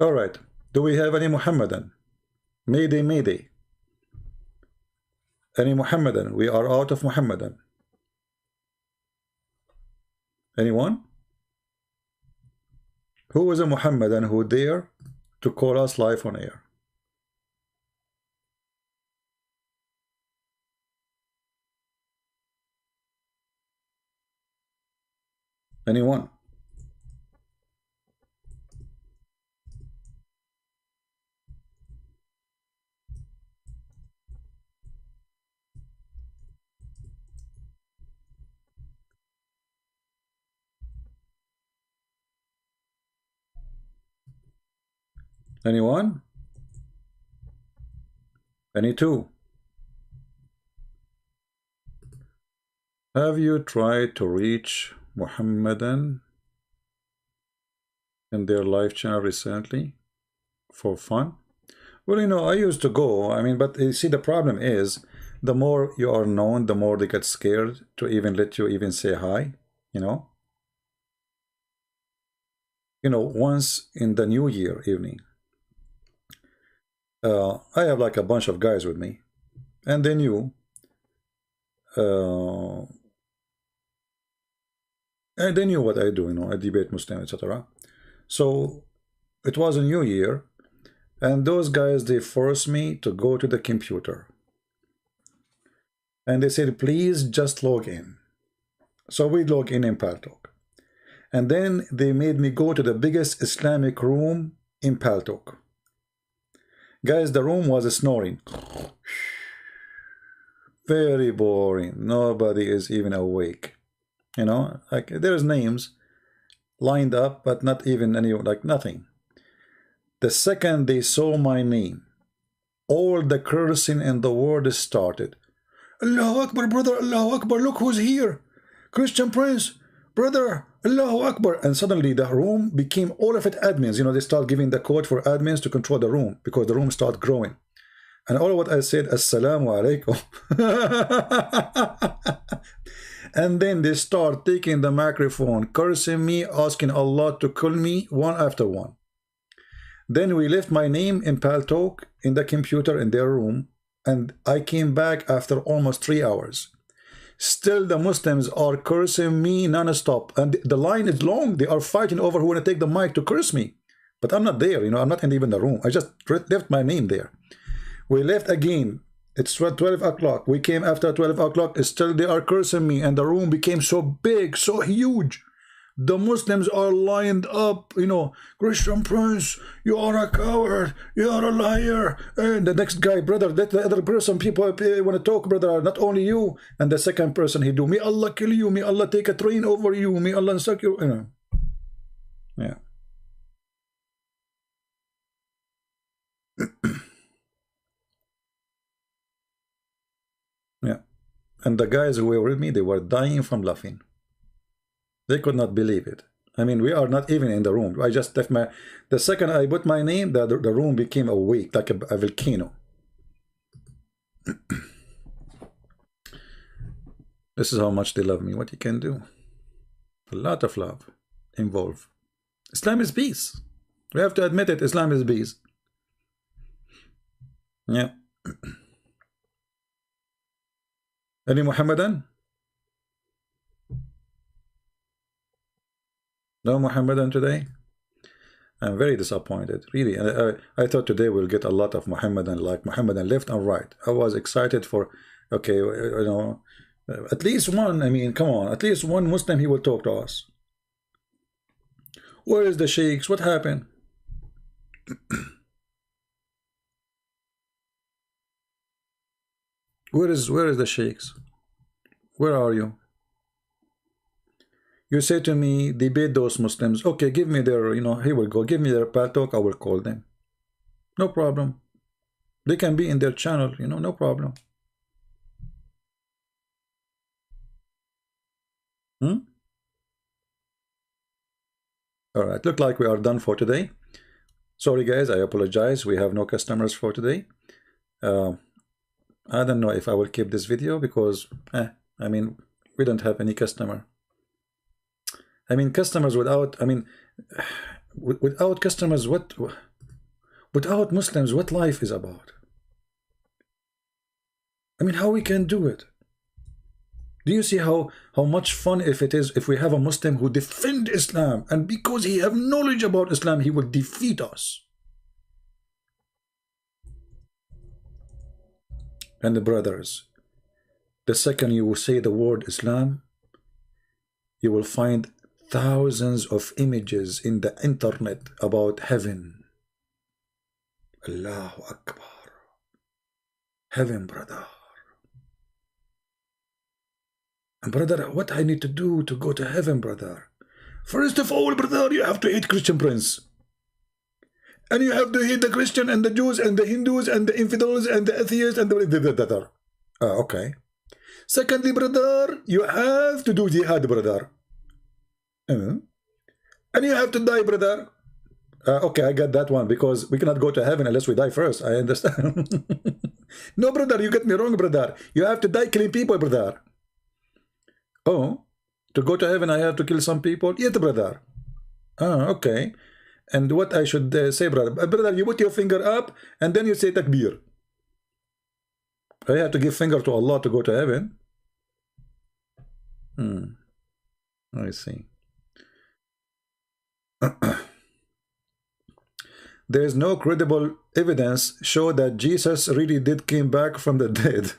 All right. Do we have any Muhammadan? Mayday, Mayday. Any Muhammadan? We are out of Muhammadan. Anyone? Who is a Muhammadan who dare to call us live on air? Anyone? Anyone? Any two? Have you tried to reach Muhammadan in their live channel recently for fun? Well, you know, I used to go. I mean, but you see, the problem is the more you are known, the more they get scared to even let you even say hi, you know. You know, once in the New Year evening, I have like a bunch of guys with me, and they knew, and they knew what I do, you know, I debate Muslim, etc. So it was a New Year, and those guys, they forced me to go to the computer, and they said, please just log in. So we log in Paltalk, and then they made me go to the biggest Islamic room in Paltalk. Guys, the room was snoring. Very boring. Nobody is even awake. You know, like there's names lined up, but not even any, like nothing. The second they saw my name, all the cursing in the world started. Allahu Akbar, brother, Allahu Akbar, look who's here. Christian Prince, brother, Allahu Akbar. And suddenly the room became all of it admins. You know, they start giving the code for admins to control the room because the room started growing. And all of what I said, Assalamu alaikum. And then they start taking the microphone, cursing me, asking Allah to kill me one after one. Then we left my name in Paltalk in the computer in their room, and I came back after almost 3 hours. Still, the Muslims are cursing me non-stop, and the line is long. They are fighting over who want to take the mic to curse me, but I'm not there. You know, I'm not in even the room. I just left my name there. We left again. It's 12 o'clock. We came after 12 o'clock. Still, they are cursing me, and the room became so big, so huge. The Muslims are lined up, you know, Christian Prince, you are a coward, you are a liar. And the next guy, brother, let the other person, people want to talk, brother, not only you. And the second person, he do, may Allah kill you, may Allah take a train over you, may Allah suck you, you know. Yeah. Yeah. And the guys who were with me, they were dying from laughing. They could not believe it. I mean, we are not even in the room. I just left the second I put my name, the room became awake like a volcano. This is how much they love me. What you can do. A lot of love involved. Islam is peace. We have to admit it. Islam is peace. Yeah. Any Muhammadan? No Muhammadan today? I'm very disappointed, really. I thought today we'll get a lot of Muhammadan, like Muhammadan left and right. I was excited for, okay, you know, at least one. I mean, come on, at least one Muslim, he will talk to us. Where is the sheikhs? What happened? Where is the sheikhs? Where are you? You say to me, debate those Muslims. Okay, give me their, you know, here we go. Give me their Paltalk, I will call them. No problem. They can be in their channel, you know, no problem. All right, look like we are done for today. Sorry guys, I apologize. We have no customers for today. I don't know if I will keep this video because, I mean, we don't have any customer. I mean, customers without, I mean, without customers, without Muslims, what life is about? I mean, how we can do it? Do you see how much fun if it is if we have a Muslim who defend Islam, and because he have knowledge about Islam, he will defeat us? And the brothers, the second you will say the word Islam, you will find thousands of images in the internet about heaven. Allahu Akbar. Heaven, brother. And brother, what I need to do to go to heaven, brother? First of all, brother, you have to hate Christian Prince. And you have to hate the Christian and the Jews and the Hindus and the infidels and the atheists and the... okay. Secondly, brother, you have to do jihad, brother. And you have to die, brother. Okay, I got that one, because we cannot go to heaven unless we die first. I understand. No, brother, you get me wrong, brother. You have to die killing people, brother. Oh, to go to heaven, I have to kill some people? Yes, brother. Oh, okay. And what I should say, brother? Brother, you put your finger up, and then you say takbir. I have to give finger to Allah to go to heaven. I see. There is no credible evidence show that Jesus really did came back from the dead.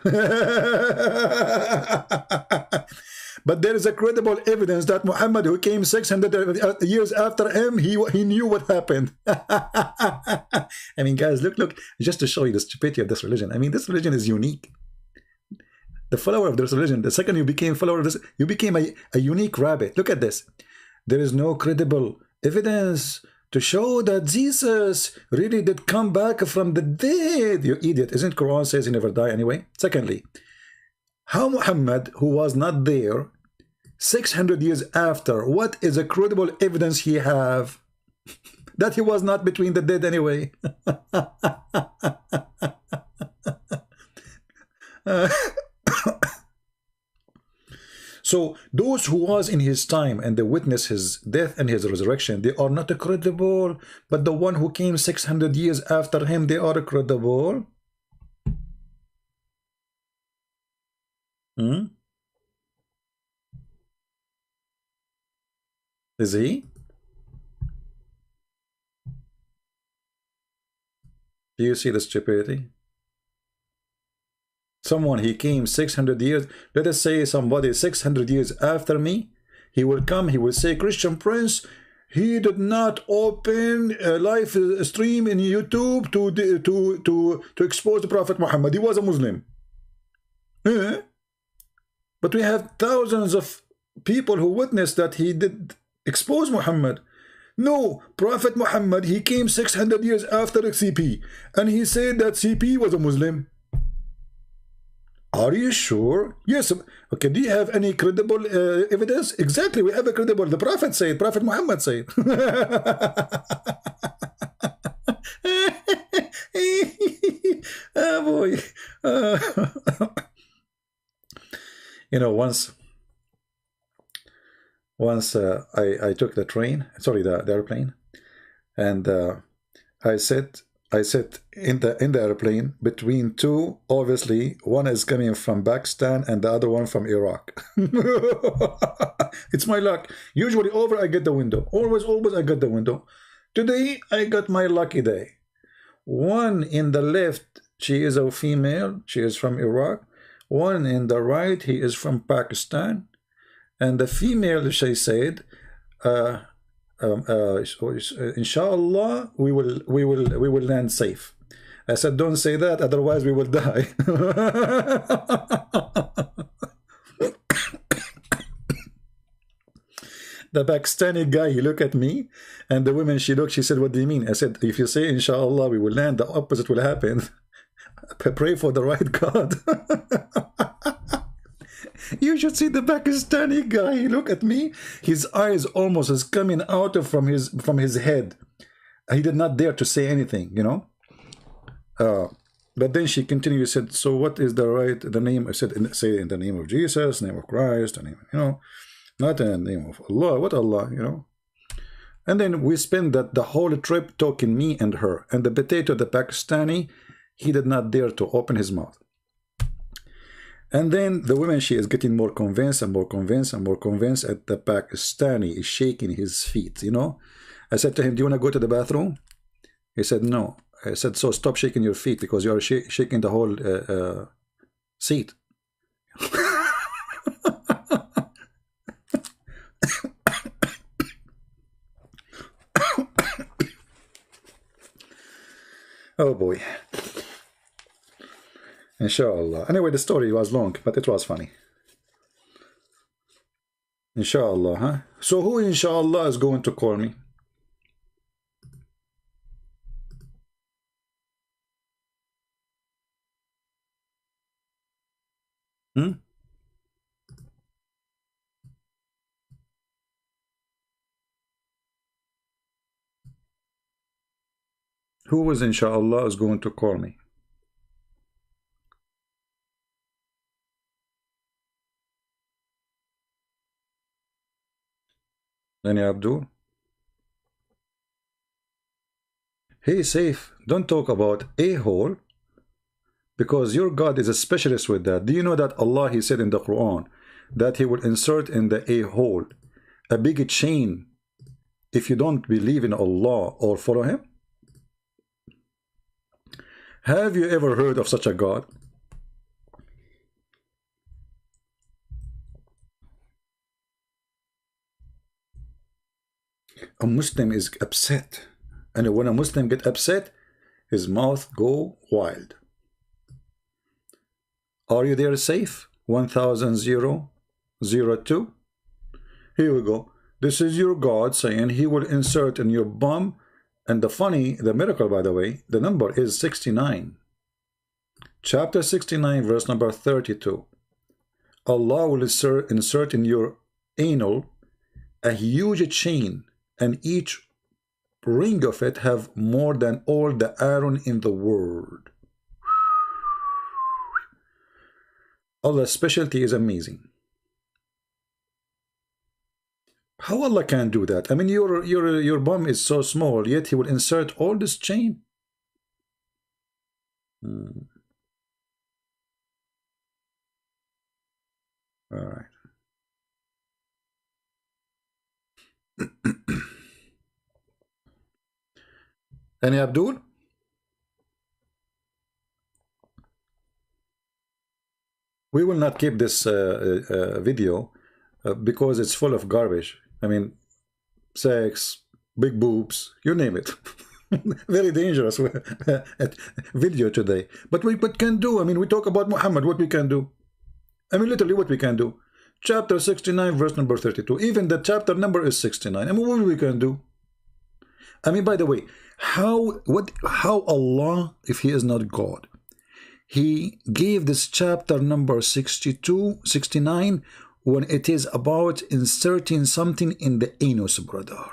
But there is a credible evidence that Muhammad, who came 600 years after him, he knew what happened. I mean, guys, look, just to show you the stupidity of this religion. I mean, this religion is unique. The follower of this religion, the second you became follower of this, you became a unique rabbit. Look at this. There is no credible evidence to show that Jesus really did come back from the dead. You idiot. Isn't Quran says he never died anyway? Secondly, how Muhammad, who was not there 600 years after, what is a credible evidence he have that he was not between the dead anyway? So those who was in his time and they witnessed his death and his resurrection, they are not credible. But the one who came 600 years after him, they are credible. Is he? Do you see the stupidity? Someone, he came 600 years, let us say somebody 600 years after me, he will come, he will say, Christian Prince, he did not open a live stream in YouTube to expose the Prophet Muhammad. He was a Muslim. But we have thousands of people who witnessed that he did expose Muhammad. No, Prophet Muhammad, he came 600 years after CP, and he said that CP was a Muslim. Are you sure? Yes. Okay, do you have any credible evidence? Exactly, we have a credible. The Prophet said, Prophet Muhammad said. Oh boy. You know, once I took the train, sorry, the airplane, and I sat in the airplane between two. Obviously, one is coming from Pakistan and the other one from Iraq. It's my luck. Usually over I get the window. Always I get the window. Today I got my lucky day. One in the left, she is a female. She is from Iraq. One in the right, he is from Pakistan. And the female, she said, inshallah, we will land safe. I said, don't say that, otherwise we will die. The Pakistani guy, he looked at me, and the woman, she looked, she said, what do you mean? I said, if you say inshallah we will land, the opposite will happen. Pray for the right God. You should see the Pakistani guy. He looked at me. His eyes almost is coming out of from his head. He did not dare to say anything, you know. But then she continued. Said, "So what is the name?" I said, "Say in the name of Jesus, name of Christ, the name, you know, not in the name of Allah. What Allah, you know." And then we spent the whole trip talking, me and her. And the potato, the Pakistani, he did not dare to open his mouth. And then the woman, she is getting more convinced and more convinced and more convinced. At the Pakistani is shaking his feet, you know. I said to him, do you want to go to the bathroom? He said, no. I said, so stop shaking your feet because you are shaking the whole seat. Oh boy. Inshallah. Anyway, the story was long, but it was funny. Inshallah, huh? So who inshallah is going to call me? Hmm? Who is inshallah is going to call me? Any Abdul? Hey, Safe, don't talk about a hole because your God is a specialist with that. Do you know that Allah, he said in the Quran that he will insert in the a hole a big chain if you don't believe in Allah or follow him? Have you ever heard of such a God? A Muslim is upset, and when a Muslim get upset, his mouth go wild. Are you there, Safe? 1002. Here we go. This is your God saying he will insert in your bum, and the miracle, by the way, the number is 69. Chapter 69, verse number 32. Allah will insert in your anal a huge chain, and each ring of it have more than all the iron in the world. Allah's specialty is amazing. How Allah can do that? I mean, your bum is so small, yet he will insert all this chain. All right. Any Abdul? We will not keep this video because it's full of garbage. I mean, sex, big boobs, you name it. Very dangerous video today. But what can do? I mean, we talk about Muhammad, what we can do. I mean, literally what we can do. Chapter 69, verse number 32. Even the chapter number is 69. I mean, what we can do? I mean, by the way, how Allah, if he is not God, he gave this chapter number 62, 69, when it is about inserting something in the anus, brother.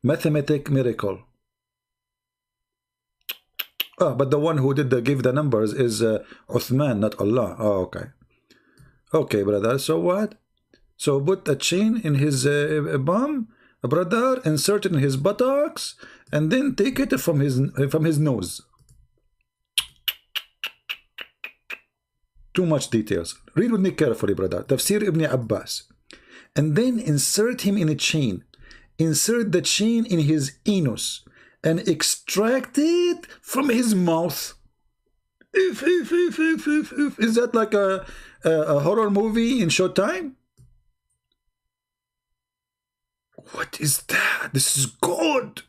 Mathematic miracle. But the one who give the numbers is Uthman, not Allah. Oh, okay. Okay, brother. So what? So put a chain in his bum, brother, insert it in his buttocks, and then take it from his nose. Too much details. Read with me carefully, brother. Tafsir Ibn Abbas. And then insert him in a chain. Insert the chain in his anus and extract it from his mouth. Is that like a horror movie in Showtime? What is that? This is God.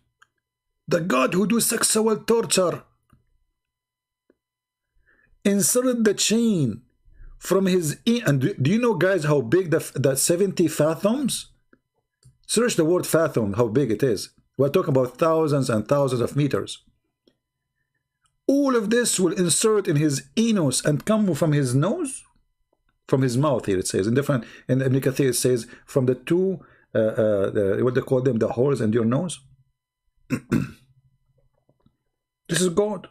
The God who do sexual torture. Insert the chain from his... And do you know, guys, how big the 70 fathoms? Search the word fathom, how big it is. We're talking about thousands and thousands of meters. All of this will insert in his anus and come from his nose? From his mouth here, it says. In Ibn Kathir, it says from the two... what they call them, the holes in your nose. This is God.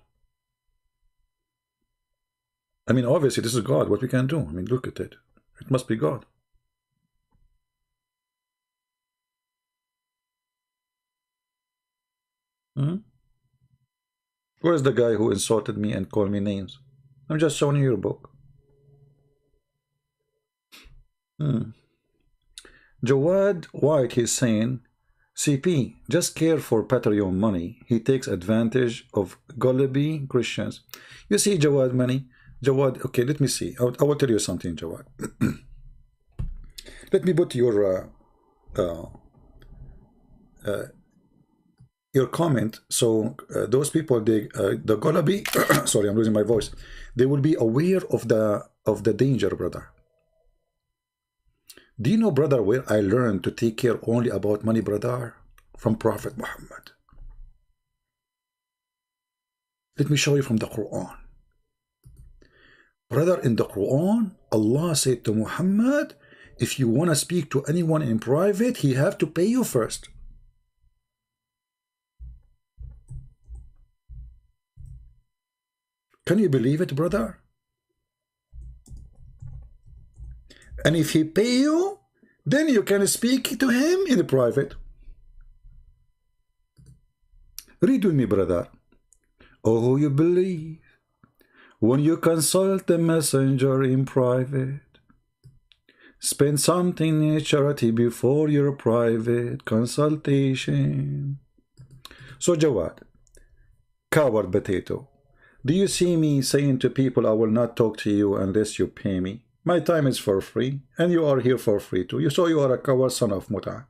I mean, obviously, this is God. What we can do? I mean, look at it. It must be God. Where's the guy who insulted me and called me names? I'm just showing you your book. Jawad White, he's saying, CP, just care for Patreon money. He takes advantage of gullible Christians. You see, Jawad money. Jawad, okay, let me see. I will tell you something, Jawad. Let me put your comment. So those people, they the gullible, sorry, I'm losing my voice. They will be aware of the danger, brother. Do you know, brother, where I learned to take care only about money, brother? From Prophet Muhammad. Let me show you from the Quran. Brother, in the Quran, Allah said to Muhammad, if you want to speak to anyone in private, he have to pay you first. Can you believe it, brother? And if he pay you, then you can speak to him in private. Read with me, brother. Oh, who you believe when you consult the messenger in private. Spend something in charity before your private consultation. So, Jawad, coward potato, do you see me saying to people, I will not talk to you unless you pay me? My time is for free, and you are here for free too. So you are a coward son of Muta.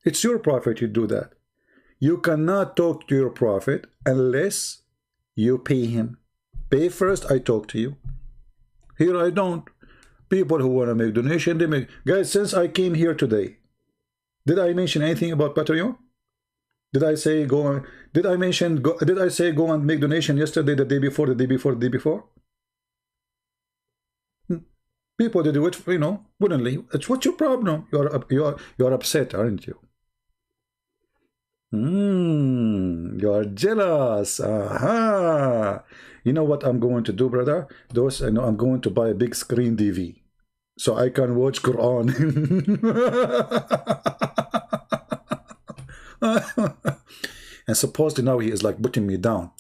It's your prophet, you do that. You cannot talk to your prophet unless you pay him. Pay first, I talk to you. Here I don't. People who want to make donation, they make. Guys, since I came here today, did I mention anything about Patreon? Did I say go on? Did I mention? Did I say go and make donation yesterday, the day before, the day before, the day before? People, they do it, you know, willingly. It's what's your problem? You're upset, aren't you? You're jealous. Aha. You know what I'm going to do, brother? Those, you know, I'm going to buy a big screen TV so I can watch Quran. And supposedly now he is like putting me down.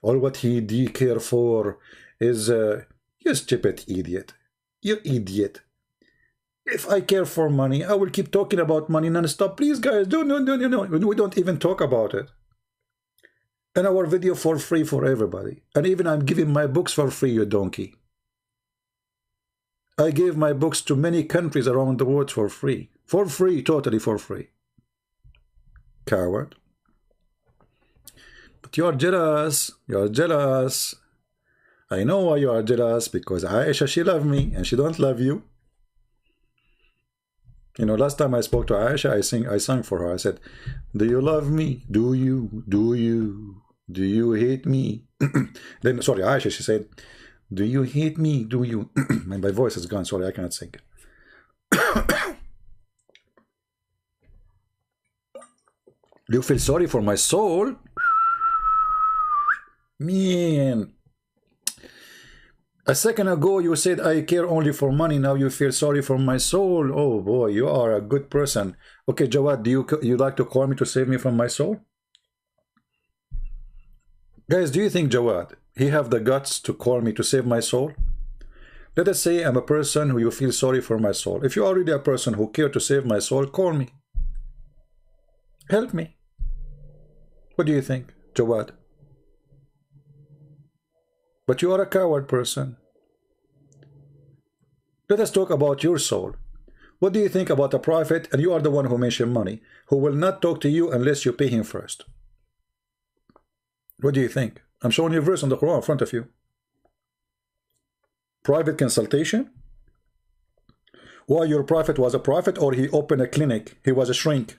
All what he do care for is you stupid idiot. You idiot. If I care for money, I will keep talking about money non-stop. Please, guys, no. We don't even talk about it. And our video for free for everybody. And even I'm giving my books for free, you donkey. I gave my books to many countries around the world for free. For free, totally for free. Coward. But you're jealous. You're jealous. I know why you are jealous, because Aisha, she loves me and she don't love you. You know, last time I spoke to Aisha, I sang for her. I said, do you love me? Do you? Do you? Do you hate me? Then, sorry, Aisha, she said, do you hate me? Do you? My voice is gone. Sorry, I cannot sing. Do you feel sorry for my soul? Man. A second ago, you said I care only for money. Now you feel sorry for my soul. Oh boy, you are a good person. Okay, Jawad, do you like to call me to save me from my soul? Guys, do you think Jawad, he have the guts to call me to save my soul? Let us say I'm a person who you feel sorry for my soul. If you're already a person who care to save my soul, call me. Help me. What do you think, Jawad? But you are a coward person. Let us talk about your soul. What do you think about a prophet, and you are the one who mentioned money, who will not talk to you unless you pay him first? What do you think? I'm showing you a verse on the Quran in front of you. Private consultation? Why, your prophet was a prophet, or he opened a clinic? He was a shrink.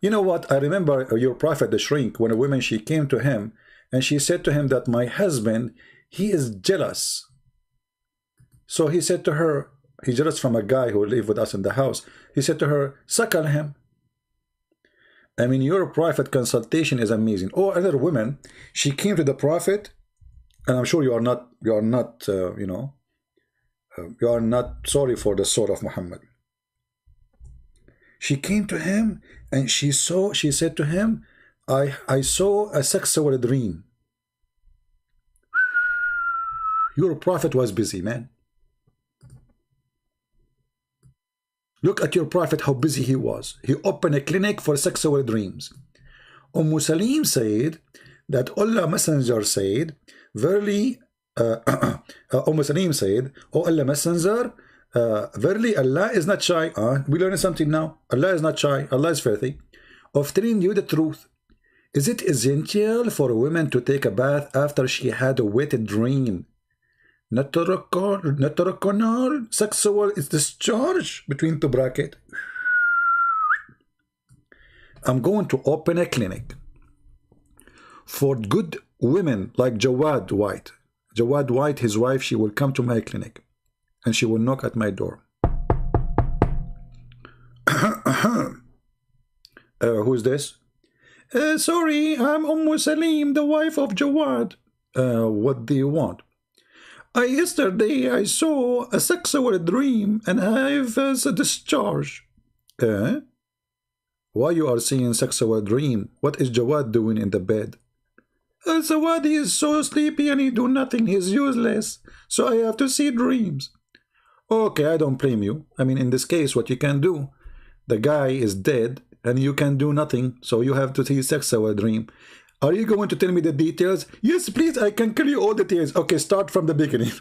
You know what? I remember your prophet, the shrink, when a woman, she came to him, and she said to him that my husband, he is jealous. So he said to her, he's jealous from a guy who lived with us in the house. He said to her, suckle him. I mean, your private consultation is amazing. Or other women, she came to the prophet, and I'm sure you are not sorry for the soul of Muhammad. She came to him, and she said to him, I saw a sexual dream. Your prophet was busy, man. Look at your prophet, how busy he was. He opened a clinic for sexual dreams. Salim said that Allah Messenger said, verily, Salim said, oh Allah Messenger, verily Allah is not shy. We learned something now. Allah is not shy. Allah is filthy. Of telling you the truth. Is it essential for a woman to take a bath after she had a wet dream? Notoraconal sexual is discharge between the bracket. I'm going to open a clinic for good women like Jawad White. Jawad White, his wife, she will come to my clinic and she will knock at my door. Who's this? Sorry, I'm Salim, the wife of Jawad. What do you want? Yesterday I saw a sexual dream and I've a discharge. Why you are seeing sexual dream? What is Jawad doing in the bed? Jawad is so sleepy and he do nothing. He's useless. So I have to see dreams. Okay, I don't blame you. I mean, in this case, what you can do, the guy is dead and you can do nothing. So you have to see sexual dream. Are you going to tell me the details? Yes, please, I can tell you all the details. Okay, start from the beginning.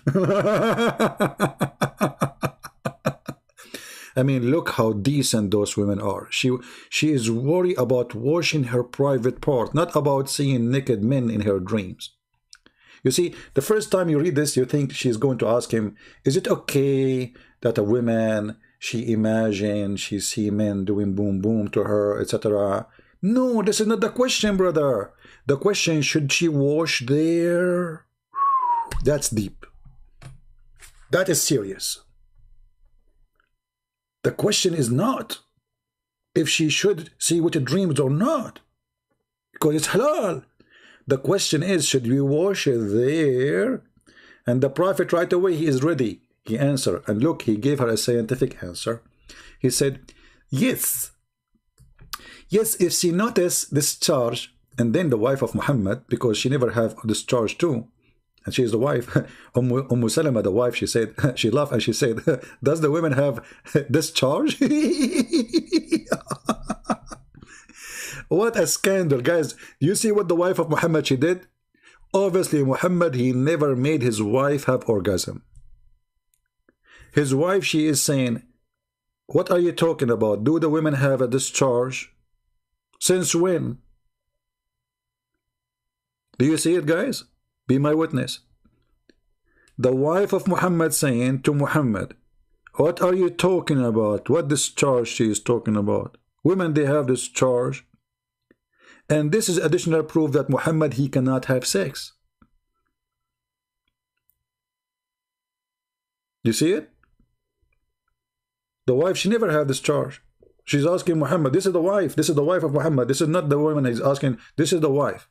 I mean, look how decent those women are. She is worried about washing her private part, not about seeing naked men in her dreams. You see, the first time you read this, you think she's going to ask him, is it okay that a woman, she imagines she see men doing boom boom to her, etc.? No, this is not the question, brother. The question, should she wash there? That's deep. That is serious. The question is not if she should see what it dreams or not, because it's halal. The question is, should we wash it there? And the Prophet right away, he is ready. He answered, and look, he gave her a scientific answer. He said, yes. Yes, if she noticed discharge, and then the wife of Muhammad, because she never have discharge too, and she is the wife, Salama, the wife, she said, she laughed and she said, does the women have discharge? What a scandal, guys. You see what the wife of Muhammad, she did? Obviously, Muhammad, he never made his wife have orgasm. His wife, she is saying, what are you talking about? Do the women have a discharge? Since when? Do you see it, guys? Be my witness. The wife of Muhammad saying to Muhammad, what are you talking about? What discharge she is talking about? Women, they have discharge. And this is additional proof that Muhammad, he cannot have sex. You see it? The wife, she never had discharge. She's asking Muhammad, this is the wife. This is the wife of Muhammad. This is not the woman he's asking. This is the wife.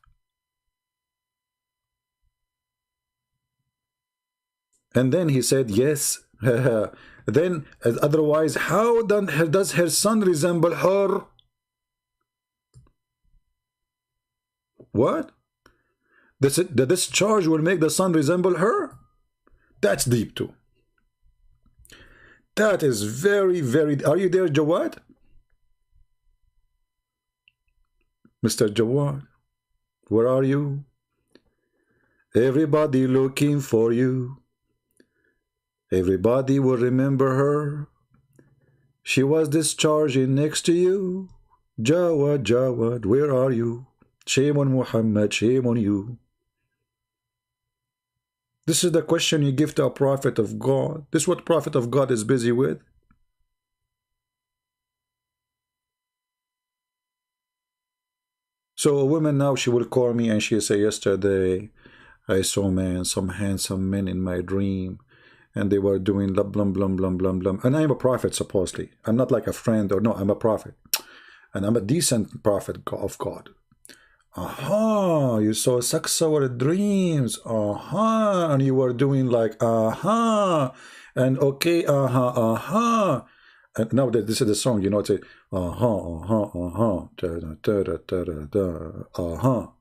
And then he said, yes. Then, otherwise, how does her son resemble her? What? The discharge will make the son resemble her? That's deep too. That is very, very... Are you there, Jawad? Mr. Jawad, where are you? Everybody looking for you. Everybody will remember her. She was discharging next to you. Jawad, Jawad, where are you? Shame on Muhammad, shame on you. This is the question you give to a prophet of God. This is what prophet of God is busy with. So a woman now, she will call me and she'll say, yesterday I saw some handsome men in my dream, and they were doing blah, blah, blah, blah, blah, blah. And I'm a prophet, supposedly. I'm not like a friend, or no, I'm a prophet. And I'm a decent prophet of God. Aha, you saw sexual dreams. Aha, and you were doing like, aha, and okay, aha, aha. And now that this is the song, you know, it's a, aha, aha, aha, da, da, da, da, da, da, aha.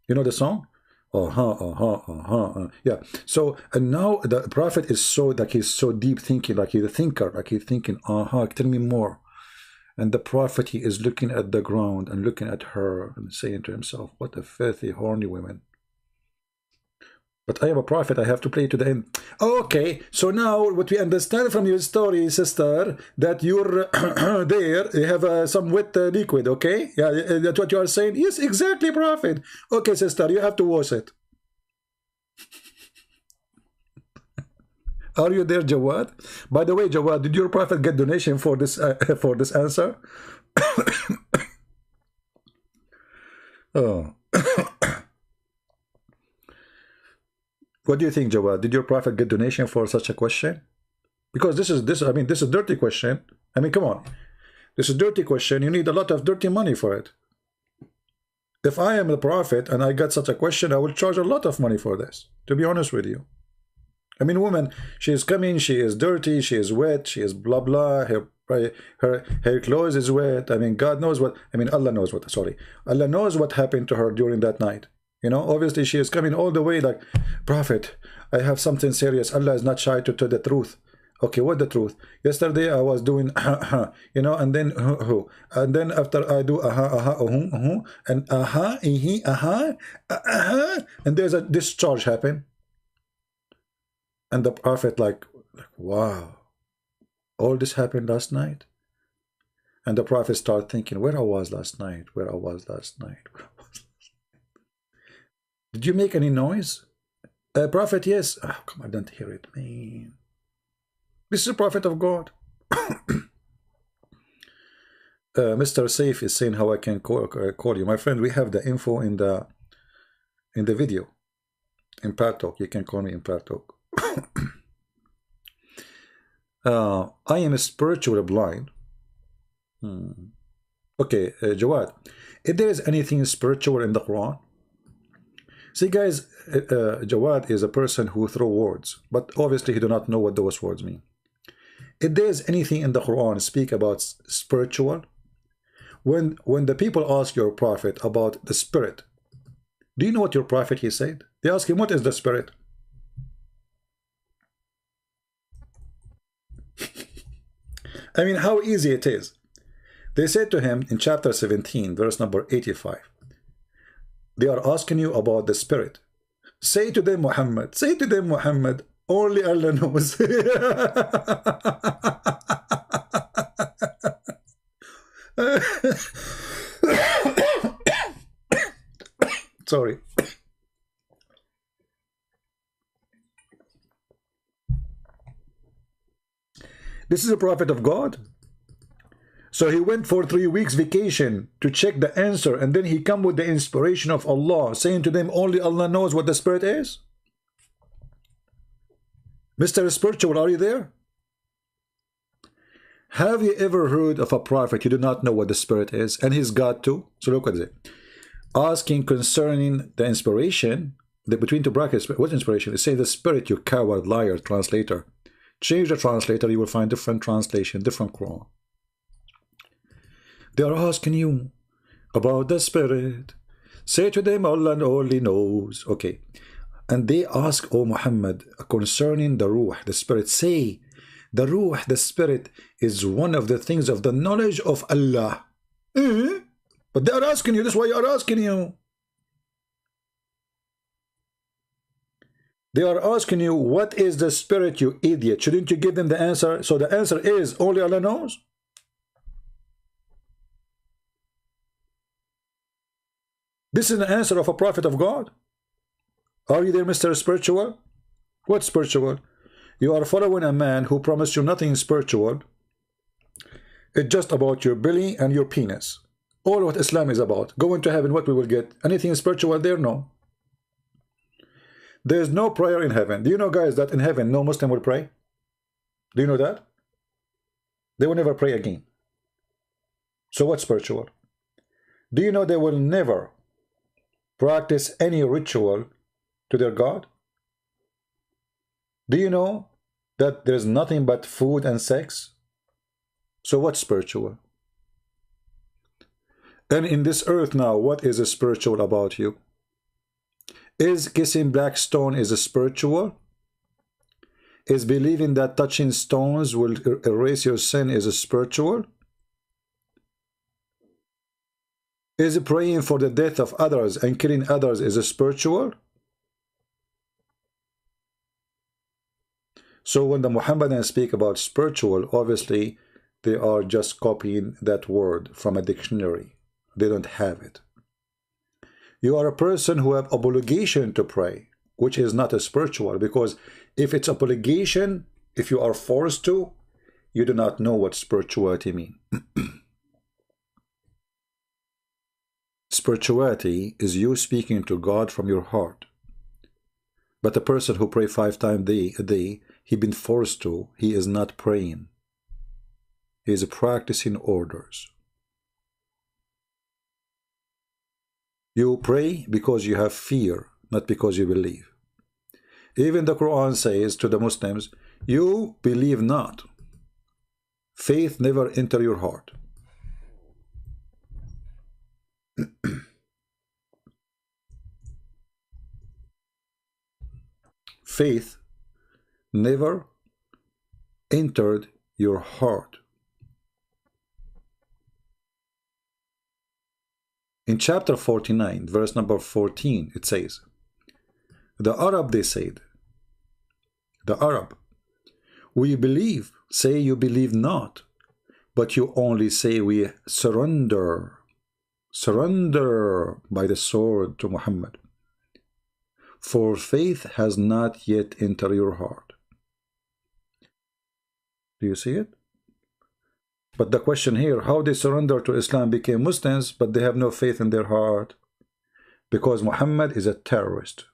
You know the song? Yeah. So and now the prophet is so like he's so deep thinking, like he's a thinker, like he's thinking, tell me more. And the prophet, he is looking at the ground and looking at her and saying to himself, what a filthy, horny woman. But I am a prophet, I have to play to the end. Okay, so now what we understand from your story, sister, that you're there, you have some wet liquid, okay? Yeah, that's what you are saying? Yes, exactly, prophet. Okay, sister, you have to wash it. Are you there, Jawad? By the way, Jawad, did your prophet get donation for this answer? Oh. What do you think, Jawad? Did your prophet get donation for such a question? Because this is a dirty question. I mean, come on. This is a dirty question. You need a lot of dirty money for it. If I am the prophet and I got such a question, I will charge a lot of money for this, to be honest with you. I mean, woman, she is coming, she is dirty, she is wet, she is blah blah, her clothes is wet. I mean, God knows what, I mean, Allah knows what, sorry. Allah knows what happened to her during that night. You know, obviously she is coming all the way like, prophet, I have something serious. Allah is not shy to tell the truth. Okay, what the truth? Yesterday I was doing you know, and then after I do and and there's a discharge happen. And the prophet like, wow, all this happened last night. And the prophet started thinking, where I was last night, where I was last night. Did you make any noise? Prophet, yes. Oh, come on, I don't hear it, man. This is a prophet of God. Mr. Saif is saying how I can call you. My friend, we have the info in the video. In Partalk, you can call me in Partalk. I am spiritually blind. Okay, Jawad, if there is anything spiritual in the Quran, see guys, Jawad is a person who throws words, but obviously he do not know what those words mean. If there is anything in the Quran speak about spiritual, when the people ask your prophet about the spirit, do you know what your prophet he said? They ask him, what is the spirit? I mean, how easy it is. They said to him in chapter 17, verse number 85, they are asking you about the spirit. Say to them, Muhammad, only Allah knows. Sorry. This is a prophet of God. So he went for 3 weeks vacation to check the answer, and then he come with the inspiration of Allah, saying to them, only Allah knows what the spirit is. Mr. Spiritual, are you there? Have you ever heard of a prophet you do not know what the spirit is, and he's God too? So look what it is. Asking concerning the inspiration, between two brackets, what inspiration? It says the spirit, you coward, liar, translator. Change the translator, you will find different translation, different Quran. They are asking you about the spirit. Say to them, Allah only knows. Okay. And they ask, O Muhammad, concerning the ruh, the spirit. Say, the ruh, the spirit, is one of the things of the knowledge of Allah. But they are asking you, this is why you are asking you. They are asking you, what is the spirit, you idiot? Shouldn't you give them the answer? So the answer is, only Allah knows. This is the answer of a prophet of God. Are you there, Mr. Spiritual? What spiritual? You are following a man who promised you nothing spiritual. It's just about your belly and your penis. All what Islam is about. Going to heaven, what we will get? Anything spiritual there? No. There is no prayer in heaven. Do you know, guys, that in heaven no Muslim will pray? Do you know that? They will never pray again. So what's spiritual? Do you know they will never practice any ritual to their God? Do you know that there is nothing but food and sex? So what's spiritual? And in this earth now, what is spiritual about you? Is kissing black stone is a spiritual? Is believing that touching stones will erase your sin is a spiritual? Is praying for the death of others and killing others is a spiritual? So when the Muhammadans speak about spiritual, obviously they are just copying that word from a dictionary. They don't have it. You are a person who have obligation to pray, which is not a spiritual, because if it's obligation, if you are forced to, you do not know what spirituality means. Spirituality is you speaking to God from your heart. But the person who pray 5 times a day, he been forced to, he is not praying. He is practicing orders. You pray because you have fear, not because you believe. Even the Quran says to the Muslims, you believe not. Faith never enter your heart. Faith never entered your heart. In chapter 49, verse number 14, it says, the Arab, they said, the Arab, we believe, say you believe not, but you only say we surrender. Surrender by the sword to Muhammad. For faith has not yet entered your heart. Do you see it? But the question here, how they surrender to Islam became Muslims, but they have no faith in their heart? Because Muhammad is a terrorist.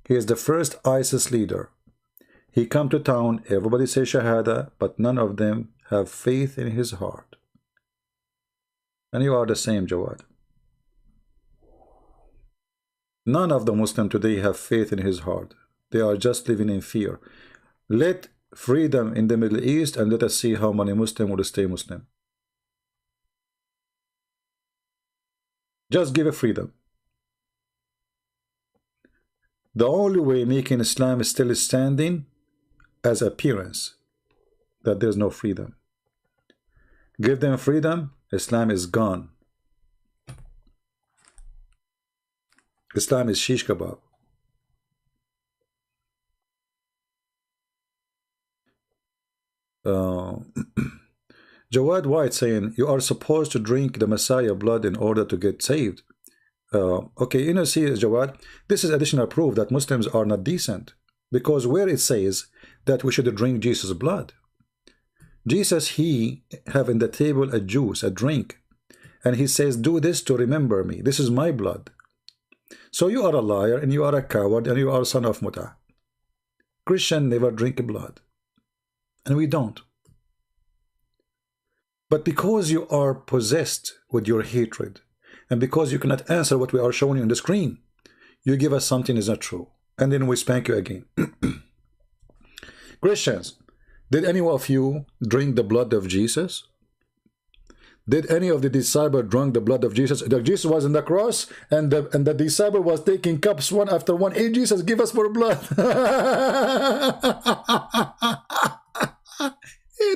He is the first ISIS leader. He come to town, everybody say Shahada, but none of them have faith in his heart. And you are the same, Jawad. None of the Muslims today have faith in his heart. They are just living in fear. Let freedom in the Middle East and let us see how many Muslims will stay Muslim. Just give a freedom. The only way making Islam is still standing as appearance, that there's no freedom. Give them freedom, Islam is gone. Islam is shish kebab. Jawad White saying, you are supposed to drink the Messiah blood in order to get saved. Okay, you know, see, Jawad, this is additional proof that Muslims are not decent. Because where it says that we should drink Jesus' blood. Jesus, he have in the table a juice, a drink. And he says, do this to remember me. This is my blood. So you are a liar and you are a coward and you are a son of Muta. Christian never drink blood. And we don't. But because you are possessed with your hatred, and because you cannot answer what we are showing you on the screen, you give us something is not true. And then we spank you again. Christians, did any of you drink the blood of Jesus? Did any of the disciples drink the blood of Jesus? Jesus was on the cross, and the disciple was taking cups one after one. Hey, Jesus, give us more blood.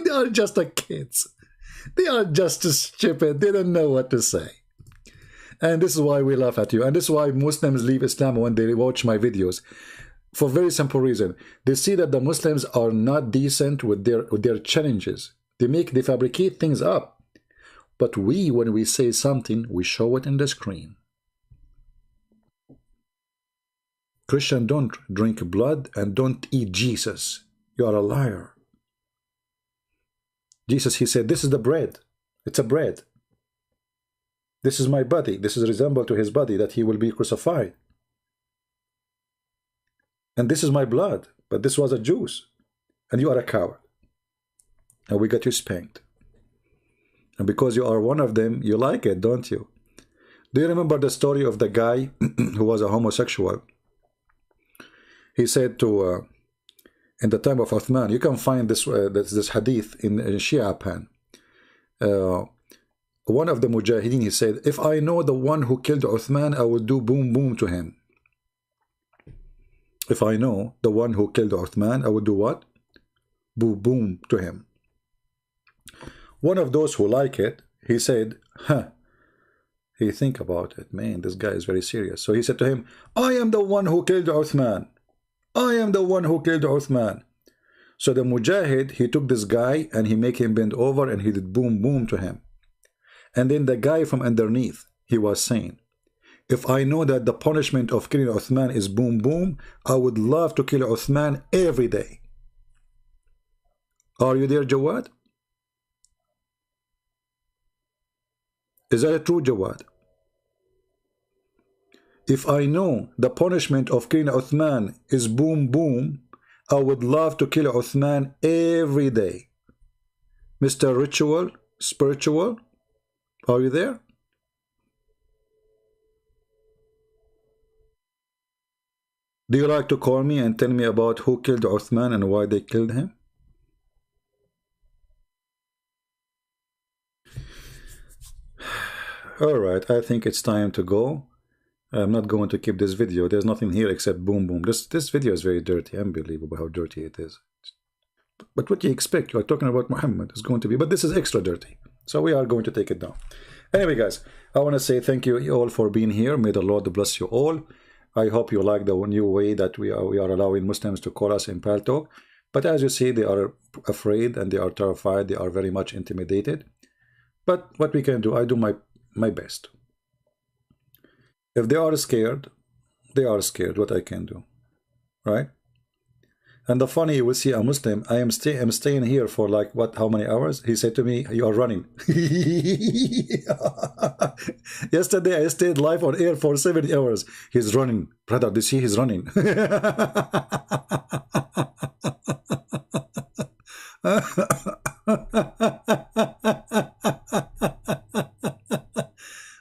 They are just the kids. They are just stupid. They don't know what to say. And this is why we laugh at you. And this is why Muslims leave Islam when they watch my videos. For a very simple reason. They see that the Muslims are not decent with their challenges. They fabricate things up. But we, when we say something, we show it in the screen. Christian, don't drink blood and don't eat Jesus. You are a liar. Jesus, he said, this is the bread. It's a bread. This is my body. This is resembled to his body, that he will be crucified. And this is my blood. But this was a juice. And you are a coward. And we got you spanked. And because you are one of them, you like it, don't you? Do you remember the story of the guy who was a homosexual? He said to, in the time of Uthman, you can find this hadith in Shia Pan. One of the Mujahideen, he said, if I know the one who killed Uthman, I will do boom boom to him. if I know the one who killed Uthman, I would do what? Boom, boom to him. One of those who like it, he said, huh. He think about it. Man, this guy is very serious. So he said to him, I am the one who killed Uthman. I am the one who killed Uthman. So the Mujahid, he took this guy and he make him bend over and he did boom, boom to him. And then the guy from underneath, he was saying, if I know that the punishment of killing Uthman is boom, boom, I would love to kill Uthman every day. Are you there, Jawad? Is that true, Jawad? If I know the punishment of killing Uthman is boom, boom, I would love to kill Uthman every day. Mr. Ritual, Spiritual, are you there? Do you like to call me and tell me about who killed Uthman and why they killed him? Alright, I think it's time to go. I'm not going to keep this video. There's nothing here except boom boom. This video is very dirty. Unbelievable how dirty it is. But what do you expect? You're talking about Muhammad. It's going to be, but this is extra dirty. So we are going to take it down. Anyway, guys, I want to say thank you all for being here. May the Lord bless you all. I hope you like the new way that we are allowing Muslims to call us in Paltalk. But as you see, they are afraid and they are terrified. They are very much intimidated. But what we can do, I do my best. If they are scared, they are scared. What I can do, right? And the funny, you will see a Muslim. I'm staying here for like what? How many hours? He said to me, "You are running." Yesterday I stayed live on air for 7 hours. He's running, brother. Do you see? He's running.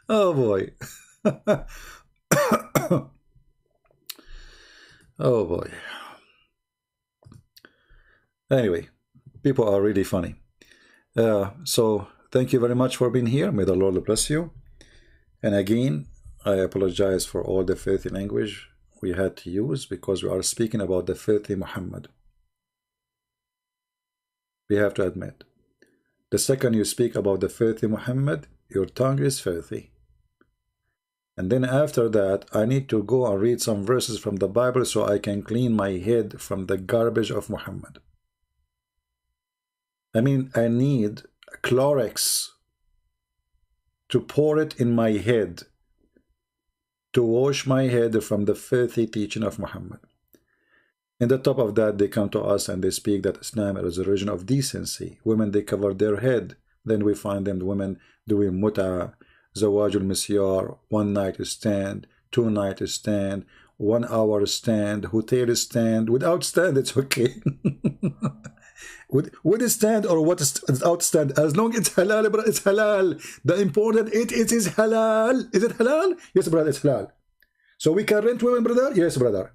Oh boy. Oh boy. Anyway, people are really funny. So thank you very much for being here. May the Lord bless you. And again, I apologize for all the filthy language we had to use because we are speaking about the filthy Muhammad. We have to admit, the second you speak about the filthy Muhammad, your tongue is filthy. And then after that, I need to go and read some verses from the Bible so I can clean my head from the garbage of Muhammad. I mean, I need Clorox to pour it in my head to wash my head from the filthy teaching of Muhammad. And on top of that, they come to us and they speak that Islam is a religion of decency. Women, they cover their head. Then we find them, women doing mut'a, zawaj al-misyar, 1 night stand, 2 night stand, 1 hour stand, hotel stand. Without stand, it's okay. with a stand or without stand, as long as it's halal, brother, it's halal. The important it is halal. Is it halal? Yes, brother, it's halal. So we can rent women, brother? Yes, brother.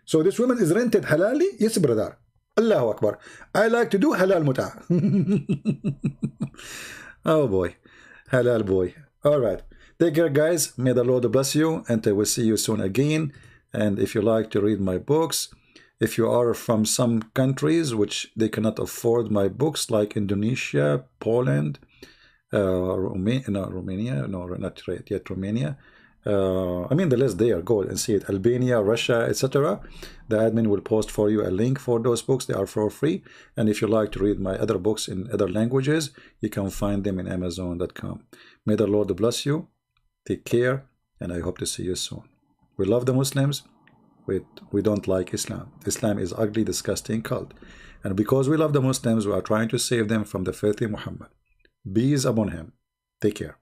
So this woman is rented halali? Yes, brother. Allahu Akbar. I like to do halal muta. Oh boy. Halal boy. All right. Take care, guys. May the Lord bless you, and I will see you soon again. And if you like to read my books, if you are from some countries which they cannot afford my books, like Indonesia, Poland, Romania, no, not yet Romania. I mean the list there, go and see it. Albania, Russia, etc. The admin will post for you a link for those books. They are for free. And if you like to read my other books in other languages, you can find them in Amazon.com. May the Lord bless you. Take care, and I hope to see you soon. We love the Muslims. We don't like Islam. Islam is ugly, disgusting cult. And because we love the Muslims, we are trying to save them from the filthy Muhammad. Peace upon him. Take care.